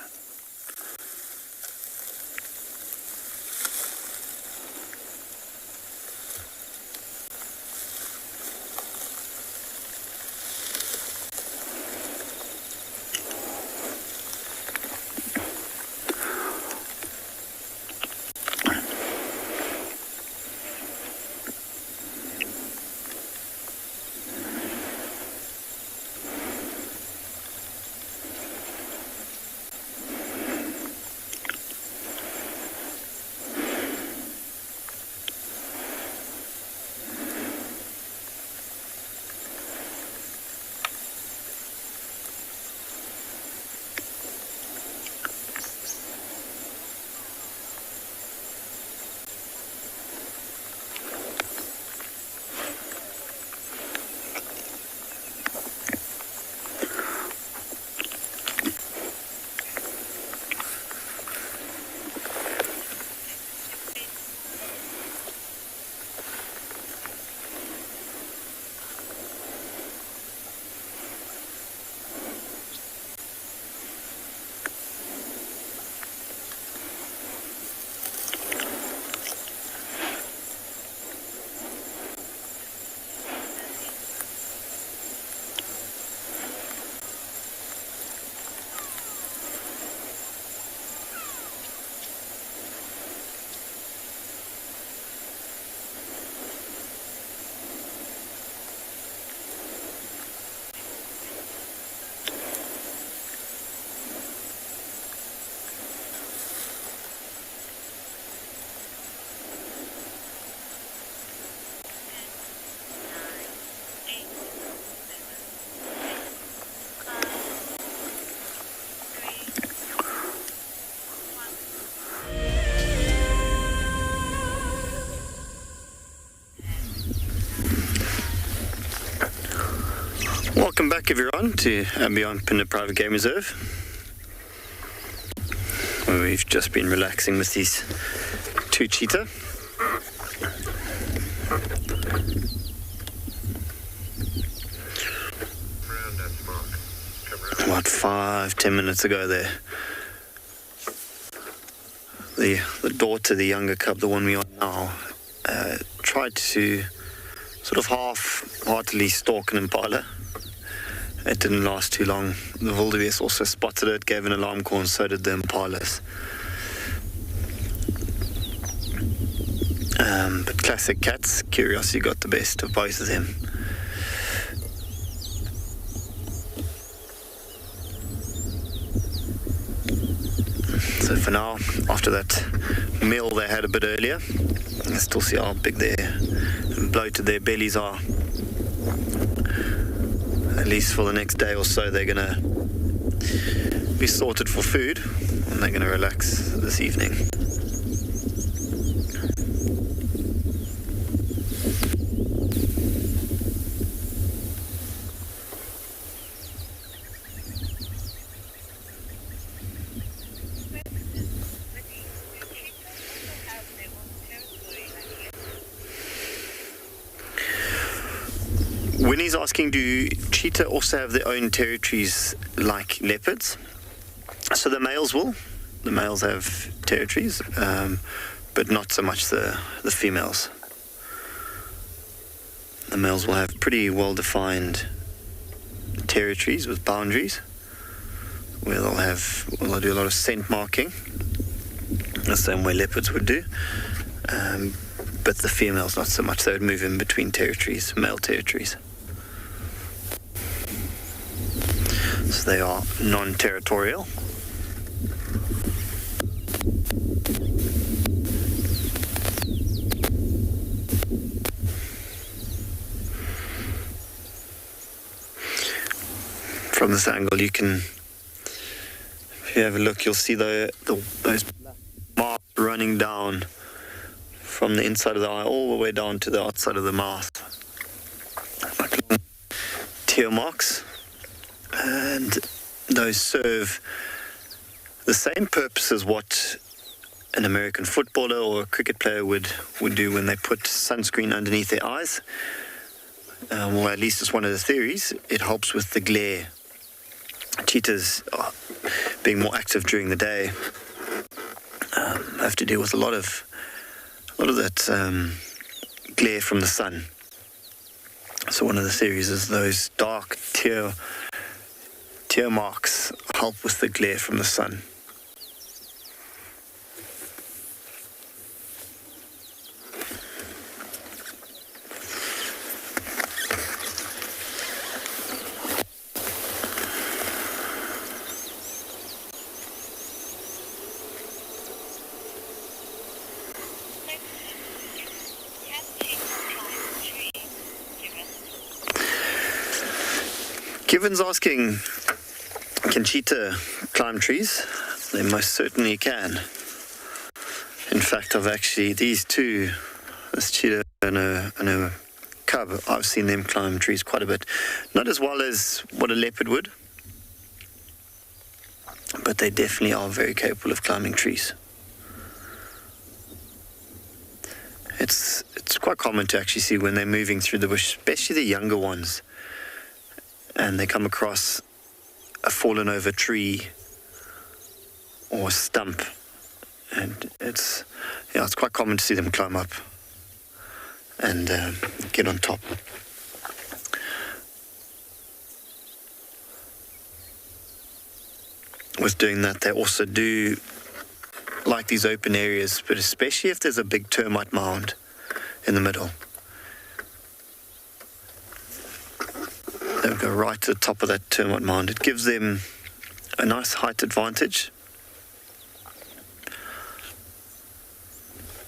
Welcome back everyone to Beyond Pinda Private Game Reserve, where we've just been relaxing with these two cheetah. About 5-10 minutes ago there, the daughter, the younger cub, the one we are now, tried to sort of half-heartedly stalk an impala. It didn't last too long. The wildebeest also spotted it, gave an alarm call, and so did the impalas. But classic cats, curiosity got the best of both of them. So for now, after that meal they had a bit earlier, you can still see how big and bloated their bellies are. At least for the next day or so, they're going to be sorted for food and they're going to relax this evening. Winnie's asking, do cheetah also have their own territories like leopards? So the males will. The males have territories, but not so much the females. The males will have pretty well-defined territories with boundaries, where they'll do a lot of scent marking, the same way leopards would do. But the females not so much. They would move in between territories, male territories. So they are non-territorial. From this angle, you can, if you have a look, you'll see those black marks running down from the inside of the eye all the way down to the outside of the mouth. Like long tear marks. And those serve the same purpose as what an American footballer or a cricket player would do when they put sunscreen underneath their eyes. Or at least it's one of the theories. It helps with the glare. Cheetahs, being more active during the day, have to deal with a lot of that glare from the sun. So one of the theories is those dark tear marks help with the glare from the sun. Given's asking, can cheetah climb trees? They most certainly can. In fact, these two, this cheetah and a cub, I've seen them climb trees quite a bit. Not as well as what a leopard would, but they definitely are very capable of climbing trees. It's quite common to actually see when they're moving through the bush, especially the younger ones, and they come across a fallen over tree or a stump, and it's quite common to see them climb up and get on top. With doing that, they also do like these open areas, but especially if there's a big termite mound in the middle. They'll go right to the top of that termite mound. It gives them a nice height advantage.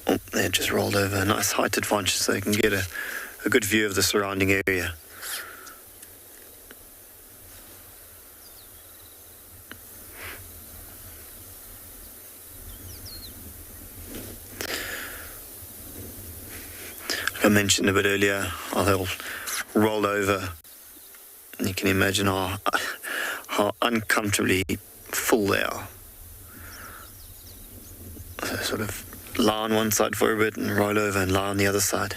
Oh, they just rolled over. A nice height advantage so they can get a good view of the surrounding area. I mentioned a bit earlier how they'll roll over. And you can imagine how uncomfortably full they are. So sort of lie on one side for a bit and roll over and lie on the other side.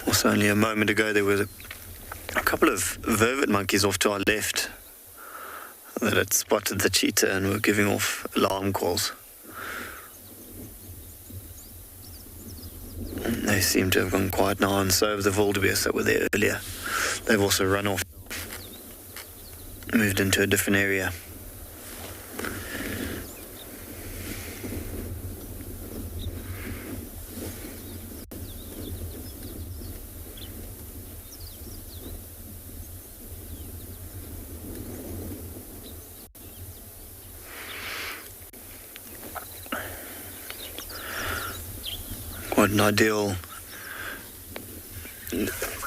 Also, only a moment ago there was a couple of vervet monkeys off to our left that had spotted the cheetah and were giving off alarm calls. They seem to have gone quiet now, and so have the wildebeest that were there earlier. They've also run off, moved into a different area. Quite an ideal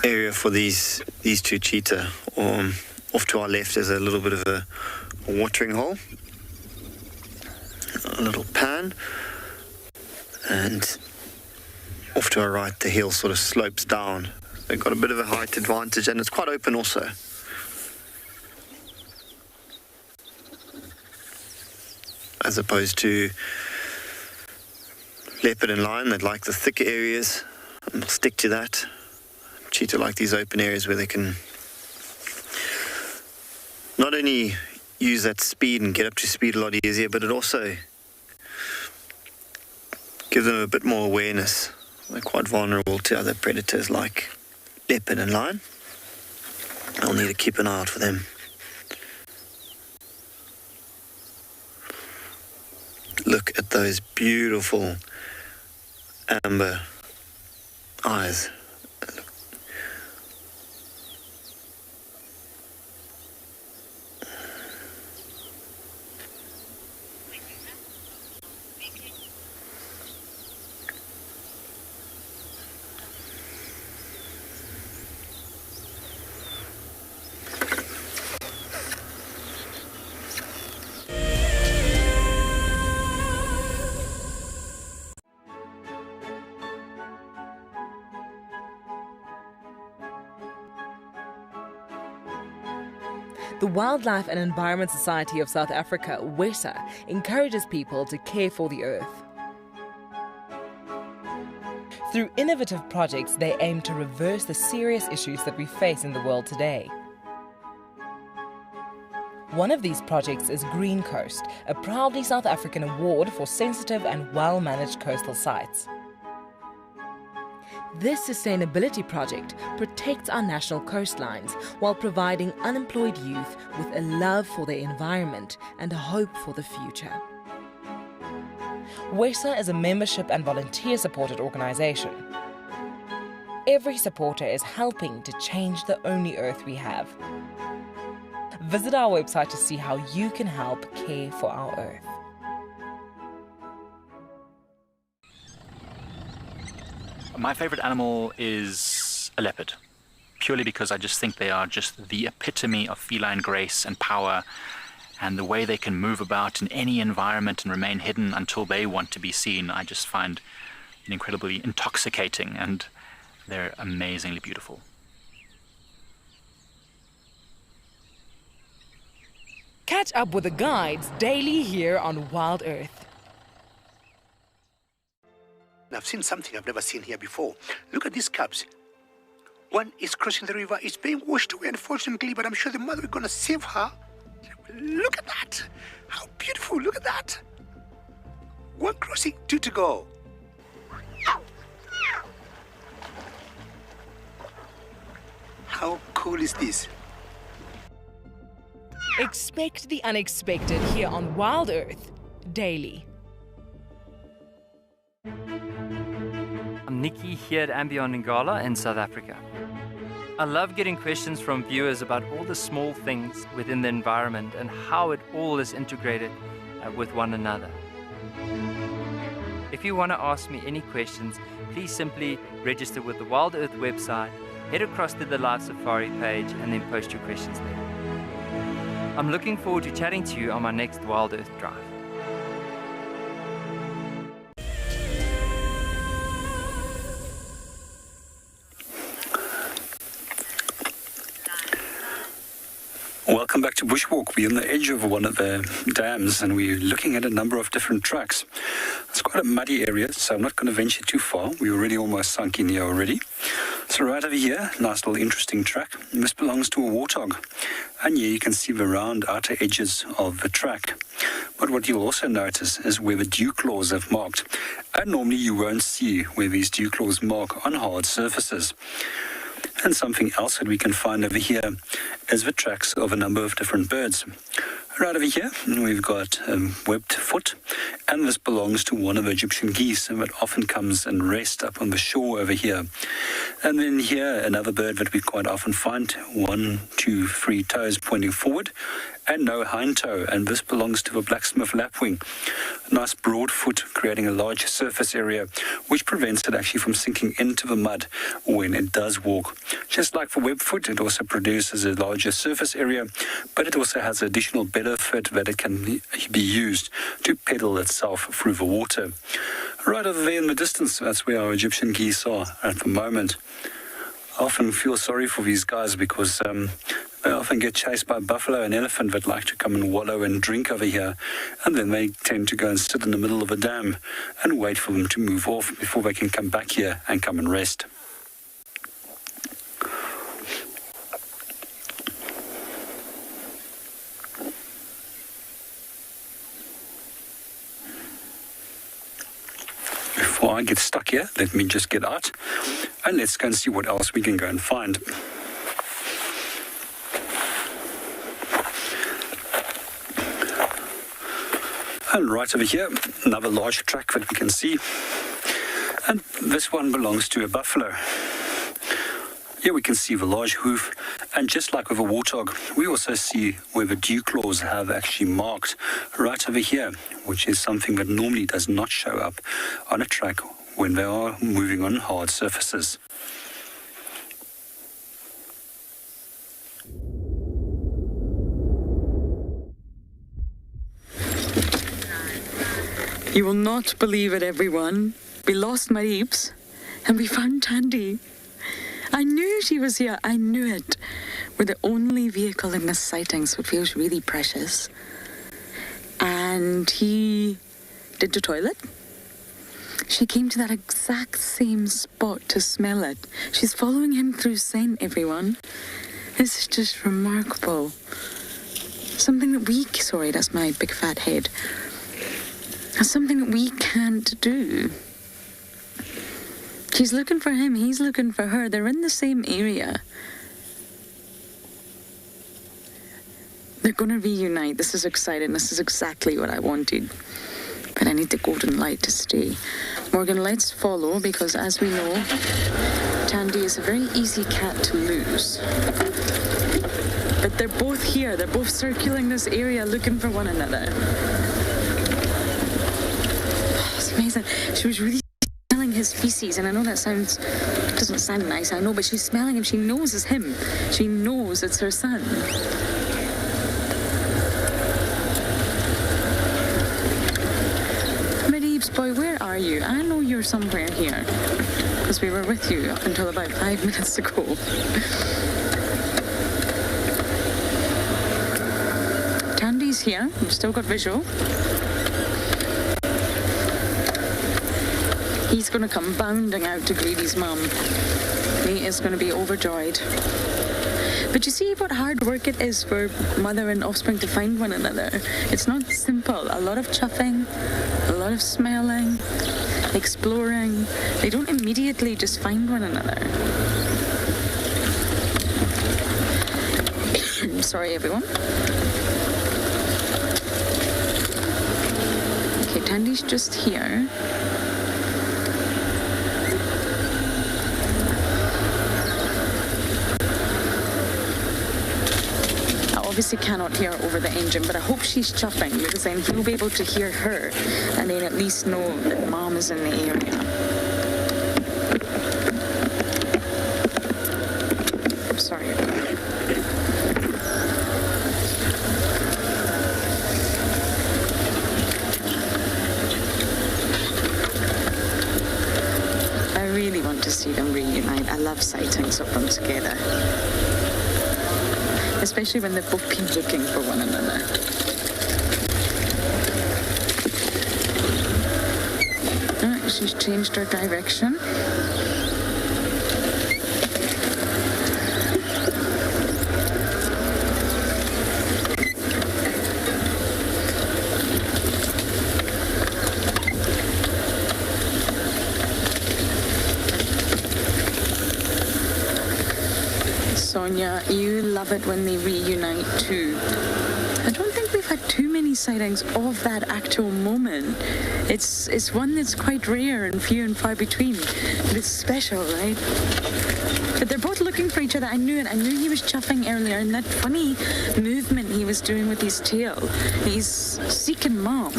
area for these two cheetah. Off to our left is a little bit of a watering hole, a little pan, and off to our right the hill sort of slopes down. They've got a bit of a height advantage, and it's quite open also. As opposed to leopard and lion, they'd like the thicker areas and they'll stick to that. Cheetah like these open areas where they can not only use that speed and get up to speed a lot easier, but it also gives them a bit more awareness. They're quite vulnerable to other predators like leopard and lion. I'll need to keep an eye out for them. Look at those beautiful amber eyes. The Wildlife and Environment Society of South Africa, WESA, encourages people to care for the earth. Through innovative projects, they aim to reverse the serious issues that we face in the world today. One of these projects is Green Coast, a proudly South African award for sensitive and well-managed coastal sites. This sustainability project protects our national coastlines while providing unemployed youth with a love for their environment and a hope for the future. WESA is a membership and volunteer-supported organisation. Every supporter is helping to change the only earth we have. Visit our website to see how you can help care for our earth. My favorite animal is a leopard, purely because I just think they are just the epitome of feline grace and power, and the way they can move about in any environment and remain hidden until they want to be seen, I just find incredibly intoxicating, and they're amazingly beautiful. Catch up with the guides daily here on Wild Earth. I've seen something I've never seen here before. Look at these cubs. One is crossing the river. It's being washed away, unfortunately, but I'm sure the mother is going to save her. Look at that. How beautiful. Look at that. One crossing, two to go. How cool is this? Expect the unexpected here on Wild Earth daily. I'm Nikki here at Ambion Ngala in South Africa. I love getting questions from viewers about all the small things within the environment and how it all is integrated with one another. If you want to ask me any questions, please simply register with the Wild Earth website, head across to the Live Safari page and then post your questions there. I'm looking forward to chatting to you on my next Wild Earth drive. Welcome back to Bushwalk. We're on the edge of one of the dams and we're looking at a number of different tracks. It's quite a muddy area, so I'm not going to venture too far. We're already almost sunk in here already. So right over here, nice little interesting track. This belongs to a warthog. And here you can see the round outer edges of the track. But what you'll also notice is where the dew claws have marked. And normally you won't see where these dew claws mark on hard surfaces. And something else that we can find over here is the tracks of a number of different birds. Right over here, we've got webbed foot, and this belongs to one of the Egyptian geese that often comes and rests up on the shore over here. And then here, another bird that we quite often find, 1, 2, 3 toes pointing forward, and no hind toe, and this belongs to the blacksmith lapwing. A nice broad foot creating a large surface area, which prevents it actually from sinking into the mud when it does walk. Just like for web foot, it also produces a larger surface area, but it also has additional benefit that it can be used to pedal itself through the water. Right over there in the distance, that's where our Egyptian geese are at the moment. I often feel sorry for these guys because they often get chased by buffalo and elephant that like to come and wallow and drink over here, and then they tend to go and sit in the middle of a dam and wait for them to move off before they can come back here and come and rest. Before I get stuck here, let me just get out and let's go and see what else we can go and find. And right over here, another large track that we can see. And this one belongs to a buffalo. Here we can see the large hoof, and just like with a warthog, we also see where the dew claws have actually marked right over here, which is something that normally does not show up on a track when they are moving on hard surfaces. You will not believe it, everyone. We lost Marips and we found Tandy. I knew she was here. I knew it. We're the only vehicle in this sighting, so it feels really precious. And he did the toilet. She came to that exact same spot to smell it. She's following him through scent, everyone. This is just remarkable. Something that sorry, that's my big fat head. Something that we can't do. She's looking for him, he's looking for her. They're in the same area. They're going to reunite. This is exciting. This is exactly what I wanted. But I need the golden light to stay. Morgan, let's follow, because as we know, Tandy is a very easy cat to lose. But they're both here. They're both circling this area looking for one another. Oh, it's amazing. She was really smelling his feces, and I know that doesn't sound nice, I know, but she's smelling him. She knows it's him. She knows it's her son. Boy, where are you? I know you're somewhere here, because we were with you up until about 5 minutes ago. Tandy's here. We've still got visual. He's going to come bounding out to greet his mum. He is going to be overjoyed. But you see what hard work it is for mother and offspring to find one another. It's not simple. A lot of chuffing, a lot of smelling, exploring. They don't immediately just find one another. Sorry, everyone. Okay, Tandy's just here. Obviously cannot hear over the engine, but I hope she's chuffing, because then he'll be able to hear her and then at least know that mom is in the area. I'm sorry. I really want to see them reunite. I love sightings of them together. Especially when they've both been looking for one another. Alright, she's changed her direction. Sonia, you love it when they reunite too. I don't think we've had too many sightings of that actual moment. It's one that's quite rare and few and far between, but it's special, right? But they're both looking for each other. I knew it. I knew he was chuffing earlier, and that funny movement he was doing with his tail. He's seeking mom.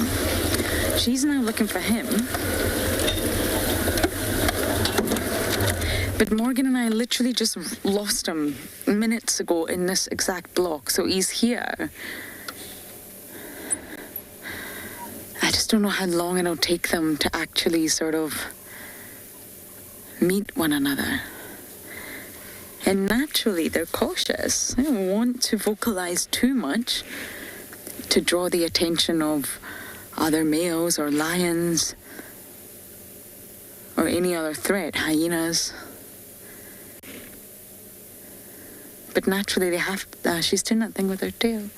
She's now looking for him. But Morgan and I literally just lost him minutes ago in this exact block, so he's here. I just don't know how long it'll take them to actually sort of meet one another. And naturally, they're cautious. They don't want to vocalize too much to draw the attention of other males or lions or any other threat, hyenas. But naturally, they have. She's doing that thing with her tail.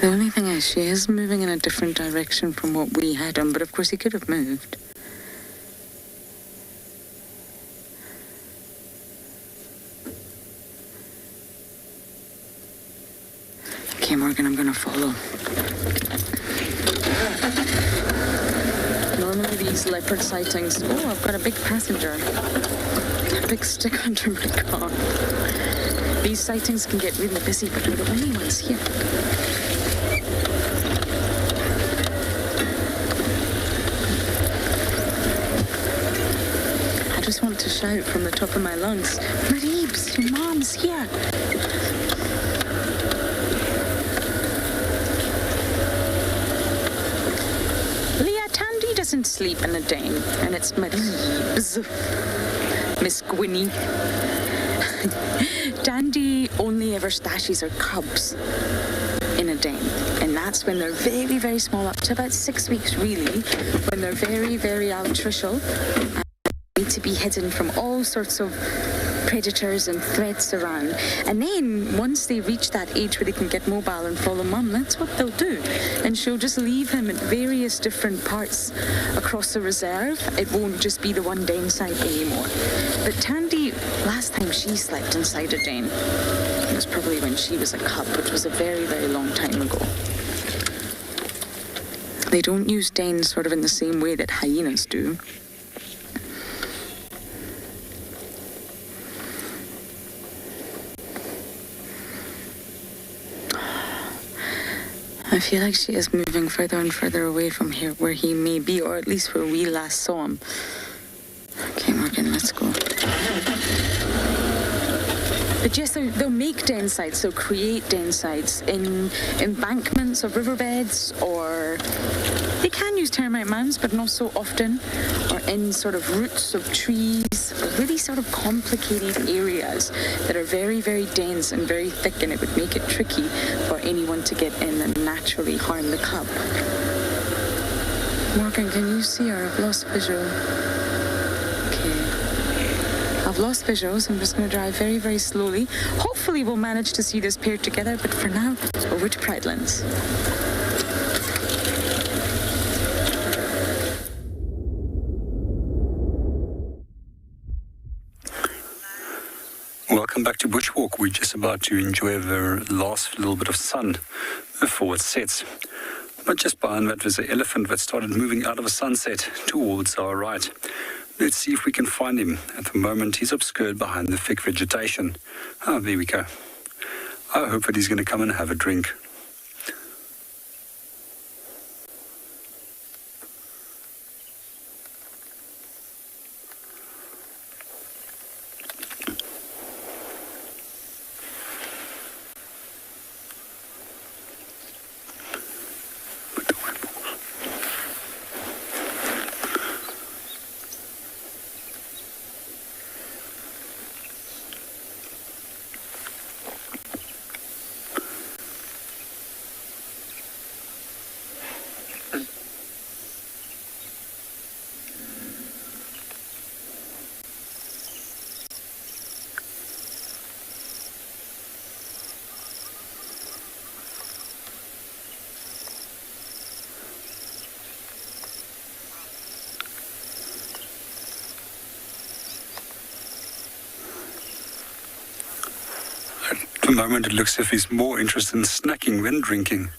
The only thing is, she is moving in a different direction from what we had him, but of course he could have moved. Okay, Morgan, I'm gonna follow. Normally these leopard sightings... Oh, I've got a big passenger. A big stick under my car. These sightings can get really busy, but we're the only ones here. to shout from the top of my lungs, Mareebs, your mom's here. Leah, Tandy doesn't sleep in a den, and it's Mareebs. Miss Gwynnie. Tandy only ever stashes her cubs in a den, and that's when they're very, very small, up to about 6 weeks really, when they're very, very altricial and need to be hidden from all sorts of predators and threats around. And then once they reach that age where they can get mobile and follow mum, that's what they'll do. And she'll just leave him at various different parts across the reserve. It won't just be the one den site anymore. But Tandy, last time she slept inside a den, it was probably when she was a cub, which was a very, very long time ago. They don't use dens sort of in the same way that hyenas do. I feel like she is moving further and further away from here where he may be, or at least where we last saw him. Okay, Morgan, let's go. But yes, they'll make den sites, they'll create den sites in embankments of riverbeds, or they can use termite mounds, but not so often, or in sort of roots of trees, or really sort of complicated areas that are very, very dense and very thick, and it would make it tricky for anyone to get in and naturally harm the cub. Morgan, can you see her? I've lost visual. I've lost visuals. I'm just going to drive very, very slowly. Hopefully we'll manage to see this pair together, but for now, over to Pridelands. Welcome back to Bushwalk. We're just about to enjoy the last little bit of sun before it sets. But just behind that, there's an elephant that started moving out of the sunset towards our right. Let's see if we can find him. At the moment, he's obscured behind the thick vegetation. Ah, there we go. I hope that he's going to come and have a drink. At the moment, it looks as if he's more interested in snacking than drinking.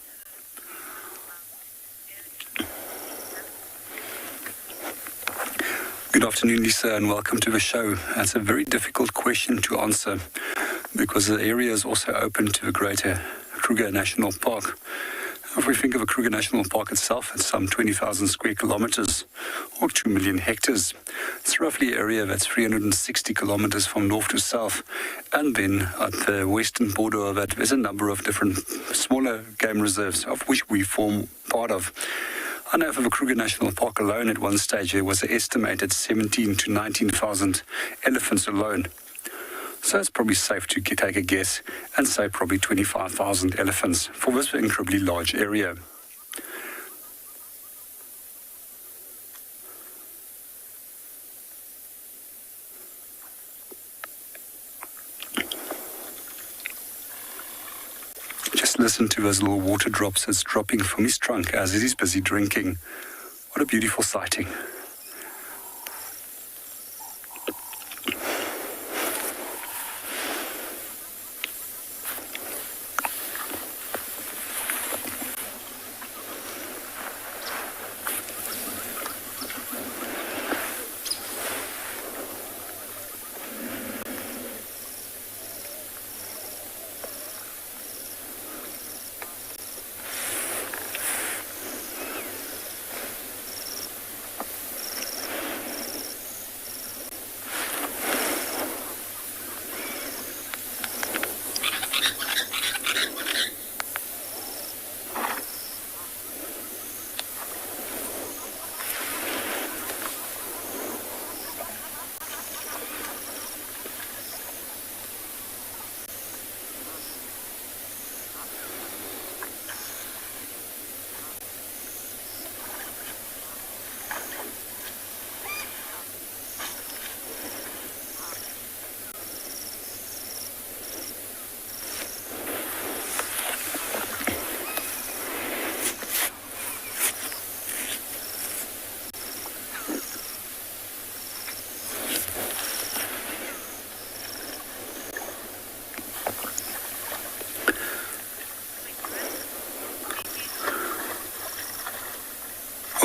Good afternoon, Lisa, and welcome to the show. That's a very difficult question to answer because the area is also open to the greater Kruger National Park. If we think of a Kruger National Park itself, it's some 20,000 square kilometers or 2 million hectares. It's roughly an area that's 360 kilometers from north to south. And then at the western border of that, there's a number of different smaller game reserves, of which we form part of. I know for the Kruger National Park alone, at one stage, there was an estimated 17 to 19,000 elephants alone. So it's probably safe to take a guess and say probably 25,000 elephants for this incredibly large area. Just listen to those little water drops that's dropping from his trunk as he's busy drinking. What a beautiful sighting.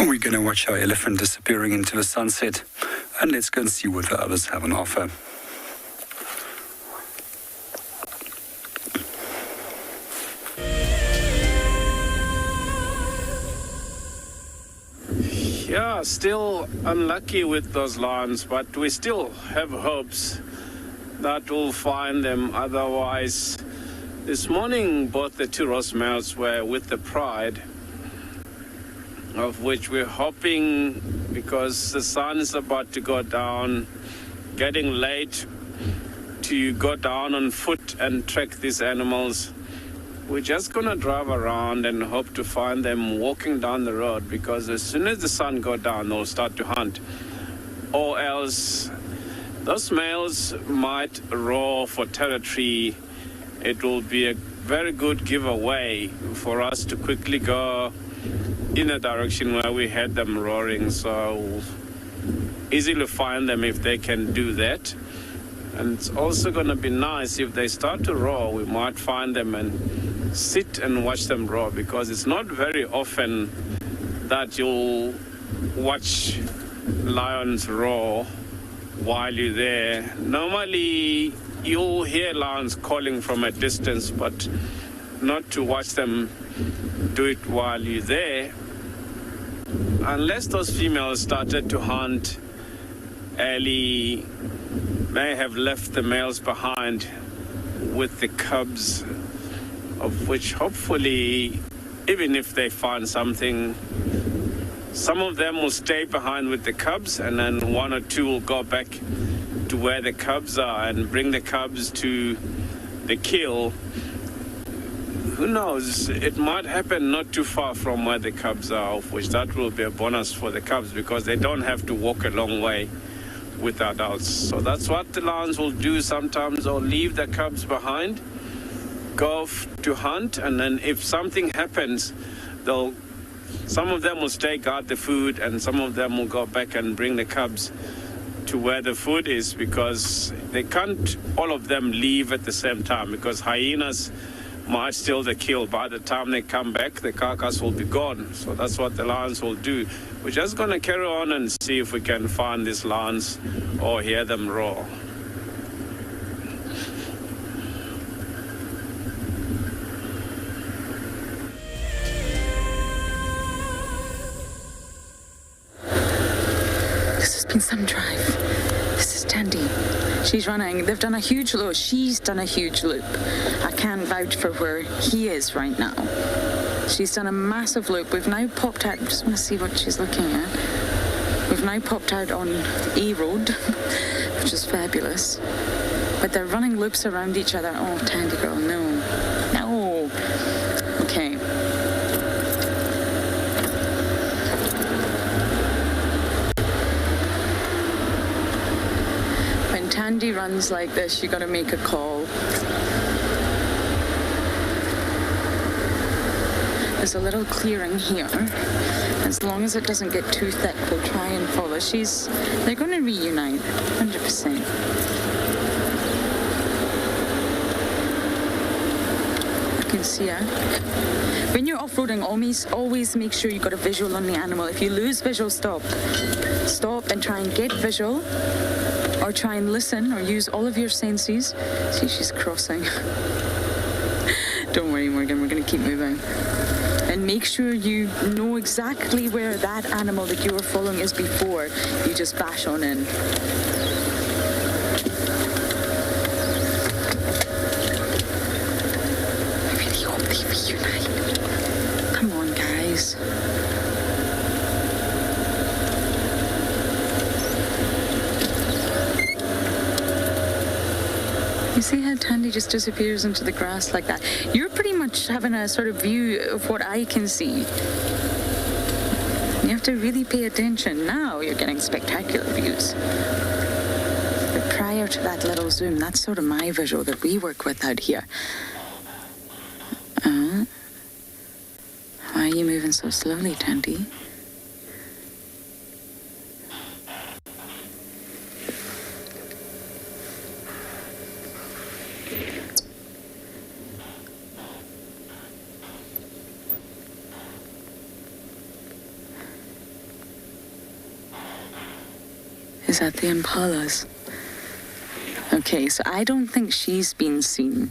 We're going to watch our elephant disappearing into the sunset, and let's go and see what the others have on offer. Yeah, still unlucky with those lions, but we still have hopes that we'll find them. Otherwise, this morning both the two ross males were with the pride, of which we're hoping, because the sun is about to go down, getting late, to go down on foot and track these animals. We're just going to drive around and hope to find them walking down the road, because as soon as the sun goes down, they'll start to hunt. Or else, those males might roar for territory. It will be a very good giveaway for us to quickly go in a direction where we had them roaring. So easily find them if they can do that. And it's also going to be nice if they start to roar, we might find them and sit and watch them roar, because it's not very often that you'll watch lions roar while you're there. Normally you'll hear lions calling from a distance, but not to watch them do it while you're there, unless those females started to hunt early. May have left the males behind with the cubs, of which hopefully, even if they find something, some of them will stay behind with the cubs, and then one or two will go back to where the cubs are and bring the cubs to the kill. Who knows? It might happen not too far from where the cubs are, of which that will be a bonus for the cubs, because they don't have to walk a long way with adults. So that's what the lions will do sometimes. They'll leave the cubs behind, go to hunt, and then if something happens, some of them will stay, guard the food, and some of them will go back and bring the cubs to where the food is, because they can't all of them leave at the same time, because hyenas might steal the kill. By the time they come back, the carcass will be gone. So that's what the lions will do. We're just going to carry on and see if we can find these lions or hear them roar. This has been some drive. This is Tandy. She's running. They've done a huge loop. She's done a huge loop. I can't vouch for where he is right now. She's done a massive loop. We've now popped out. I just want to see what she's looking at. We've now popped out on A Road, which is fabulous. But they're running loops around each other. Oh, Tandy girl, no. No. Okay. When Tandy runs like this, you got to make a call. There's a little clearing here. As long as it doesn't get too thick, we'll try and follow. They're going to reunite, 100%. I can see her. When you're off-roading, always make sure you got a visual on the animal. If you lose visual, stop. Stop and try and get visual, or try and listen, or use all of your senses. See, she's crossing. Don't worry, Morgan, we're going to keep moving. And make sure you know exactly where that animal that you were following is before you just bash on in. I really hope they reunite. Come on, guys. You see how Tandy just disappears into the grass like that? You're pretty much having a sort of view of what I can see. You have to really pay attention. Now you're getting spectacular views. But prior to that little zoom, that's sort of my visual that we work with out here. Why are you moving so slowly, Tandy? Is that the impalas? Okay, so I don't think she's been seen.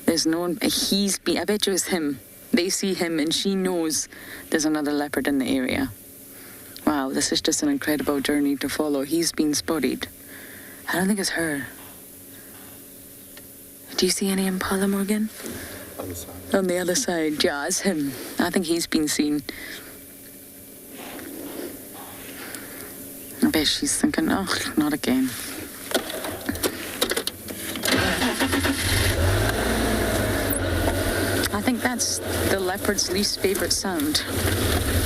There's no one, I bet you it's him. They see him and she knows there's another leopard in the area. Wow, this is just an incredible journey to follow. He's been spotted. I don't think it's her. Do you see any impala, Morgan? Other side. On the other side, yeah, it's him. I think he's been seen. I bet she's thinking, oh, not again. I think that's the leopard's least favorite sound.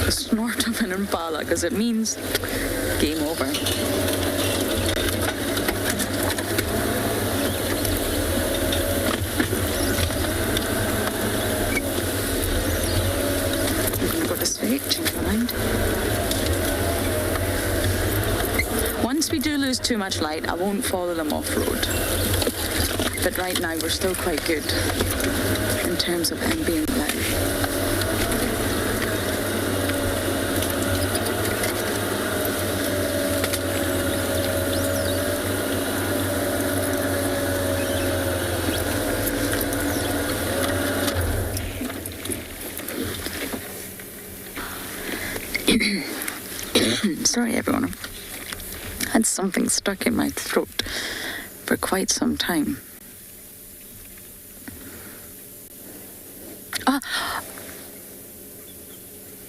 The snort of an impala, because it means game over. I'm going to go this way, change my mind. Once we do lose too much light, I won't follow them off-road. But right now, we're still quite good in terms of ambient light. Sorry, everyone. I had something stuck in my throat for quite some time.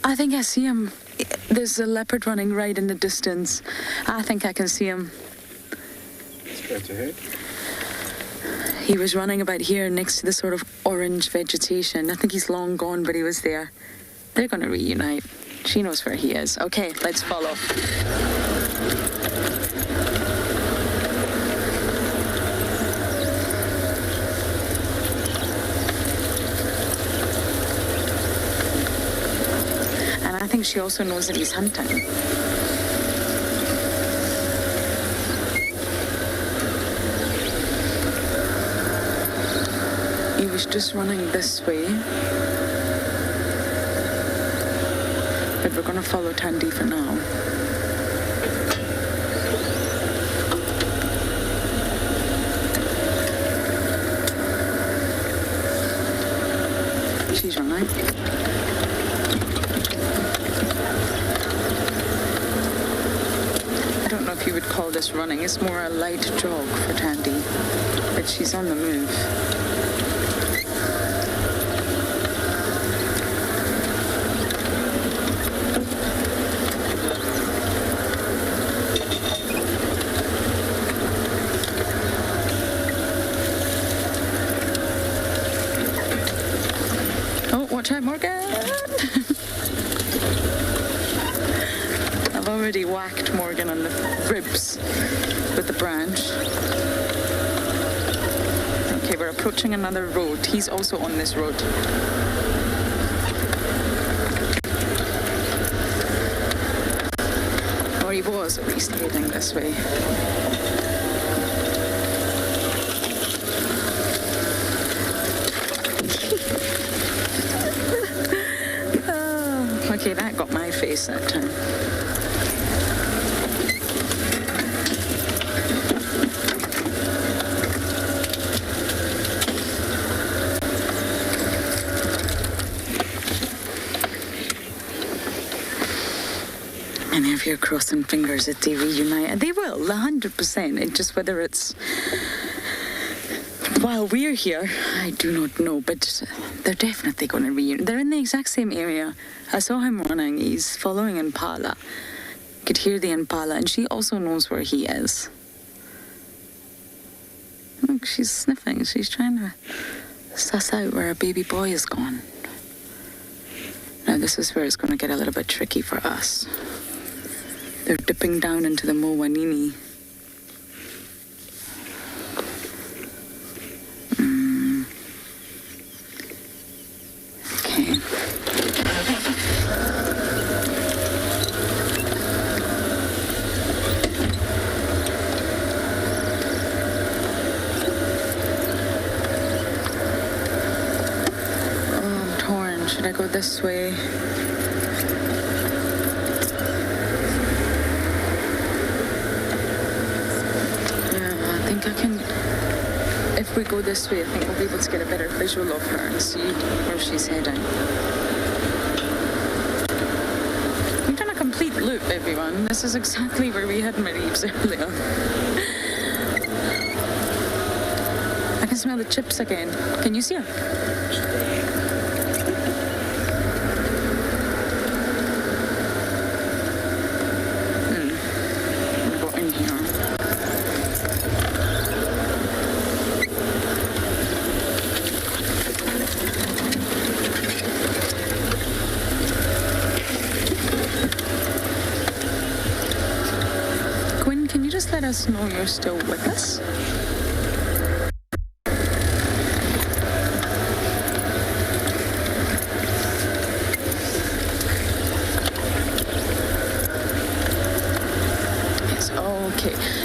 I think I see him. There's a leopard running right in the distance. I think I can see him. Straight ahead. He was running about here next to the sort of orange vegetation. I think he's long gone, but he was there. They're going to reunite. She knows where he is. Okay, let's follow. I think she also knows that he's hunting. He was just running this way. But we're going to follow Tandy for now. She's running. I don't know if you would call this running. It's more a light jog for Tandy, but she's on the move. Oh, watch out, Morgan! I've already whacked Morgan on the ribs with the branch. Okay, we're approaching another road. He's also on this road. Or he was at least heading this way. Oh, okay, that got my face that time. And if you're crossing fingers that they reunite, and they will, 100%. It's just whether it's while we're here, I do not know, but they're definitely going to reunite. They're in the exact same area. I saw him running. He's following Impala. Could hear the Impala, and she also knows where he is. Look, she's sniffing. She's trying to suss out where her baby boy is gone. Now, this is where it's going to get a little bit tricky for us. They're dipping down into the Mowanini. Okay. Oh, I'm torn. Should I go this way? if we go this way, I think we'll be able to get a better visual of her and see where she's heading. We've done a complete loop, everyone. This is exactly where we had Marie's earlier. I can smell the chips again. Can you see her? We got in here. Quinn, can you just let us know you're still with us?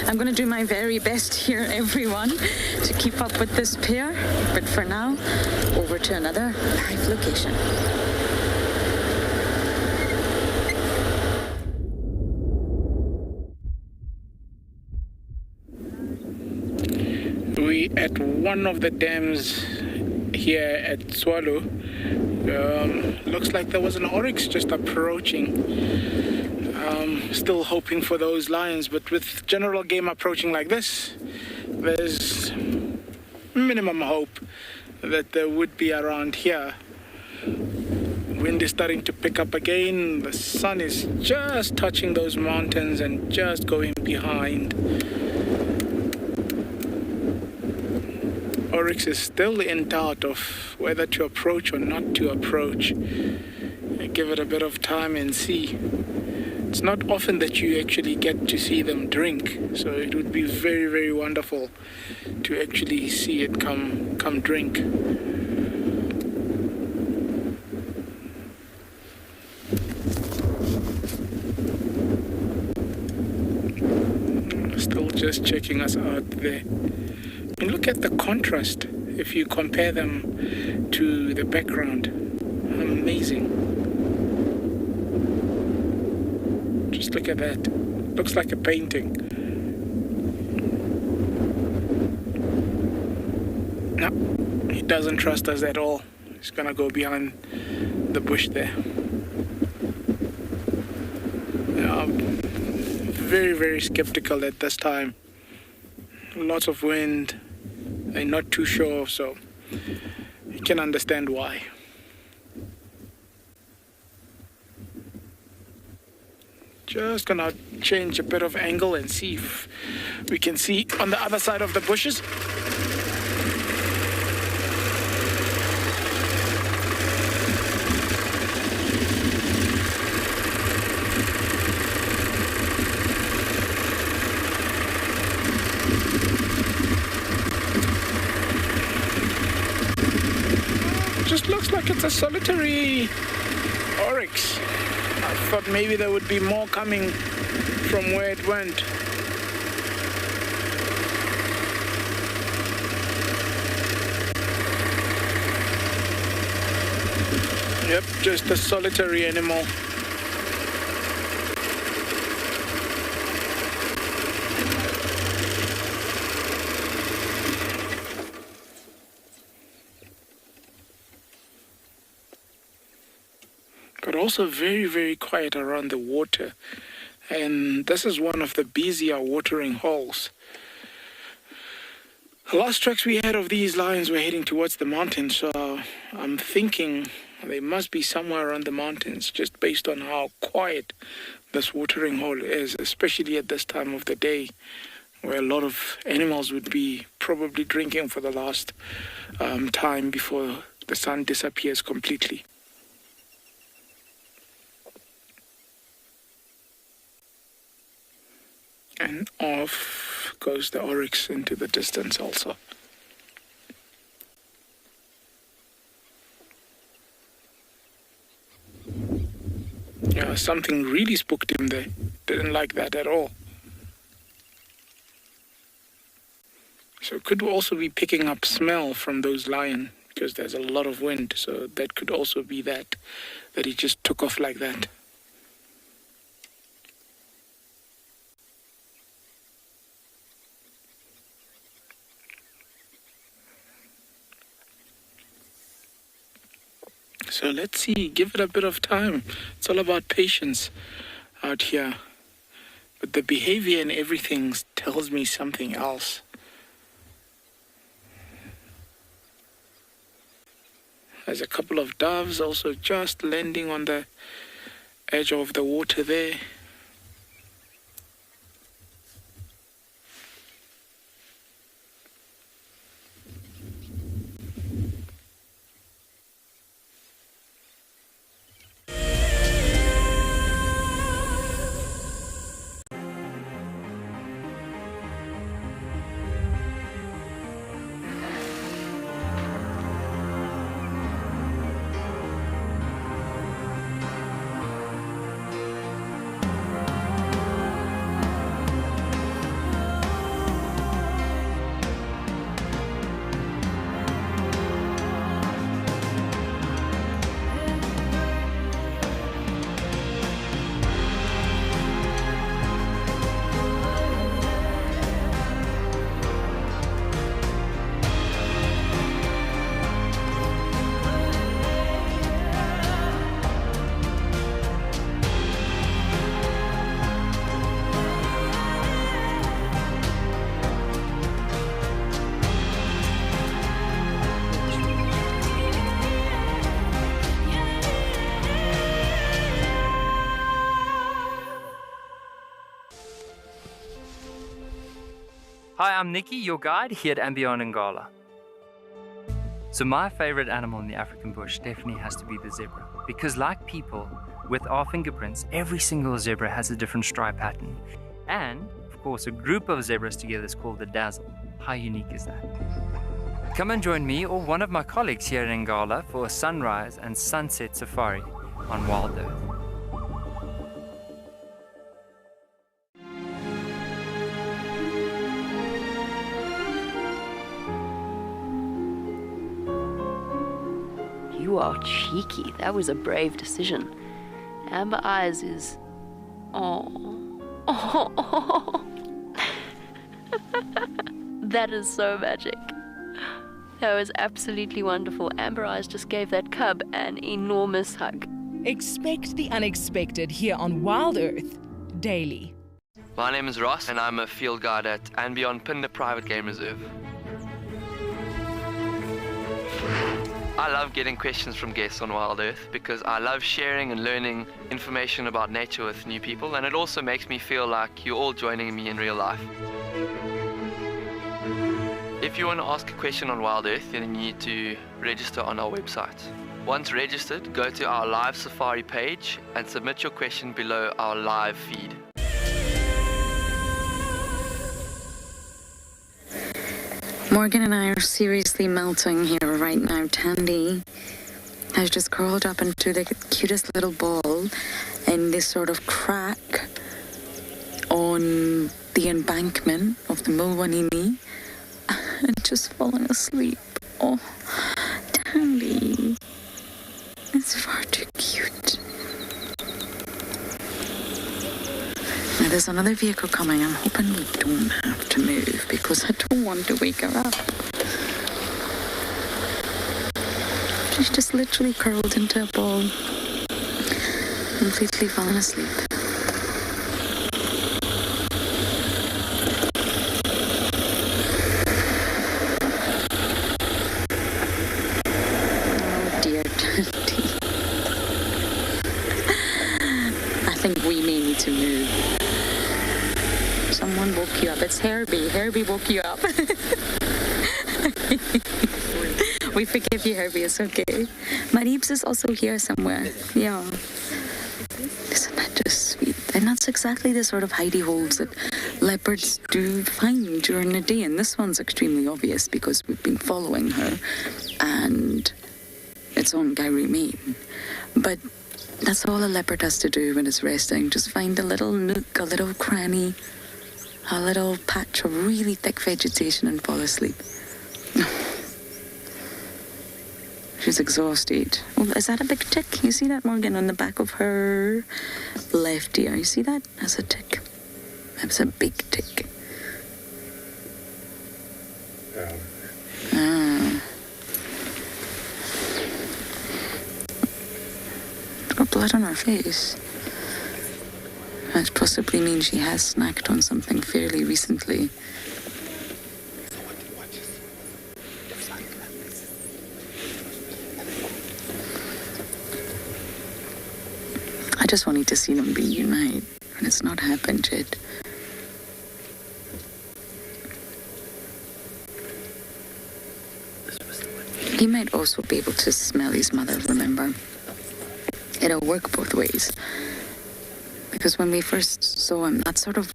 I'm going to do my very best here, everyone, to keep up with this pair. But for now, over to another live location. We at one of the dams here at Tswalu. Looks like there was an oryx just approaching. Still hoping for those lions, but with general game approaching like this, there's minimum hope that there would be around here. Wind is starting to pick up again. The sun is just touching those mountains and just going behind. Oryx is still in doubt of whether to approach or not to approach. Give it a bit of time and see. It's not often that you actually get to see them drink, so it would be very, very wonderful to actually see it come drink. Still just checking us out there. And look at the contrast if you compare them to the background. Amazing. Just look at that. Looks like a painting. No, he doesn't trust us at all. He's gonna go behind the bush there. Very, very skeptical at this time. Lots of wind. I'm not too sure, so you can understand why. Just gonna change a bit of angle and see if we can see on the other side of the bushes. Just looks like it's a solitary oryx. I thought maybe there would be more coming from where it went. Yep, just a solitary animal. But also very, very quiet around the water. And this is one of the busier watering holes. The last tracks we had of these lions were heading towards the mountains, so I'm thinking they must be somewhere around the mountains, just based on how quiet this watering hole is, especially at this time of the day, where a lot of animals would be probably drinking for the last time before the sun disappears completely. And off goes the oryx into the distance also. Yeah, something really spooked him there. Didn't like that at all. So it could also be picking up smell from those lions, because there's a lot of wind. So that could also be that he just took off like that. So let's see, give it a bit of time. It's all about patience out here. But the behavior and everything tells me something else. There's a couple of doves also just landing on the edge of the water there. Hi, I'm Nikki, your guide here at Beyond Ngala. So my favorite animal in the African bush definitely has to be the zebra. Because like people, with our fingerprints, every single zebra has a different stripe pattern. And, of course, a group of zebras together is called the dazzle. How unique is that? Come and join me or one of my colleagues here in Ngala for a sunrise and sunset safari on Wild Earth. You are cheeky. That was a brave decision. Amber Eyes is... Oh. That is so magic. That was absolutely wonderful. Amber Eyes just gave that cub an enormous hug. Expect the unexpected here on Wild Earth daily. My name is Ross and I'm a field guide at and Beyond Pinda Private Game Reserve. I love getting questions from guests on Wild Earth because I love sharing and learning information about nature with new people, and it also makes me feel like you're all joining me in real life. If you want to ask a question on Wild Earth, then you need to register on our website. Once registered, go to our live safari page and submit your question below our live feed. Morgan and I are seriously melting here right now. Tandy has just curled up into the cutest little ball in this sort of crack on the embankment of the Mulwanini and just falling asleep. Oh, Tandy, it's far too cute. Now there's another vehicle coming. I'm hoping we don't have to move because I don't want to wake her up. She's just literally curled into a ball, completely fallen asleep. Oh dear, Tandy. I think we may need to move. Someone woke you up. It's Herbie. Herbie woke you up. We forgive you, Herbie. It's okay. Maribs is also here somewhere. Yeah. Isn't that just sweet? And that's exactly the sort of hidey holes that leopards do find during the day. And this one's extremely obvious because we've been following her. And it's on Gowrie Main. But that's all a leopard has to do when it's resting. Just find a little nook, a little cranny, a little patch of really thick vegetation and fall asleep. She's exhausted. Oh, is that a big tick? You see that, Morgan, on the back of her left ear? You see that? That's a tick. That's a big tick. blood on her face. That possibly means she has snacked on something fairly recently. I just wanted to see them reunite, and it's not happened yet. He might also be able to smell his mother, remember? It'll work both ways. Because when we first saw him, that sort of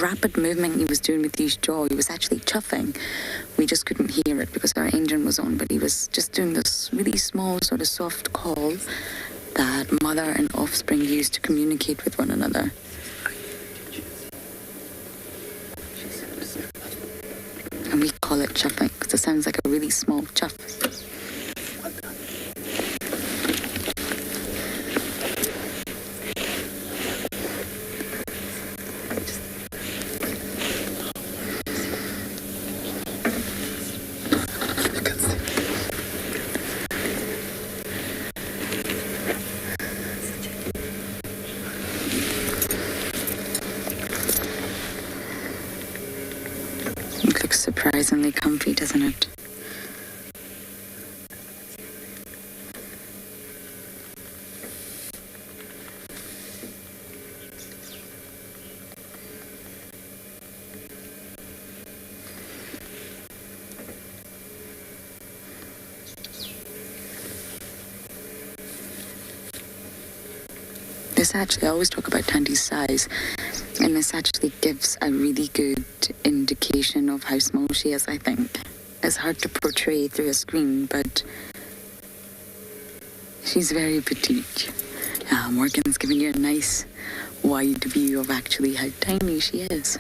rapid movement he was doing with his jaw, he was actually chuffing. We just couldn't hear it because our engine was on, but he was just doing this really small, sort of soft call that mother and offspring use to communicate with one another. And we call it chuffing because it sounds like a really small chuff. It looks surprisingly comfy, doesn't it? This actually, I always talk about Tandy's size, and this actually gives a really good indication of how small she is, I think. It's hard to portray through a screen, but she's very petite. Morgan's giving you a nice wide view of actually how tiny she is.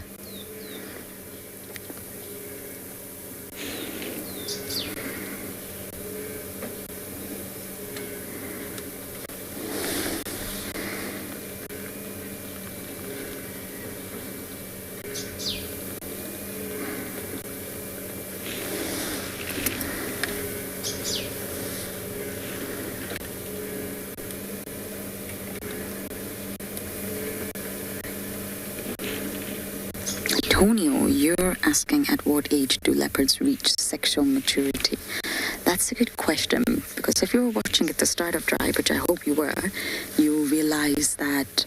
Antonio, you're asking at what age do leopards reach sexual maturity? That's a good question, because if you were watching at the start of Drive, which I hope you were, you'll realize that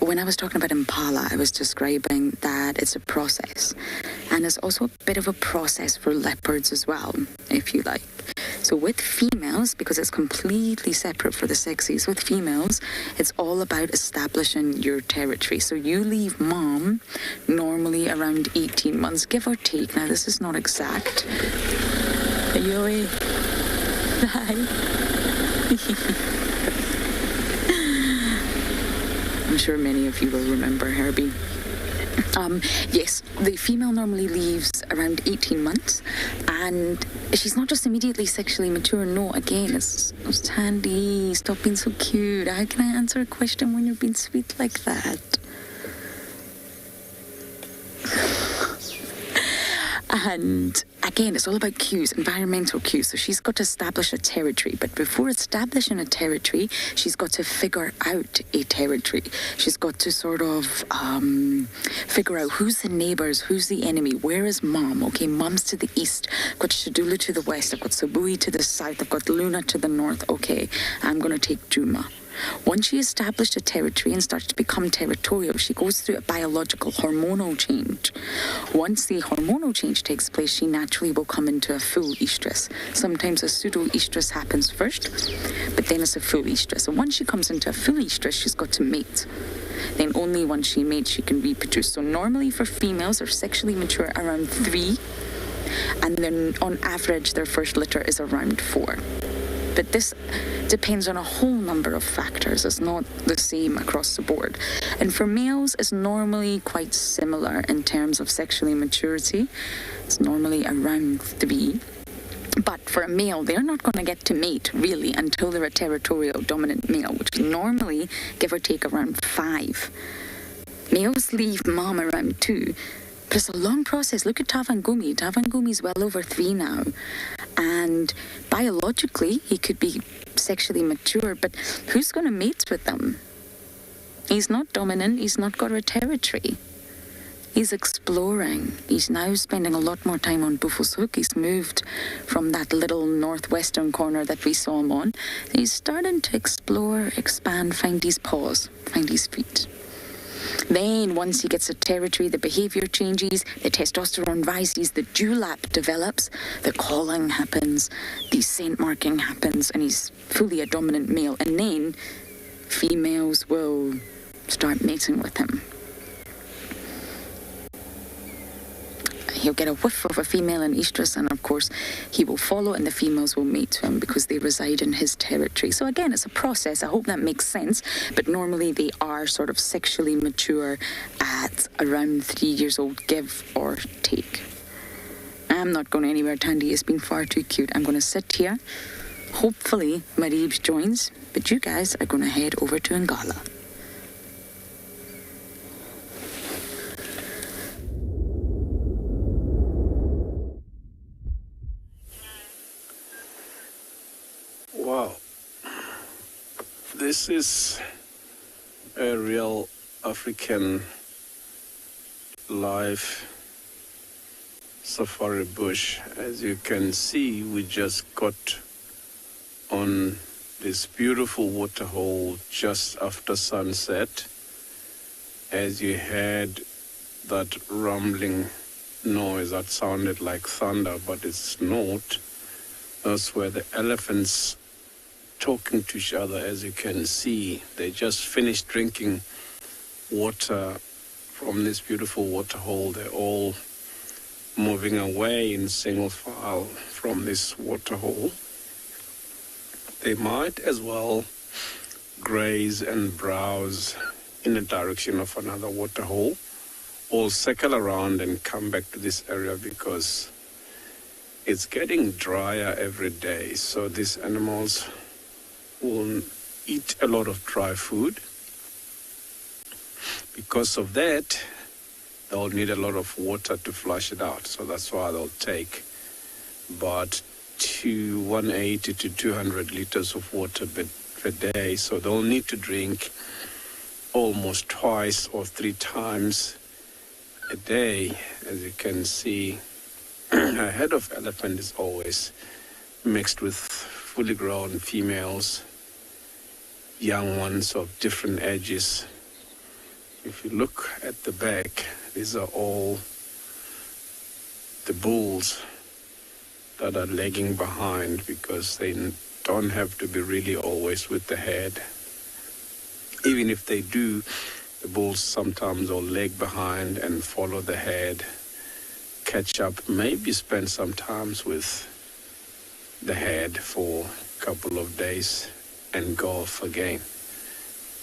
when I was talking about impala, I was describing that it's a process. And it's also a bit of a process for leopards as well, if you like. So with females, because it's completely separate for the sexies, with females, it's all about establishing your territory. So you leave mom normally around 18 months, give or take. Now, this is not exact. Are you away? Hi. I'm sure many of you will remember Herbie. Yes, the female normally leaves around 18 months, and she's not just immediately sexually mature. No, again, it's Tandy, stop being so cute. How can I answer a question when you're being sweet like that? And again, it's all about cues, environmental cues. So she's got to establish a territory. But before establishing a territory, she's got to figure out a territory. She's got to sort of figure out who's the neighbours, who's the enemy, where is mom? Okay, mom's to the east. I've got Shadula to the west. I've got Sabui to the south. I've got Luna to the north. Okay, I'm going to take Juma. Once she established a territory and starts to become territorial, she goes through a biological hormonal change. Once the hormonal change takes place, she naturally will come into a full estrus. Sometimes a pseudo-estrus happens first, but then it's a full estrus. And once she comes into a full estrus, she's got to mate. Then only once she mates, she can reproduce. So normally for females, they're sexually mature around 3, and then on average, their first litter is around 4. But this depends on a whole number of factors. It's not the same across the board. And for males, it's normally quite similar in terms of sexually maturity. It's normally around 3. But for a male, they're not going to get to mate, really, until they're a territorial dominant male, which normally, give or take, around 5. Males leave mom around 2. But it's a long process. Look at Tavangumi. Tavangumi's well over 3 now. And biologically, he could be sexually mature, but who's going to mate with them? He's not dominant. He's not got a territory. He's exploring. He's now spending a lot more time on Buffelshoek. He's moved from that little northwestern corner that we saw him on. He's starting to explore, expand, find his paws, find his feet. Then, once he gets a territory, the behavior changes, the testosterone rises, the dewlap develops, the calling happens, the scent marking happens, and he's fully a dominant male. And then, females will start mating with him. He'll get a whiff of a female in estrus, and of course he will follow, and the females will mate to him because they reside in his territory. So again, it's a process. I hope that makes sense. But normally they are sort of sexually mature at around 3 years old, give or take. I'm not going anywhere, Tandy. It's been far too cute. I'm going to sit here. Hopefully Maribes joins, but you guys are going to head over to Ngala. Wow, this is a real African live safari bush. As you can see, we just got on this beautiful waterhole just after sunset. As you heard that rumbling noise that sounded like thunder, but it's not. That's where the elephants talking to each other. As you can see, they just finished drinking water from this beautiful waterhole. They're all moving away in single file from this waterhole. They might as well graze and browse in the direction of another waterhole, or circle around and come back to this area because it's getting drier every day. So these animals will eat a lot of dry food. Because of that, they'll need a lot of water to flush it out. So that's why they'll take about 180 to 200 liters of water per day. So they'll need to drink almost twice or 3 times a day. As you can see, a head of elephant is always mixed with fully grown females, young ones of different ages. If you look at the back, these are all the bulls that are lagging behind because they don't have to be really always with the head. Even if they do, the bulls sometimes will lag behind and follow the head, catch up, maybe spend some time with the head for a couple of days and go off again.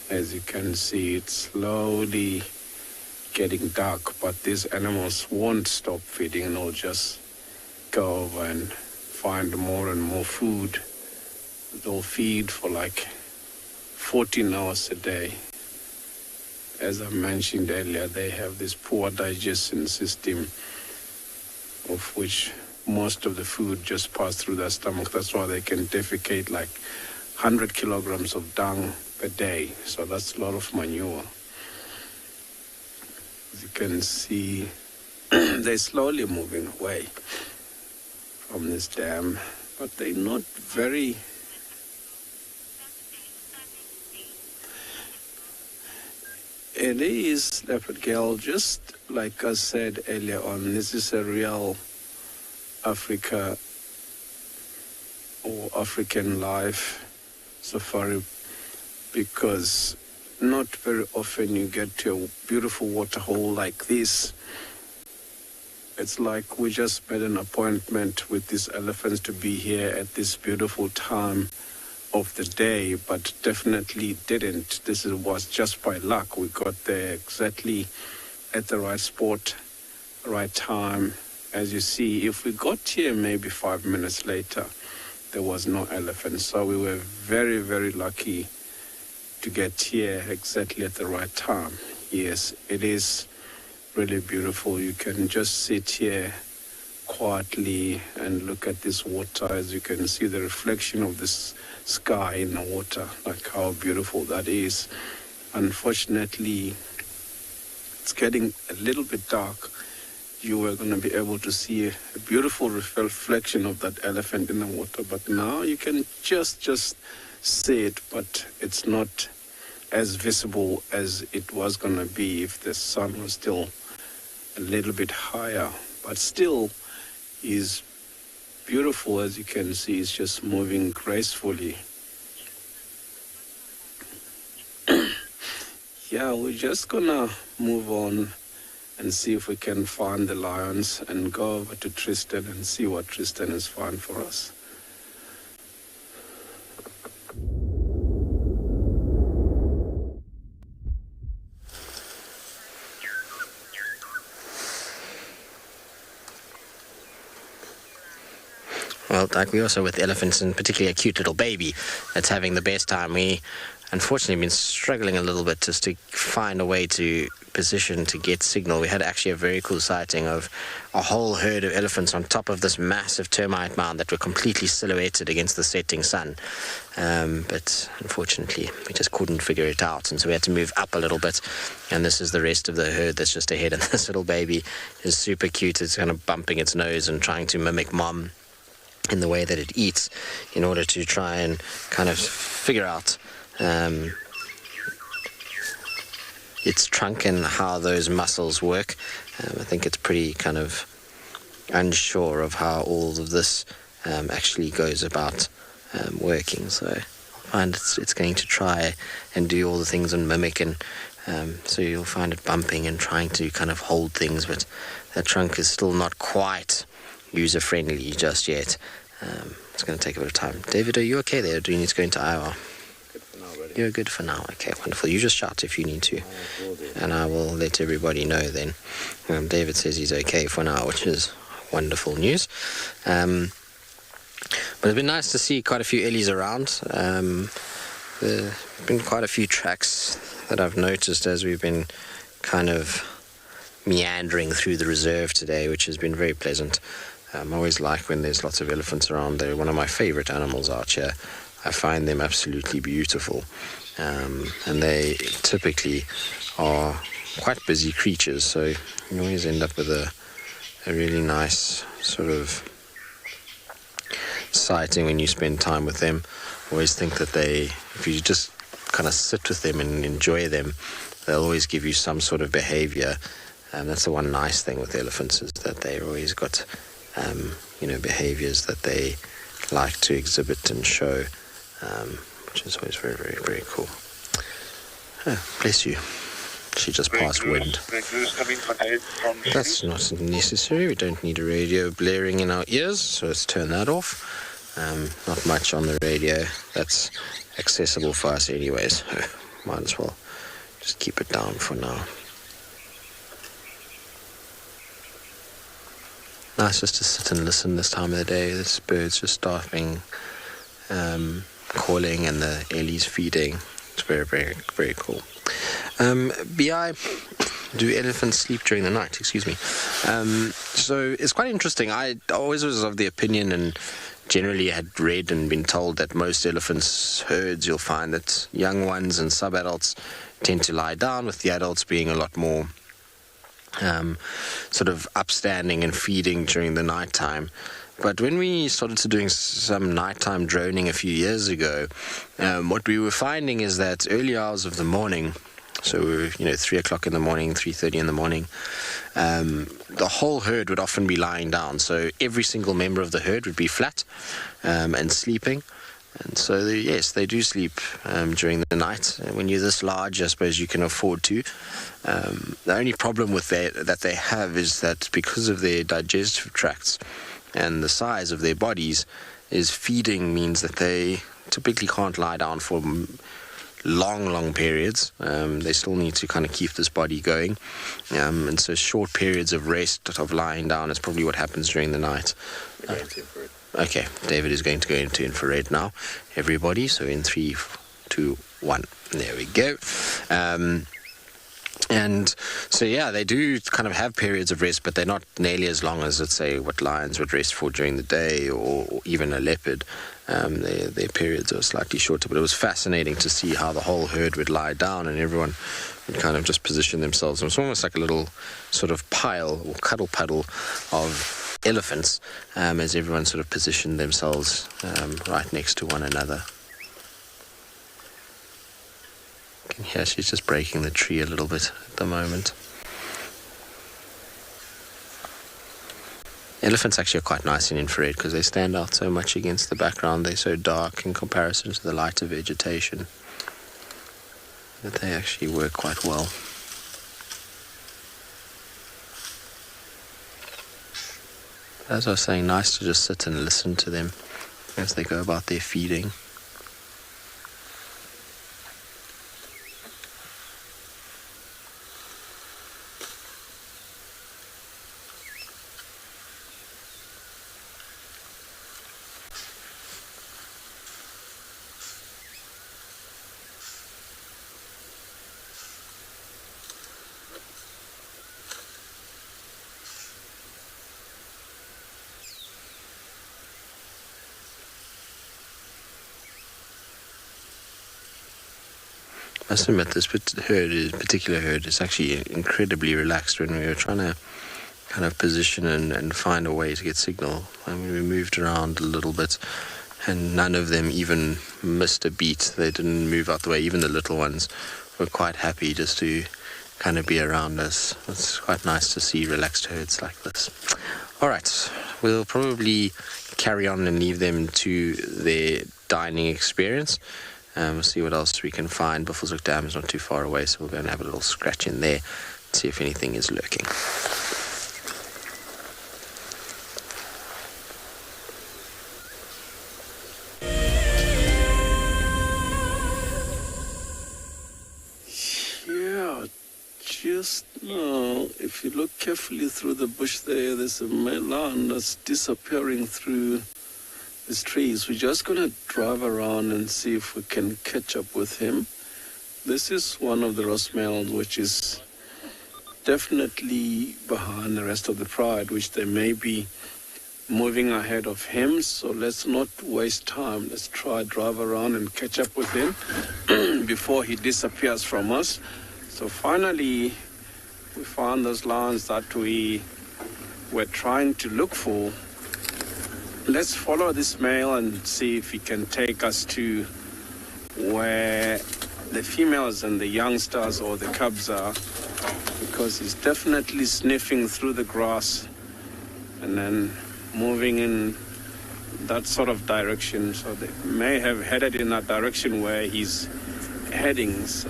As you can see, it's slowly getting dark, but these animals won't stop feeding and they'll just go over and find more and more food. They'll feed for like 14 hours a day. As I mentioned earlier, they have this poor digestion system, of which most of the food just passes through their stomach. That's why they can defecate like 100 kilograms of dung per day. So that's a lot of manure. As you can see, they're slowly moving away from this dam, but they're not very... It is, Leopard Girl, just like I said earlier on, this is a real Africa or African life safari, because not very often you get to a beautiful waterhole like this. It's like we just made an appointment with these elephants to be here at this beautiful time of the day, but definitely didn't. This was just by luck. We got there exactly at the right spot, right time. As you see, if we got here maybe 5 minutes later, there was no elephant. So we were very, very lucky to get here exactly at the right time. Yes, it is really beautiful. You can just sit here quietly and look at this water. As you can see the reflection of this sky in the water, like how beautiful that is. Unfortunately, it's getting a little bit dark. You were going to be able to see a beautiful reflection of that elephant in the water, but now you can just see it, but it's not as visible as it was going to be if the sun was still a little bit higher. But still is beautiful. As you can see, it's just moving gracefully. Yeah, we're just gonna move on and see if we can find the lions and go over to Tristan and see what Tristan has found for us. Well, like we also with elephants, and particularly a cute little baby that's having the best time. We unfortunately been struggling a little bit just to find a way to position to get signal. We had actually a very cool sighting of a whole herd of elephants on top of this massive termite mound that were completely silhouetted against the setting sun. But unfortunately, we just couldn't figure it out, and so we had to move up a little bit. And this is the rest of the herd that's just ahead, and this little baby is super cute. It's kind of bumping its nose and trying to mimic mom in the way that it eats in order to try and kind of figure out its trunk and how those muscles work. I think it's pretty kind of unsure of how all of this actually goes about working. So I find it's going to try and do all the things and mimic, and so you'll find it bumping and trying to kind of hold things, but that trunk is still not quite user-friendly just yet. It's going to take a bit of time. David, are you okay there? Do you need to go into IR? You're good for now. Okay, wonderful. You just shout if you need to, and I will let everybody know then. David says he's okay for now, which is wonderful news. But it's been nice to see quite a few Ellies around. There have been quite a few tracks that I've noticed as we've been kind of meandering through the reserve today, which has been very pleasant. I always like when there's lots of elephants around. They're one of my favorite animals out here. I find them absolutely beautiful, and they typically are quite busy creatures, so you always end up with a really nice sort of sighting when you spend time with them. I always think that if you just kind of sit with them and enjoy them, they'll always give you some sort of behavior, and that's the one nice thing with elephants, is that they've always got behaviors that they like to exhibit and show, which is always very, very, very cool. Oh, bless you. She just passed wind. That's not necessary. We don't need a radio blaring in our ears, so let's turn that off. Not much on the radio. That's accessible for us anyways. Might as well just keep it down for now. Nice just to sit and listen this time of the day. This bird's just starting calling, and the Ellie's feeding. It's very, very, very cool. BI, do elephants sleep during the night? Excuse me. So it's quite interesting. I always was of the opinion, and generally had read and been told, that most elephants' herds, you'll find that young ones and sub-adults tend to lie down, with the adults being a lot more sort of upstanding and feeding during the nighttime. But when we started to doing some nighttime droning a few years ago, what we were finding is that early hours of the morning, so 3 o'clock in the morning, 3:30 in the morning, the whole herd would often be lying down. So every single member of the herd would be flat and sleeping. And so, yes, they do sleep during the night. And when you're this large, I suppose you can afford to. The only problem with that they have is that because of their digestive tracts and the size of their bodies, is feeding means that they typically can't lie down for long periods. They still need to kind of keep this body going. And so short periods of rest, of lying down, is probably what happens during the night. Okay, David is going to go into infrared now, everybody. So in 3, 2, 1, there we go. And so, yeah, they do kind of have periods of rest, but they're not nearly as long as, let's say, what lions would rest for during the day, or even a leopard. Their periods are slightly shorter, but it was fascinating to see how the whole herd would lie down and everyone would kind of just position themselves. It was almost like a little sort of pile or cuddle puddle of elephants as everyone sort of positioned themselves right next to one another. You can hear she's just breaking the tree a little bit at the moment. Elephants actually are quite nice in infrared because they stand out so much against the background. They're so dark in comparison to the lighter vegetation that they actually work quite well. As I was saying, nice to just sit and listen to them as they go about their feeding. I must admit, this particular herd is actually incredibly relaxed. When we were trying to kind of position and find a way to get signal, I mean, we moved around a little bit, and none of them even missed a beat. They didn't move out the way. Even the little ones were quite happy just to kind of be around us. It's quite nice to see relaxed herds like this. All right, we'll probably carry on and leave them to their dining experience. We'll see what else we can find. Buffelshoek Dam is not too far away, so we'll go and have a little scratch in there, see if anything is lurking. Yeah, just now, if you look carefully through the bush there's a lion that's disappearing through these trees. We're just going to drive around and see if we can catch up with him. This is one of the roast males, which is definitely behind the rest of the pride, which they may be moving ahead of him. So let's not waste time. Let's try drive around and catch up with him before he disappears from us. So finally, we found those lions that we were trying to look for. Let's follow this male and see if he can take us to where the females and the youngsters or the cubs are, because he's definitely sniffing through the grass and then moving in that sort of direction. So they may have headed in that direction where he's heading. So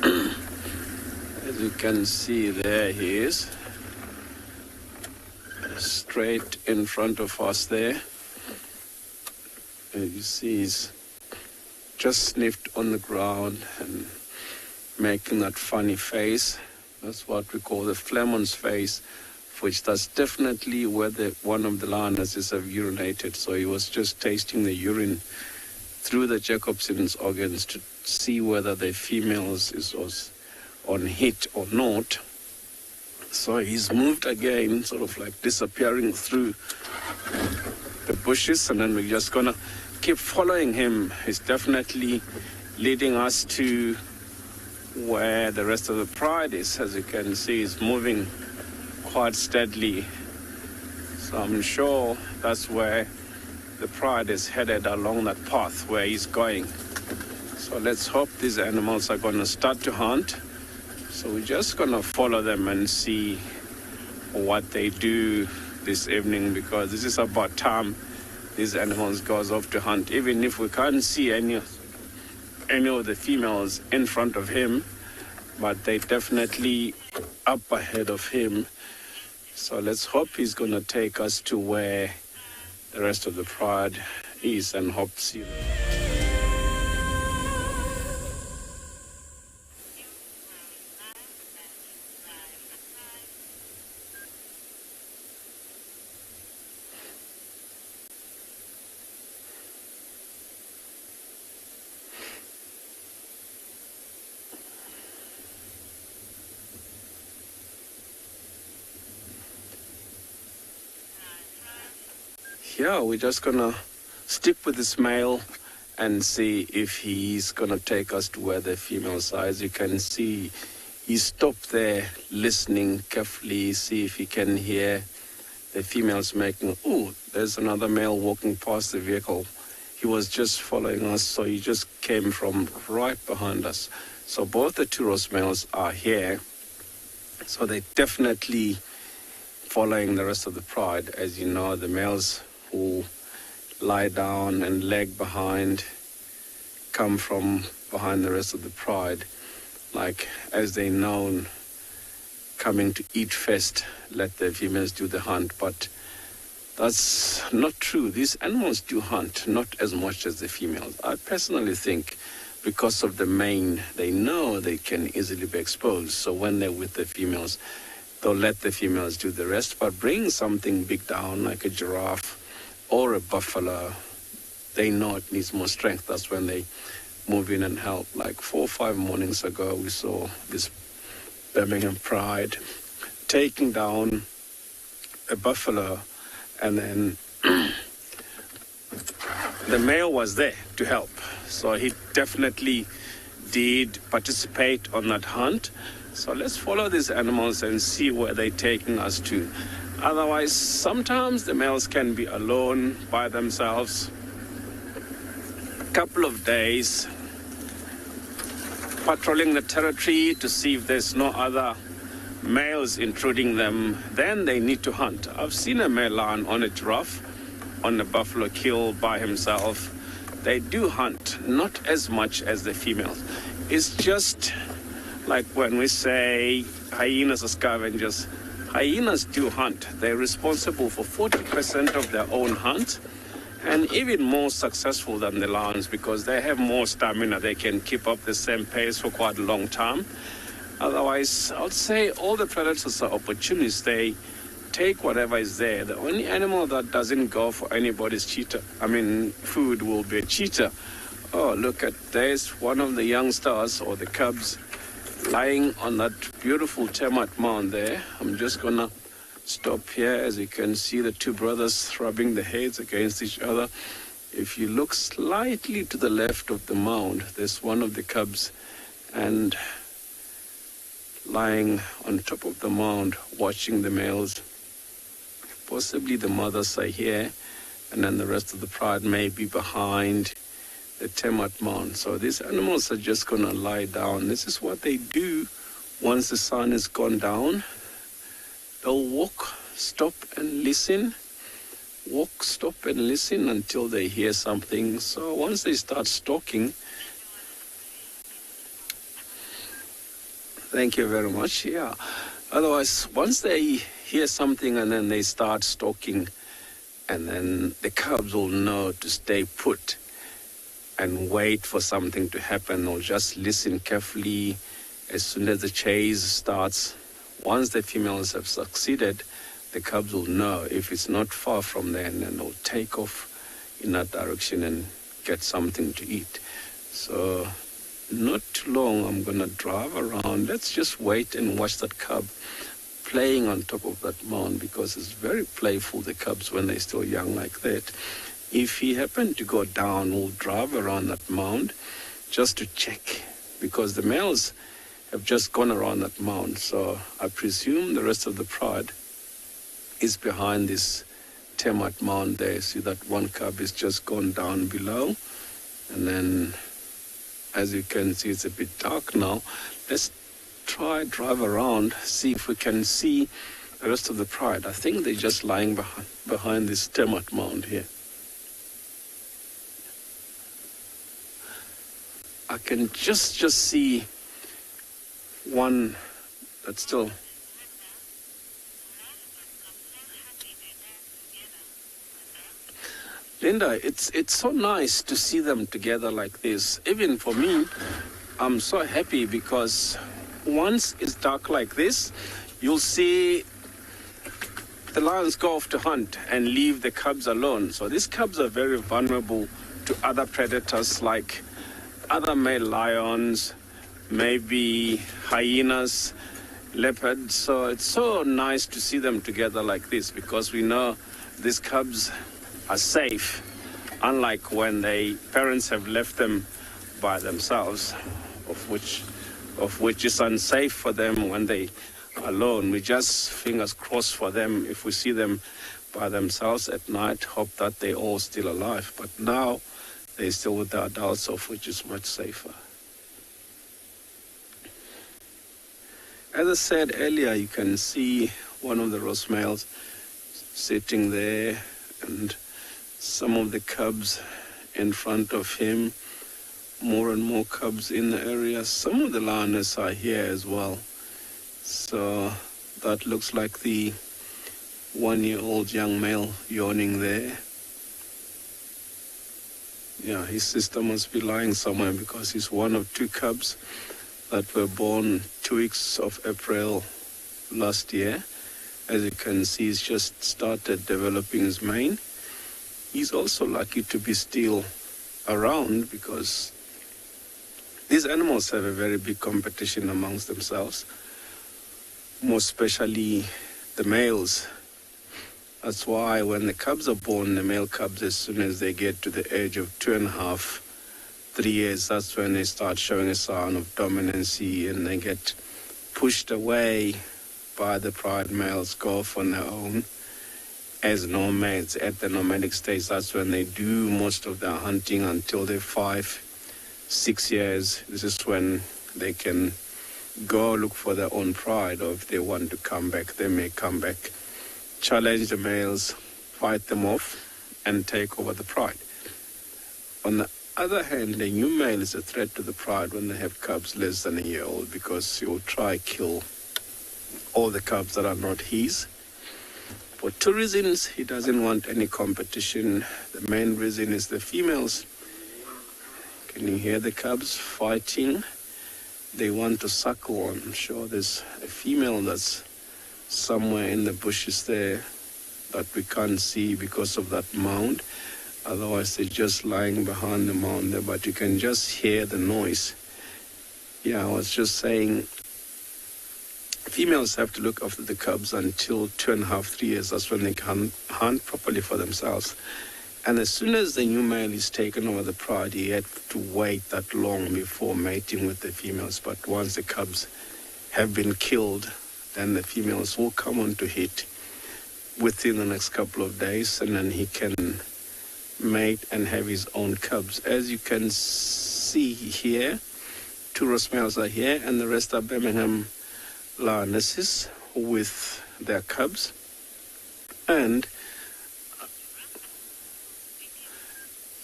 as you can see, there he is, straight in front of us there. And you see he's just sniffed on the ground and making that funny face. That's what we call the Flemon's face, which that's definitely where one of the lionesses have urinated. So he was just tasting the urine through the Jacobson's organs to see whether the females was on hit or not. So he's moved again, sort of like disappearing through the bushes, and then we're just gonna keep following him. He's definitely leading us to where the rest of the pride is. As you can see, he's moving quite steadily. So I'm sure that's where the pride is headed, along that path where he's going. So let's hope these animals are gonna start to hunt. So we're just gonna follow them and see what they do this evening, because this is about time these animals goes off to hunt. Even if we can't see any of the females in front of him, but they definitely up ahead of him. So let's hope he's gonna take us to where the rest of the pride is, and hope see them. yeah, we're just gonna stick with this male and see if he's gonna take us to where the females are. As you can see, he stopped there listening carefully, see if he can hear the females making, oh, there's another male walking past the vehicle. He was just following us, so he just came from right behind us. So both the two roast males are here. So they're definitely following the rest of the pride. As you know, the males who lie down and lag behind come from behind the rest of the pride. Like, as they're known, coming to eat first, let the females do the hunt. But that's not true. These animals do hunt, not as much as the females. I personally think because of the mane, they know they can easily be exposed. So when they're with the females, they'll let the females do the rest. But bring something big down, like a giraffe or a buffalo, they know it needs more strength. That's when they move in and help. Like 4 or 5 mornings ago, we saw this Birmingham Pride taking down a buffalo, and then the male was there to help. So he definitely did participate on that hunt. So let's follow these animals and see where they're taking us to. Otherwise, sometimes the males can be alone by themselves. A couple of days patrolling the territory to see if there's no other males intruding them. Then they need to hunt. I've seen a male lion on a giraffe, on a buffalo kill by himself. They do hunt, not as much as the females. It's just like when we say hyenas are scavengers. Hyenas do hunt. They're responsible for 40% of their own hunt, and even more successful than the lions because they have more stamina. They can keep up the same pace for quite a long time. Otherwise, I would say all the predators are opportunists. They take whatever is there. The only animal that doesn't go for anybody's food will be a cheetah. Oh, look at this, one of the young stars or the cubs lying on that beautiful termite mound there. I'm just gonna stop here. As you can see, the two brothers rubbing their heads against each other. If you look slightly to the left of the mound, there's one of the cubs, and lying on top of the mound watching the males. Possibly the mothers are here, and then the rest of the pride may be behind the termite mound. So these animals are just gonna lie down. This is what they do once the sun has gone down. They'll walk, stop and listen. Walk, stop and listen until they hear something. So once they start stalking, thank you very much. Yeah. Otherwise, once they hear something and then they start stalking, and then the cubs will know to stay put and wait for something to happen, or just listen carefully. As soon as the chase starts, once the females have succeeded, the cubs will know if it's not far from there, and then they'll take off in that direction and get something to eat. So not too long, I'm gonna drive around. Let's just wait and watch that cub playing on top of that mound, because it's very playful, the cubs, when they're still young like that. If he happened to go down, we'll drive around that mound just to check, because the males have just gone around that mound. So I presume the rest of the pride is behind this termite mound there. See that one cub is just gone down below. And then, as you can see, it's a bit dark now. Let's try drive around, see if we can see the rest of the pride. I think they're just lying behind this termite mound here. I can just see one that's still. Linda, it's so nice to see them together like this. Even for me, I'm so happy, because once it's dark like this, you'll see the lions go off to hunt and leave the cubs alone. So these cubs are very vulnerable to other predators, like other male lions, maybe hyenas, leopards. So it's so nice to see them together like this, because we know these cubs are safe, unlike when their parents have left them by themselves, of which is unsafe for them when they are alone. We just, fingers crossed for them, if we see them by themselves at night, hope that they're all still alive. But now they're still with the adults, of which is much safer. As I said earlier, you can see one of the roast males sitting there and some of the cubs in front of him, more and more cubs in the area. Some of the lioness are here as well. So that looks like the 1-year-old young male yawning there. Yeah, his sister must be lying somewhere because he's one of 2 cubs that were born 2 weeks of April last year. As you can see, he's just started developing his mane. He's also lucky to be still around because these animals have a very big competition amongst themselves, more especially the males. That's why when the cubs are born, the male cubs, as soon as they get to the age of 2.5, 3 years, that's when they start showing a sign of dominancy and they get pushed away by the pride males, go off on their own as nomads. At the nomadic stage, that's when they do most of their hunting until they're 5, 6 years. This is when they can go look for their own pride, or if they want to come back, they may come back, challenge the males, fight them off, and take over the pride. On the other hand, the new male is a threat to the pride when they have cubs less than a year old, because he will try kill all the cubs that are not his. For 2 reasons, he doesn't want any competition. The main reason is the females. Can you hear the cubs fighting? They want to suckle. I'm sure there's a female that's somewhere in the bushes there that we can't see because of that mound. Otherwise, they're just lying behind the mound there, but you can just hear the noise. Yeah, I was just saying, females have to look after the cubs until 2.5, 3 years. That's when they can hunt properly for themselves. And as soon as the new male is taken over the pride, he had to wait that long before mating with the females. But once the cubs have been killed, then the females will come on to hit within the next couple of days, and then he can mate and have his own cubs. As you can see here, 2 roast males are here, and the rest are Birmingham lionesses with their cubs. And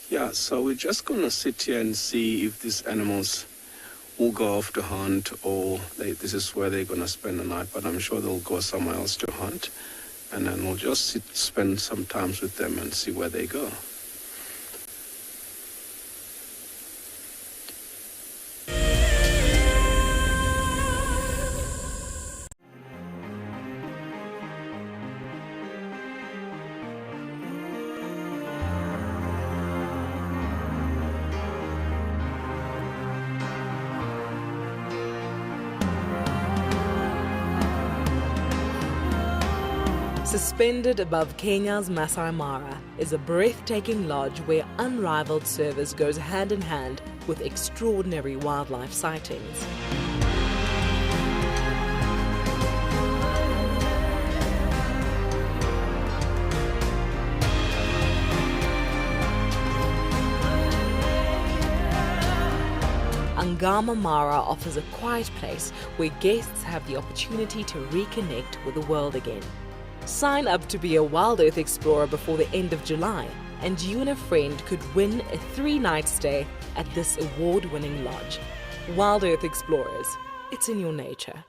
yeah, so we're just going to sit here and see if these animals will go off to hunt, or this is where they're going to spend the night, but I'm sure they'll go somewhere else to hunt. And then we'll just spend some time with them and see where they go. Suspended above Kenya's Masai Mara is a breathtaking lodge where unrivaled service goes hand in hand with extraordinary wildlife sightings. Ngama Mara offers a quiet place where guests have the opportunity to reconnect with the world again. Sign up to be a Wild Earth Explorer before the end of July, and you and a friend could win a 3-night stay at this award-winning lodge. Wild Earth Explorers, it's in your nature.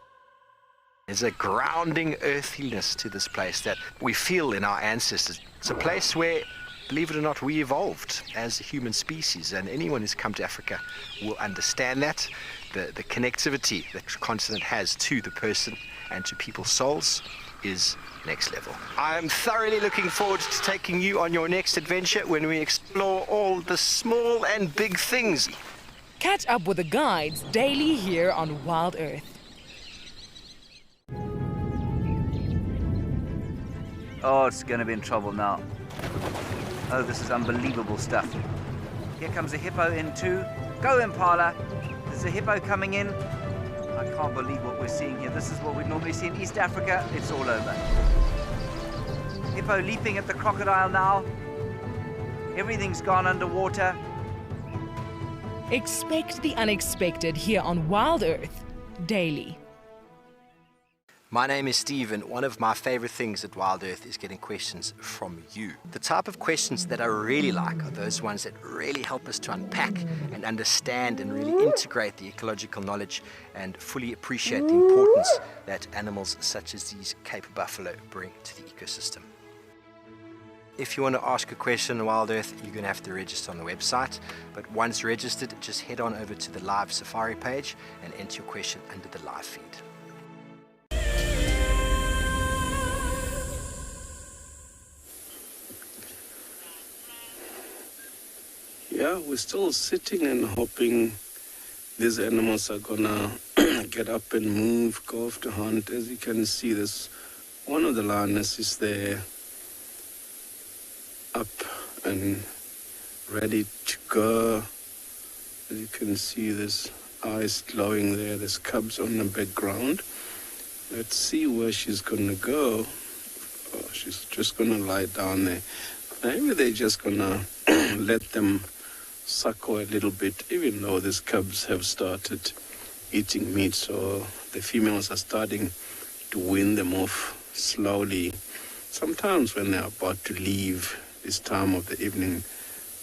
There's a grounding earthiness to this place that we feel in our ancestors. It's a place where, believe it or not, we evolved as a human species, and anyone who's come to Africa will understand that. The connectivity that the continent has to the person and to people's souls is next level. I am thoroughly looking forward to taking you on your next adventure when we explore all the small and big things. Catch up with the guides daily here on Wild Earth. Oh, it's gonna be in trouble now. Oh, this is unbelievable stuff. Here comes a hippo in too. Go, Impala. There's a hippo coming in. I can't believe what we're seeing here. This is what we normally see in East Africa. It's all over. Hippo leaping at the crocodile now. Everything's gone underwater. Expect the unexpected here on Wild Earth daily. My name is Steve, and one of my favorite things at Wild Earth is getting questions from you. The type of questions that I really like are those ones that really help us to unpack and understand and really integrate the ecological knowledge and fully appreciate the importance that animals such as these Cape buffalo bring to the ecosystem. If you want to ask a question on Wild Earth, you're going to have to register on the website. But once registered, just head on over to the live safari page and enter your question under the live feed. Yeah, we're still sitting and hoping these animals are gonna get up and move, go off to hunt. As you can see, there's one of the lionesses there, up and ready to go. As you can see, there's eyes glowing there. There's cubs on the background. Let's see where she's gonna go. Oh, she's just gonna lie down there. Maybe they're just gonna let them suckle a little bit, even though these cubs have started eating meat, so the females are starting to wean them off slowly. Sometimes when they're about to leave this time of the evening,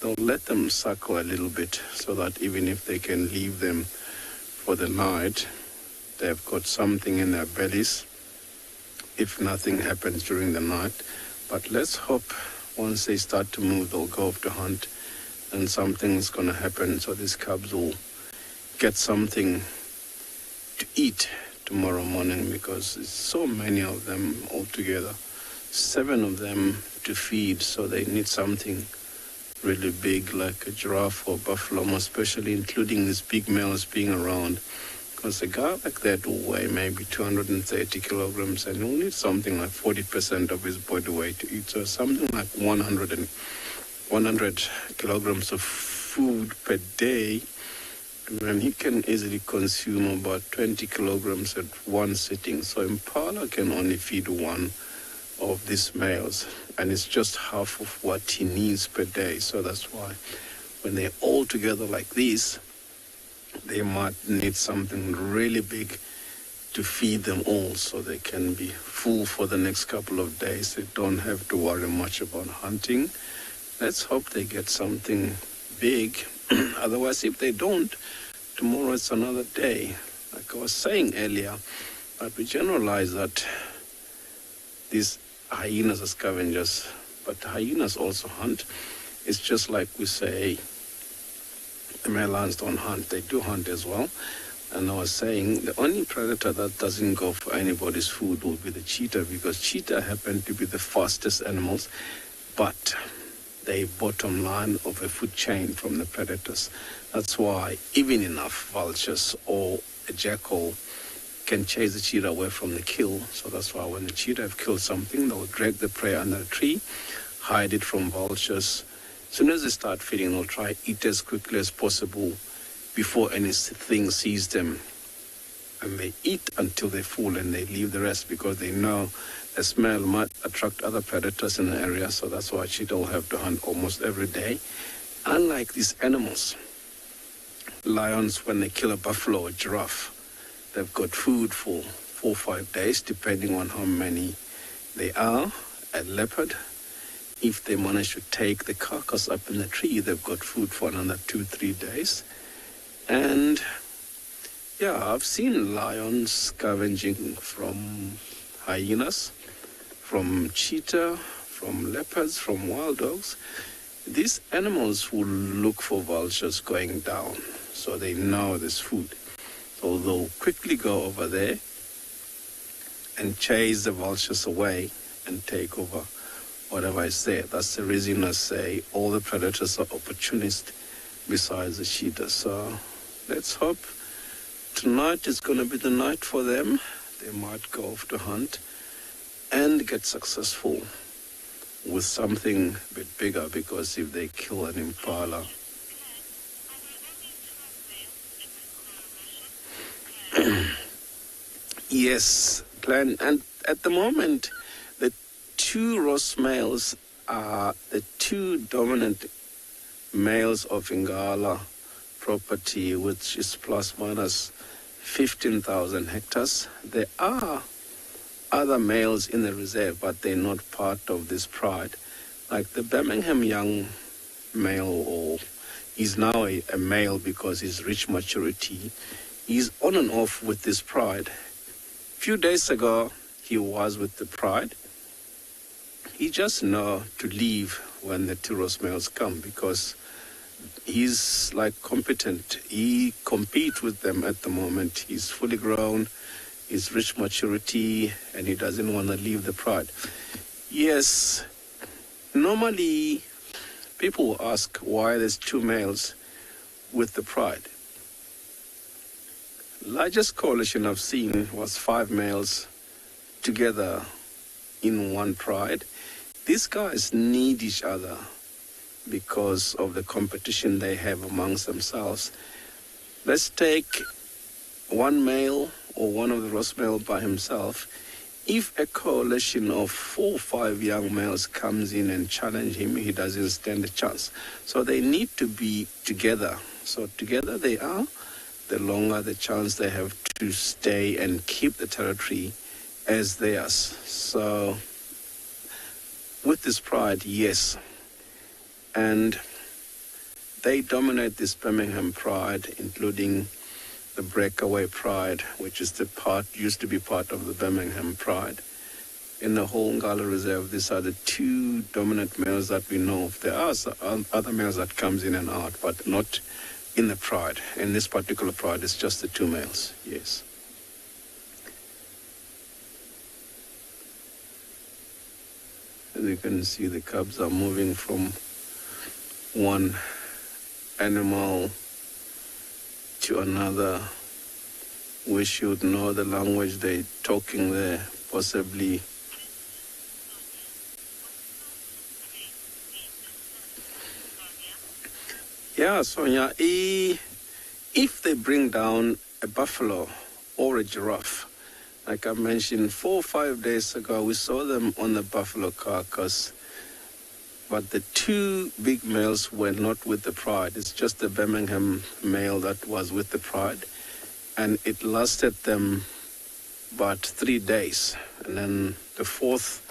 they'll let them suckle a little bit so that even if they can leave them for the night, they've got something in their bellies if nothing happens during the night. But let's hope once they start to move, they'll go off to hunt and something's going to happen, so these cubs will get something to eat tomorrow morning, because there's so many of them altogether, 7 of them to feed, so they need something really big like a giraffe or buffalo, especially including these big males being around, because a guy like that will weigh maybe 230 kilograms and he'll need something like 40% of his body weight to eat, so something like 100 kilograms of food per day, and he can easily consume about 20 kilograms at one sitting. So Impala can only feed one of these males, and it's just half of what he needs per day. So that's why when they're all together like this, they might need something really big to feed them all, so they can be full for the next couple of days. They don't have to worry much about hunting. Let's hope they get something big. Otherwise, if they don't, tomorrow is another day. Like I was saying earlier, but we generalize that these hyenas are scavengers, but hyenas also hunt. It's just like we say the male lions don't hunt. They do hunt as well. And I was saying the only predator that doesn't go for anybody's food will be the cheetah, because cheetah happen to be the fastest animals, but they bottom line of a food chain from the predators. That's why even enough vultures or a jackal can chase the cheetah away from the kill. So that's why when the cheetah have killed something, they'll drag the prey under a tree, hide it from vultures. As soon as they start feeding, they'll try to eat as quickly as possible before anything sees them. And they eat until they're full and they leave the rest, because they know the smell might attract other predators in the area. So that's why cheetah will have to hunt almost every day. Unlike these animals, lions, when they kill a buffalo or giraffe, they've got food for 4 or 5 days, depending on how many they are. A leopard, if they manage to take the carcass up in the tree, they've got food for another 2-3 days. And yeah, I've seen lions scavenging from hyenas, from cheetah, from leopards, from wild dogs. These animals will look for vultures going down, so they know there's food. So they'll quickly go over there and chase the vultures away and take over whatever is there. That's the reason I say all the predators are opportunists besides the cheetah. So let's hope tonight is going to be the night for them. They might go off to hunt and get successful with something a bit bigger, because if they kill an impala, yes, Glenn, and at the moment, the two Ross males are the two dominant males of Ingala property, which is plus minus 15,000 hectares. There are other males in the reserve, but they're not part of this pride. Like the Birmingham young male, or he's now a male because he's reached maturity. He's on and off with this pride. A few days ago, he was with the pride. He just know to leave when the two Ross males come, because he's like competent. He competes with them at the moment. He's fully grown, he's reached maturity, and he doesn't want to leave the pride. Yes, normally people will ask why there's two males with the pride. Largest coalition I've seen was 5 males together in one pride. These guys need each other because of the competition they have amongst themselves. Let's take one male or one of the Ross male by himself. If a coalition of 4 or 5 young males comes in and challenge him, he doesn't stand a chance. So they need to be together. So together they are, the longer the chance they have to stay and keep the territory as theirs. So with this pride, yes. And they dominate this Birmingham pride, including the breakaway pride, which is used to be part of the Birmingham pride. In the whole Ngala Reserve, these are the 2 dominant males that we know of. There are other males that comes in and out, but not in the pride. In this particular pride, it's just the 2 males, yes. As you can see, the cubs are moving from one animal to another. We should know the language they're talking there, possibly. Yeah, Sonia, if they bring down a buffalo or a giraffe, like I mentioned 4 or 5 days ago, we saw them on the buffalo carcass, but the 2 big males were not with the pride. It's just the Birmingham male that was with the pride, and it lasted them about 3 days, and then the 4th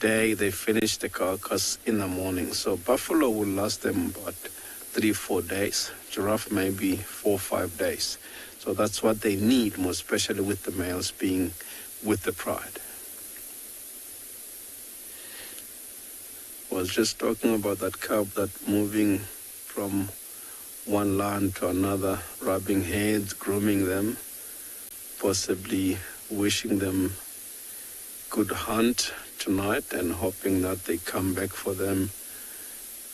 day they finished the carcass in the morning. So buffalo will last them about 3 or 4 days, giraffe maybe 4 or 5 days. So that's what they need, more especially with the males being with the pride. I was just talking about that cub that moving from one land to another, rubbing heads, grooming them, possibly wishing them good hunt tonight and hoping that they come back for them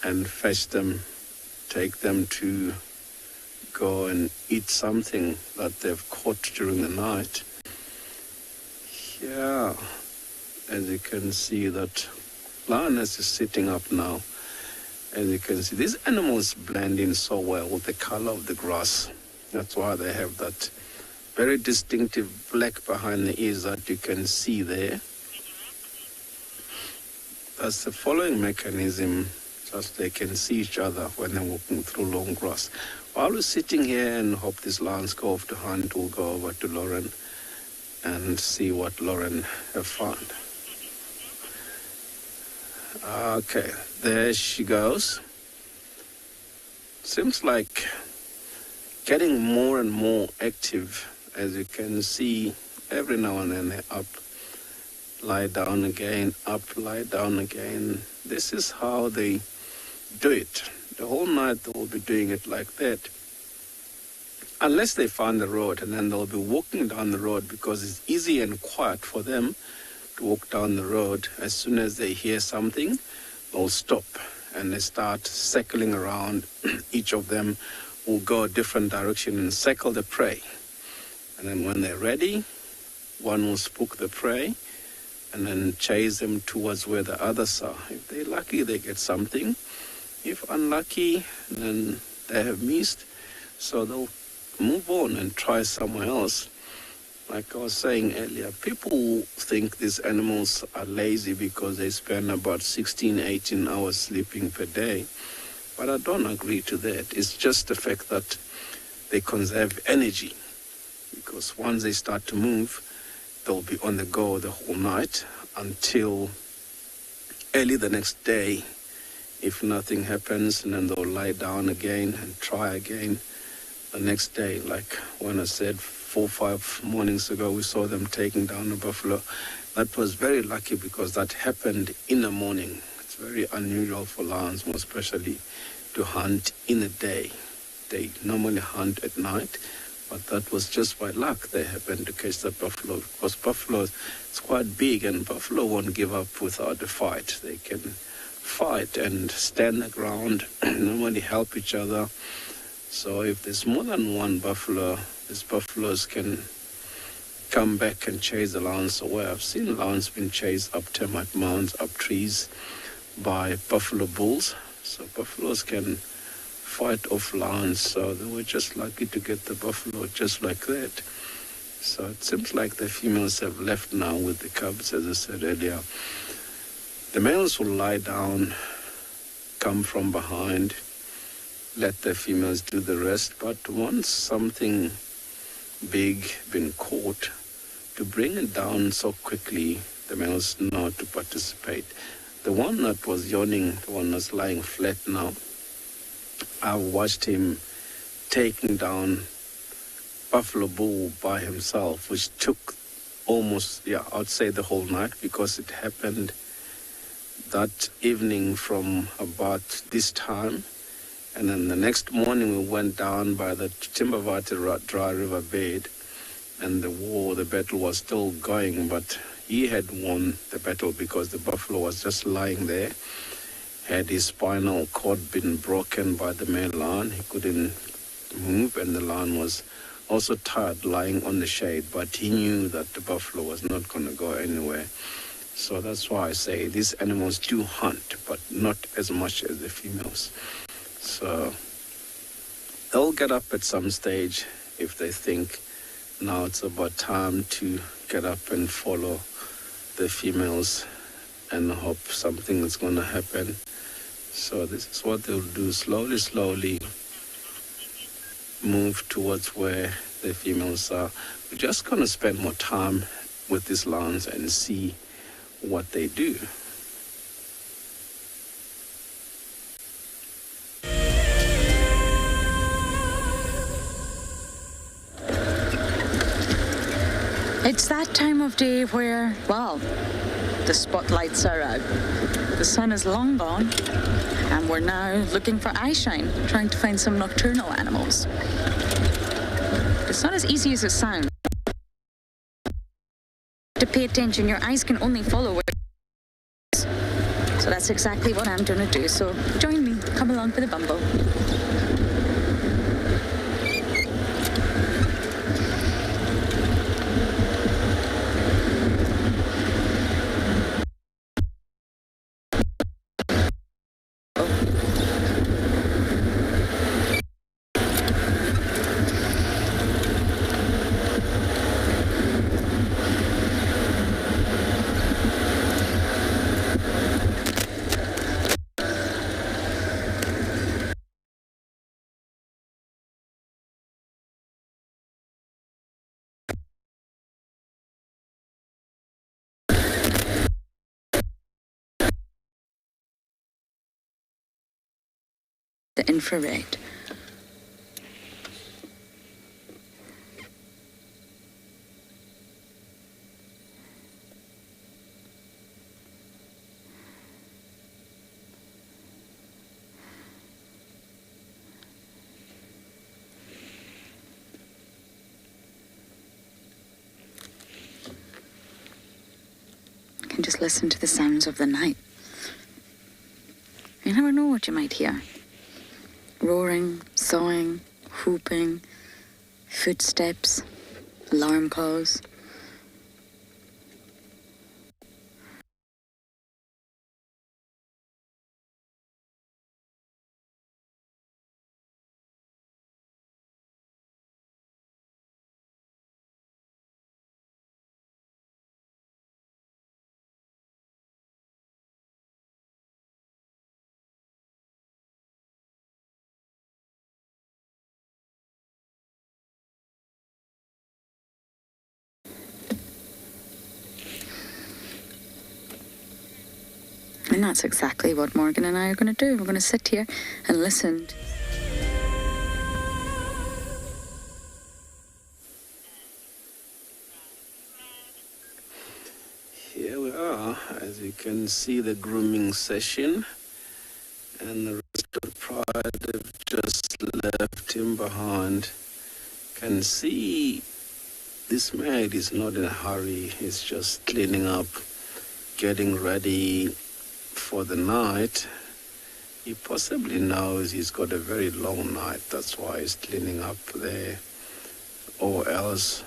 and fetch them, take them to go and eat something that they've caught during the night. Yeah, as you can see, that lioness is sitting up now. As you can see, these animals blend in so well with the color of the grass. That's why they have that very distinctive black behind the ears that you can see there. That's the following mechanism, just they can see each other when they're walking through long grass. While we're sitting here and hope these lions go off to hunt, we'll go over to Lauren and see what Lauren have found. Okay, there she goes. Seems like getting more and more active. As you can see, every now and then they're up, lie down again, up, lie down again. This is how they do it. The whole night they will be doing it like that. Unless they find the road, and then they'll be walking down the road because it's easy and quiet for them to walk down the road. As soon as they hear something, they'll stop and they start circling around. Each of them will go a different direction and circle the prey. And then when they're ready, one will spook the prey, and then chase them towards where the others are. If they're lucky, they get something. If unlucky, then they have missed. So they'll move on and try somewhere else. Like I was saying earlier, people think these animals are lazy because they spend about 16, 18 hours sleeping per day. But I don't agree to that. It's just the fact that they conserve energy. Because once they start to move, they'll be on the go the whole night until early the next day. If nothing happens, and then they'll lie down again and try again the next day. Like when I said 4 or 5 mornings ago, we saw them taking down a buffalo. That was very lucky because that happened in the morning. It's very unusual for lions, more especially, to hunt in the day. They normally hunt at night, but that was just by luck they happened to catch that buffalo. Because buffalo is quite big, and buffalo won't give up without a fight. They can fight and stand the ground, normally help each other. So if there's more than one buffalo, these buffaloes can come back and chase the lions away. I've seen lions being chased up termite mounds, up trees by buffalo bulls. So buffaloes can fight off lions. So they were just lucky to get the buffalo just like that. So it seems like the females have left now with the cubs, as I said earlier. The males will lie down, come from behind, let the females do the rest. But once something big been caught, to bring it down so quickly, the males know how to participate. The one that was yawning, the one that's lying flat now, I watched him taking down buffalo bull by himself, which took almost, I'd say the whole night, because it happened that evening from about this time. And then the next morning we went down by the Timbavati dry river bed, and the battle was still going, but he had won the battle because the buffalo was just lying there. Had his spinal cord been broken by the male lion, he couldn't move, and the lion was also tired lying on the shade, but he knew that the buffalo was not going to go anywhere. So that's why I say these animals do hunt, but not as much as the females. So they'll get up at some stage if they think now it's about time to get up and follow the females and hope something is going to happen. So this is what they'll do, slowly move towards where the females are. We're just going to spend more time with these lions and see what they do. It's that time of day where, well, the spotlights are out. The sun is long gone, and we're now looking for eyeshine, trying to find some nocturnal animals. It's not as easy as it sounds. To pay attention, your eyes can only follow where it is. So that's exactly what I'm going to do. So join me, come along for the bumble. The infrared. You can just listen to the sounds of the night. You never know what you might hear. Roaring, sawing, whooping, footsteps, alarm calls. And that's exactly what Morgan and I are going to do. We're going to sit here and listen. Here we are, as you can see, the grooming session, and the rest of the pride have just left him behind. Can see this maid is not in a hurry. He's just cleaning up, getting ready for the night. He possibly knows he's got a very long night. That's why he's cleaning up there. Or else,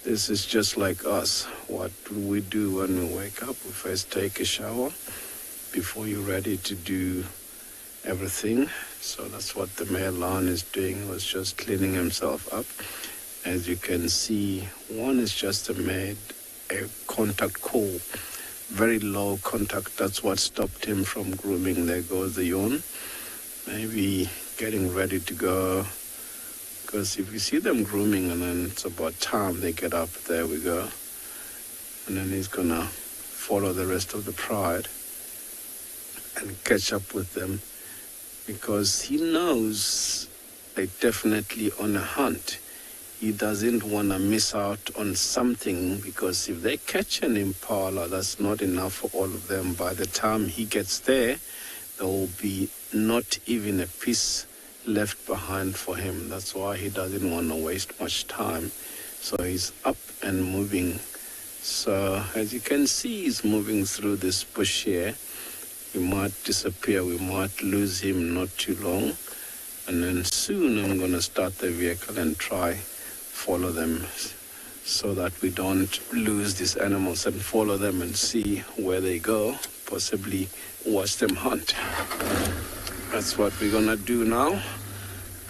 this is just like us. What we do when we wake up? We first take a shower before you're ready to do everything. So that's what the male lion is doing. He was just cleaning himself up. As you can see, one is just a contact call. Very low contact. That's what stopped him from grooming. There goes the yawn. Maybe getting ready to go. Because if you see them grooming and then it's about time they get up, there we go. And then he's going to follow the rest of the pride and catch up with them. Because he knows they're definitely on a hunt. He doesn't want to miss out on something, because if they catch an impala, that's not enough for all of them. By the time he gets there, there will be not even a piece left behind for him. That's why he doesn't want to waste much time. So he's up and moving. So as you can see, he's moving through this bush here. He might disappear. We might lose him not too long. And then soon I'm going to start the vehicle and try follow them so that we don't lose these animals, and follow them and see where they go, possibly watch them hunt. That's what we're going to do now.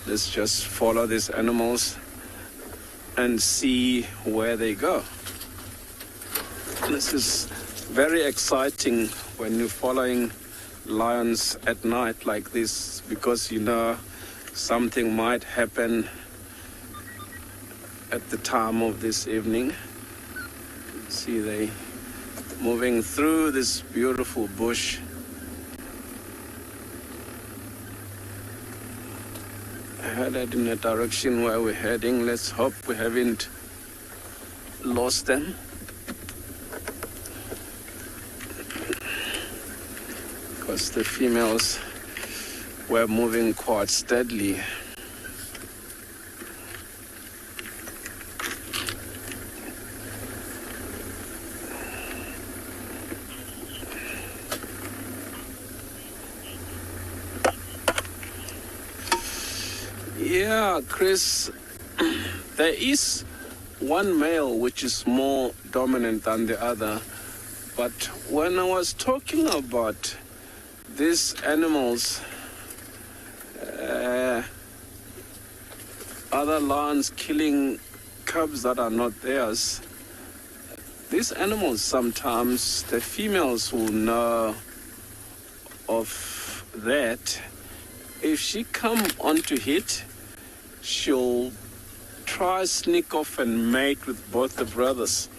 Let's just follow these animals and see where they go. This is very exciting when you're following lions at night like this, because you know something might happen at the time of this evening. See, they moving through this beautiful bush. Headed in the direction where we're heading. Let's hope we haven't lost them. Because the females were moving quite steadily. Yeah, Chris, there is one male which is more dominant than the other, but when I was talking about these animals, other lions killing cubs that are not theirs, these animals sometimes, the females will know of that. If she come onto hit, she'll try sneak off and mate with both the brothers.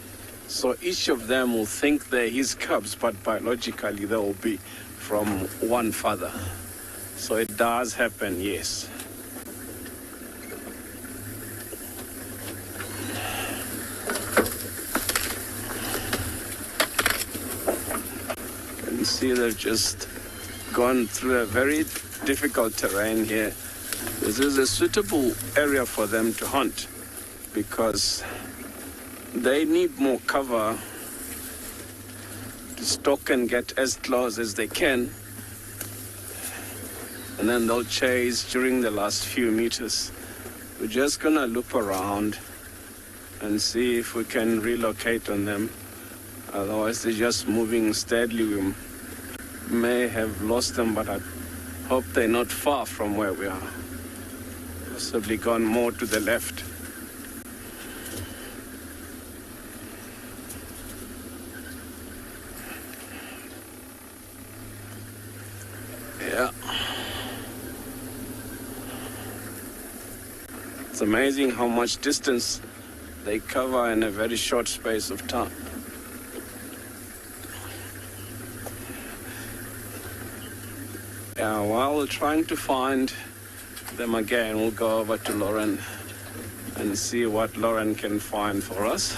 So each of them will think they're his cubs, but biologically they will be from one father. So it does happen, yes. You can see they've just gone through a very difficult terrain here. This is a suitable area for them to hunt, because they need more cover to stalk and get as close as they can, and then they'll chase during the last few meters. We're just gonna loop around and see if we can relocate on them. Otherwise they're just moving steadily. We may have lost them, but I hope they're not far from where we are. Possibly gone more to the left. Yeah. It's amazing how much distance they cover in a very short space of time. While we're trying to find them again, we'll go over to Lauren and see what Lauren can find for us.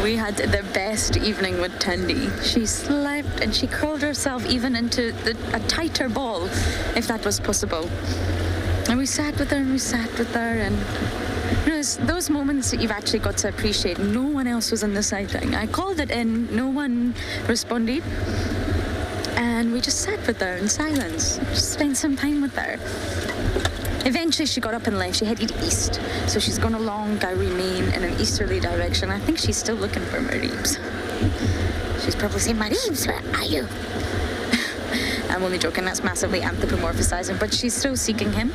We had the best evening with Tandy. She slept and she curled herself even into a tighter ball, if that was possible. And we sat with her and we sat with her, and you know, it's those moments that you've actually got to appreciate. No one else was in the sighting. I called it in, no one responded, and we just sat with her in silence. Just spent some time with her. Eventually she got up and left. She headed east, so she's gone along Gowrie Main in an easterly direction. I think she's still looking for Mareebs. She's probably saying, Mareebs, where are you? I'm only joking, that's massively anthropomorphizing, but she's still seeking him.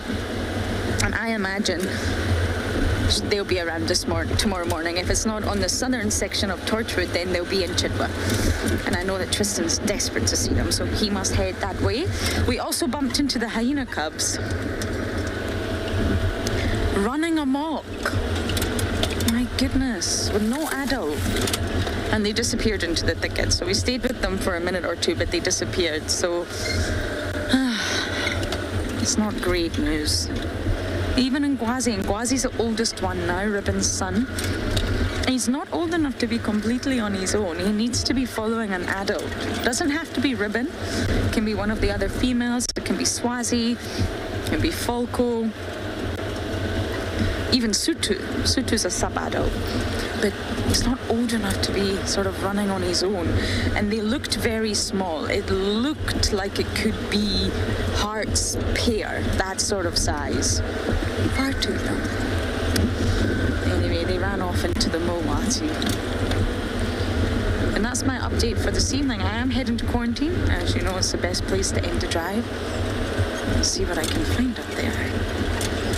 And I imagine they'll be around tomorrow morning. If it's not on the southern section of Torchwood, then they'll be in Chitwa. And I know that Tristan's desperate to see them, so he must head that way. We also bumped into the hyena cubs. Running amok. My goodness, with no adult. And they disappeared into the thicket. So we stayed with them for a minute or two, but they disappeared. So it's not great news. Even in Ngwazi's the oldest one now, Ribbon's son. He's not old enough to be completely on his own. He needs to be following an adult. Doesn't have to be Ribbon. It can be one of the other females. It can be Swazi. It can be Falco. Even Sutu. Sutu's a sub-adult. But he's not old enough to be sort of running on his own. And they looked very small. It looked like it could be Hart's pair, that sort of size. Far too young. Anyway, they ran off into the Mowati. And that's my update for this evening. I am heading to quarantine. As you know, it's the best place to end a drive. Let's see what I can find up there.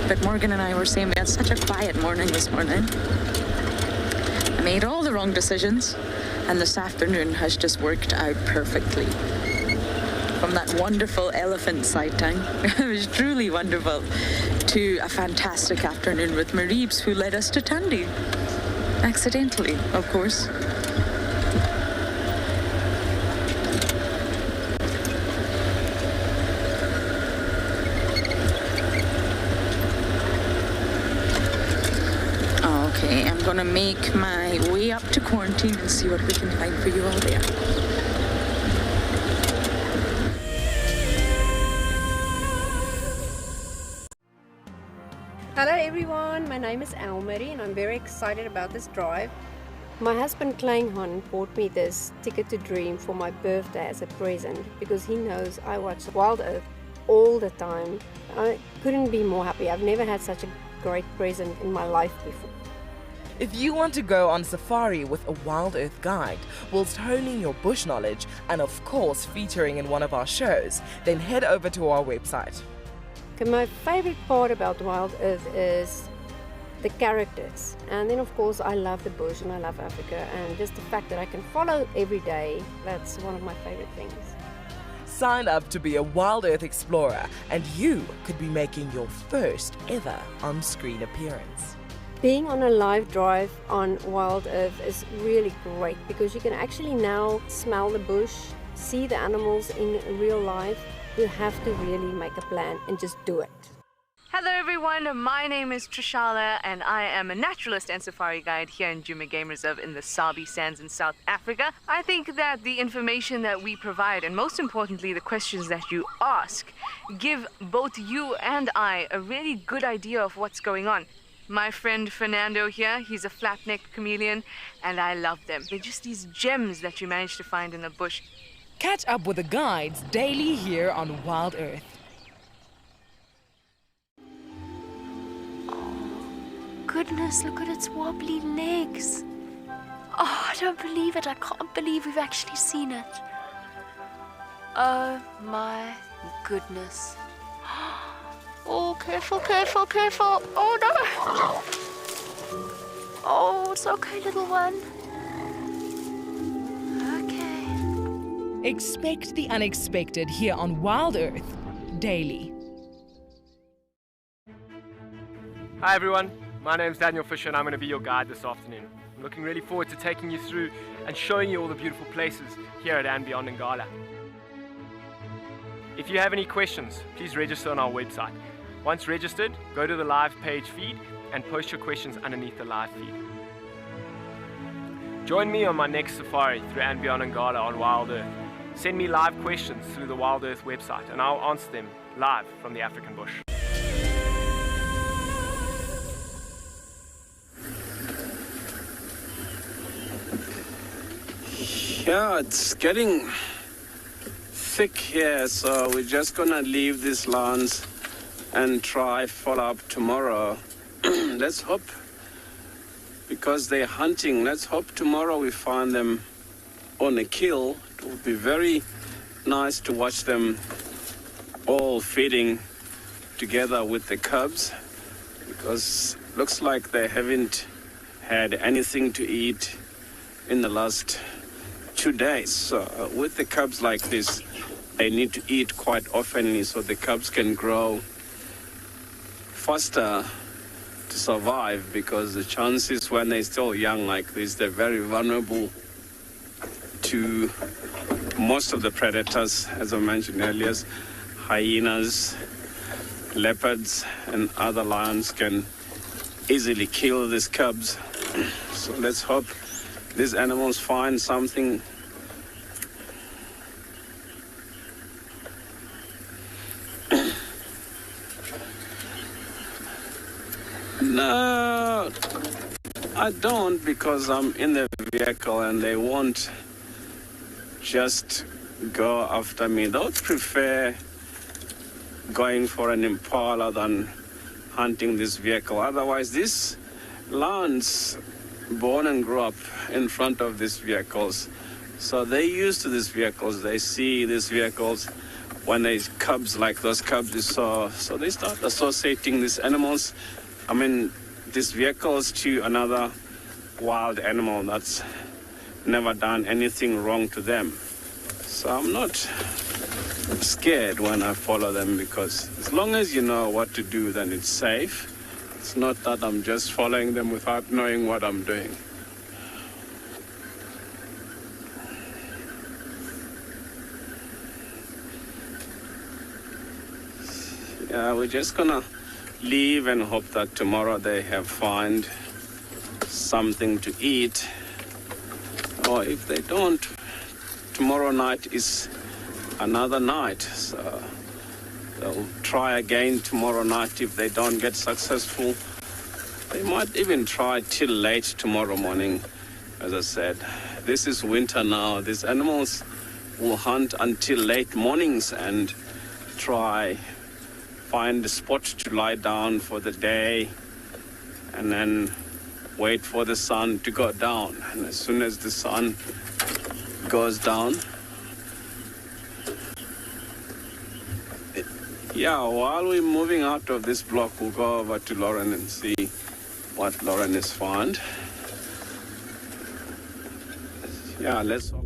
But Morgan and I were saying we had such a quiet morning this morning. I made all the wrong decisions, and this afternoon has just worked out perfectly. From that wonderful elephant sighting, it was truly wonderful, to a fantastic afternoon with Mareebs, who led us to Tandy. Accidentally, of course. I'm gonna make my way up to quarantine and see what we can find for you all there. Hello everyone, my name is Elmarie and I'm very excited about this drive. My husband Kleinhan bought me this Ticket to Dream for my birthday as a present because he knows I watch Wild Earth all the time. I couldn't be more happy. I've never had such a great present in my life before. If you want to go on safari with a Wild Earth guide, whilst honing your bush knowledge and of course featuring in one of our shows, then head over to our website. Okay, my favorite part about Wild Earth is the characters. And then of course I love the bush and I love Africa, and just the fact that I can follow every day, that's one of my favorite things. Sign up to be a Wild Earth explorer and you could be making your first ever on-screen appearance. Being on a live drive on Wild Earth is really great because you can actually now smell the bush, see the animals in real life. You have to really make a plan and just do it. Hello everyone, my name is Trishala and I am a naturalist and safari guide here in Djuma Game Reserve in the Sabi Sands in South Africa. I think that the information that we provide, and most importantly the questions that you ask, give both you and I a really good idea of what's going on. My friend Fernando here, he's a flat-necked chameleon, and I love them. They're just these gems that you manage to find in the bush. Catch up with the guides daily here on Wild Earth. Goodness, look at its wobbly legs. Oh, I don't believe it. I can't believe we've actually seen it. Oh my goodness. Oh, careful, careful, careful. Oh no. Oh, it's okay, little one. Okay. Expect the unexpected here on Wild Earth daily. Hi everyone, my name's Daniel Fisher and I'm going to be your guide this afternoon. I'm looking really forward to taking you through and showing you all the beautiful places here at and beyond Ngala. If you have any questions, please register on our website. Once registered, go to the live page feed and post your questions underneath the live feed. Join me on my next safari through and beyond Ngala on Wild Earth. Send me live questions through the Wild Earth website and I'll answer them live from the African bush. Yeah, it's getting thick here, so we're just gonna leave these lands and try follow up tomorrow. Let's hope, because they're hunting, let's hope tomorrow we find them on a kill. It will be very nice to watch them all feeding together with the cubs, because looks like they haven't had anything to eat in the last 2 days. So with the cubs like this, they need to eat quite often so the cubs can grow faster to survive, because the chances when they're still young like this, they're very vulnerable to most of the predators, as I mentioned earlier. Hyenas, leopards, and other lions can easily kill these cubs. So let's hope these animals find something. No, I don't, because I'm in the vehicle and they won't just go after me. They would prefer going for an impala than hunting this vehicle. Otherwise, these lions born and grew up in front of these vehicles, so they're used to these vehicles. They see these vehicles when there's cubs, like those cubs you saw, so they start associating these animals, these vehicles, to another wild animal that's never done anything wrong to them. So I'm not scared when I follow them, because as long as you know what to do, then it's safe. It's not that I'm just following them without knowing what I'm doing. Yeah, we're just gonna leave and hope that tomorrow they have find something to eat. Or if they don't, tomorrow night is another night. So they'll try again tomorrow night. If they don't get successful, they might even try till late tomorrow morning. As I said, this is winter now. These animals will hunt until late mornings and try find a spot to lie down for the day and then wait for the sun to go down. And as soon as the sun goes down, yeah, while we're moving out of this block, we'll go over to Lauren and see what Lauren has found. Yeah, let's hope.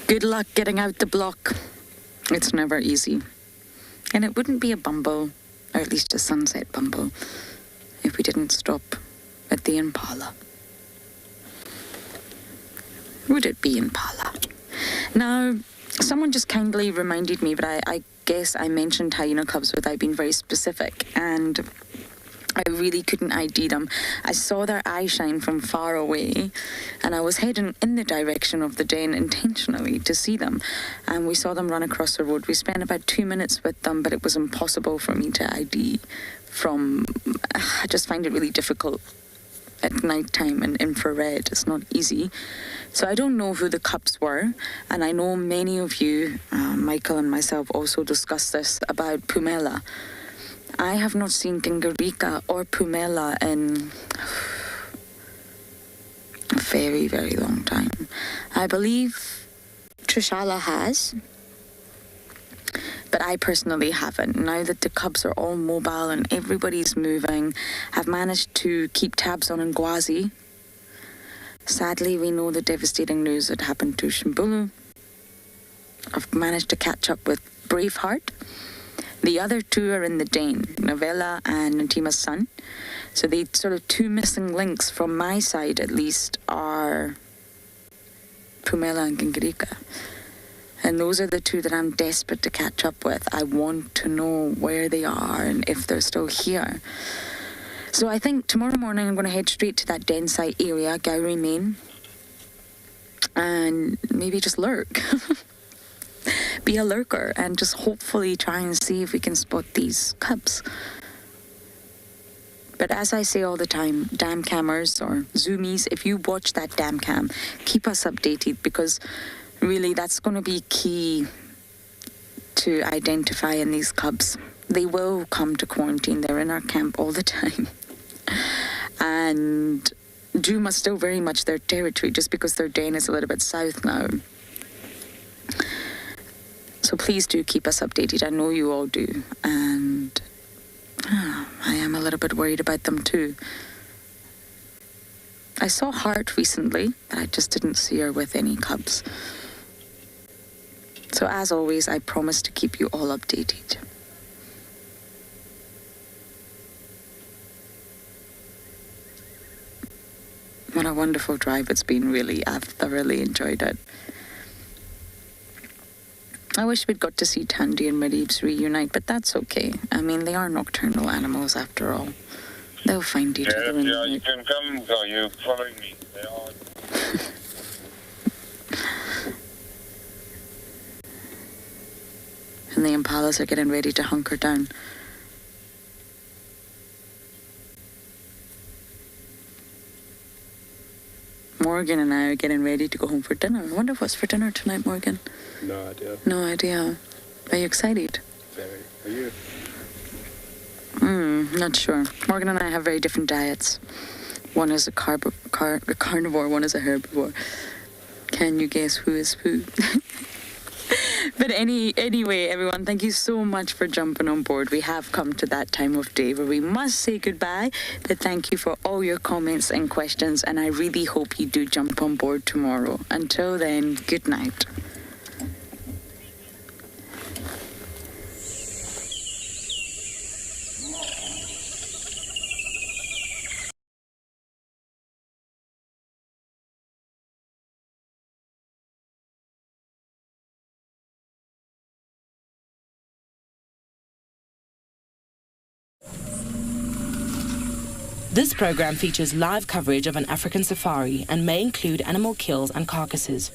Good luck getting out the block. It's never easy. And it wouldn't be a bumble, or at least a sunset bumble, if we didn't stop at the impala. Would it be impala? Now, someone just kindly reminded me, but I guess I mentioned hyena cubs without being very specific, and I really couldn't ID them. I saw their eye shine from far away, and I was heading in the direction of the den intentionally to see them, and we saw them run across the road. We spent about 2 minutes with them, but it was impossible for me to ID from... I just find it really difficult at night time and infrared. It's not easy. So I don't know who the cubs were, and I know many of you, Michael and myself, also discussed this about Pumela. I have not seen Kingarika or Pumela in a very, very long time. I believe Tswalu has, but I personally haven't. Now that the cubs are all mobile and everybody's moving, I've managed to keep tabs on Ngwazi. Sadly, we know the devastating news that happened to Shimbulu. I've managed to catch up with Braveheart. The other two are in the den, Novella and Ntima's son. So the sort of two missing links from my side, at least, are Pumela and Gingirika. And those are the two that I'm desperate to catch up with. I want to know where they are and if they're still here. So I think tomorrow morning I'm going to head straight to that den site area, Gowrie Main, and maybe just lurk. Be a lurker and just hopefully try and see if we can spot these cubs. But as I say all the time, dam cammers or zoomies, if you watch that dam cam, keep us updated, because really that's going to be key to identifying these cubs. They will come to quarantine. They're in our camp all the time. And Duma is still very much their territory, just because their den is a little bit south now. So please do keep us updated. I know you all do. And I am a little bit worried about them too. I saw Heart recently, but I just didn't see her with any cubs. So as always, I promise to keep you all updated. What a wonderful drive it's been, really. I've thoroughly enjoyed it. I wish we'd got to see Tandy and Mareebs reunite, but that's okay. I mean, they are nocturnal animals after all. They'll find each other in the night. You can come, so you're following me. They are. And the impalas are getting ready to hunker down. Morgan and I are getting ready to go home for dinner. I wonder what's for dinner tonight, Morgan. No idea. No idea. Are you excited? Very. Are you? Not sure. Morgan and I have very different diets. One is a carnivore, one is a herbivore. Can you guess who is who? But anyway, everyone, thank you so much for jumping on board. We have come to that time of day where we must say goodbye, but thank you for all your comments and questions, and I really hope you do jump on board tomorrow. Until then, good night. This program features live coverage of an African safari and may include animal kills and carcasses.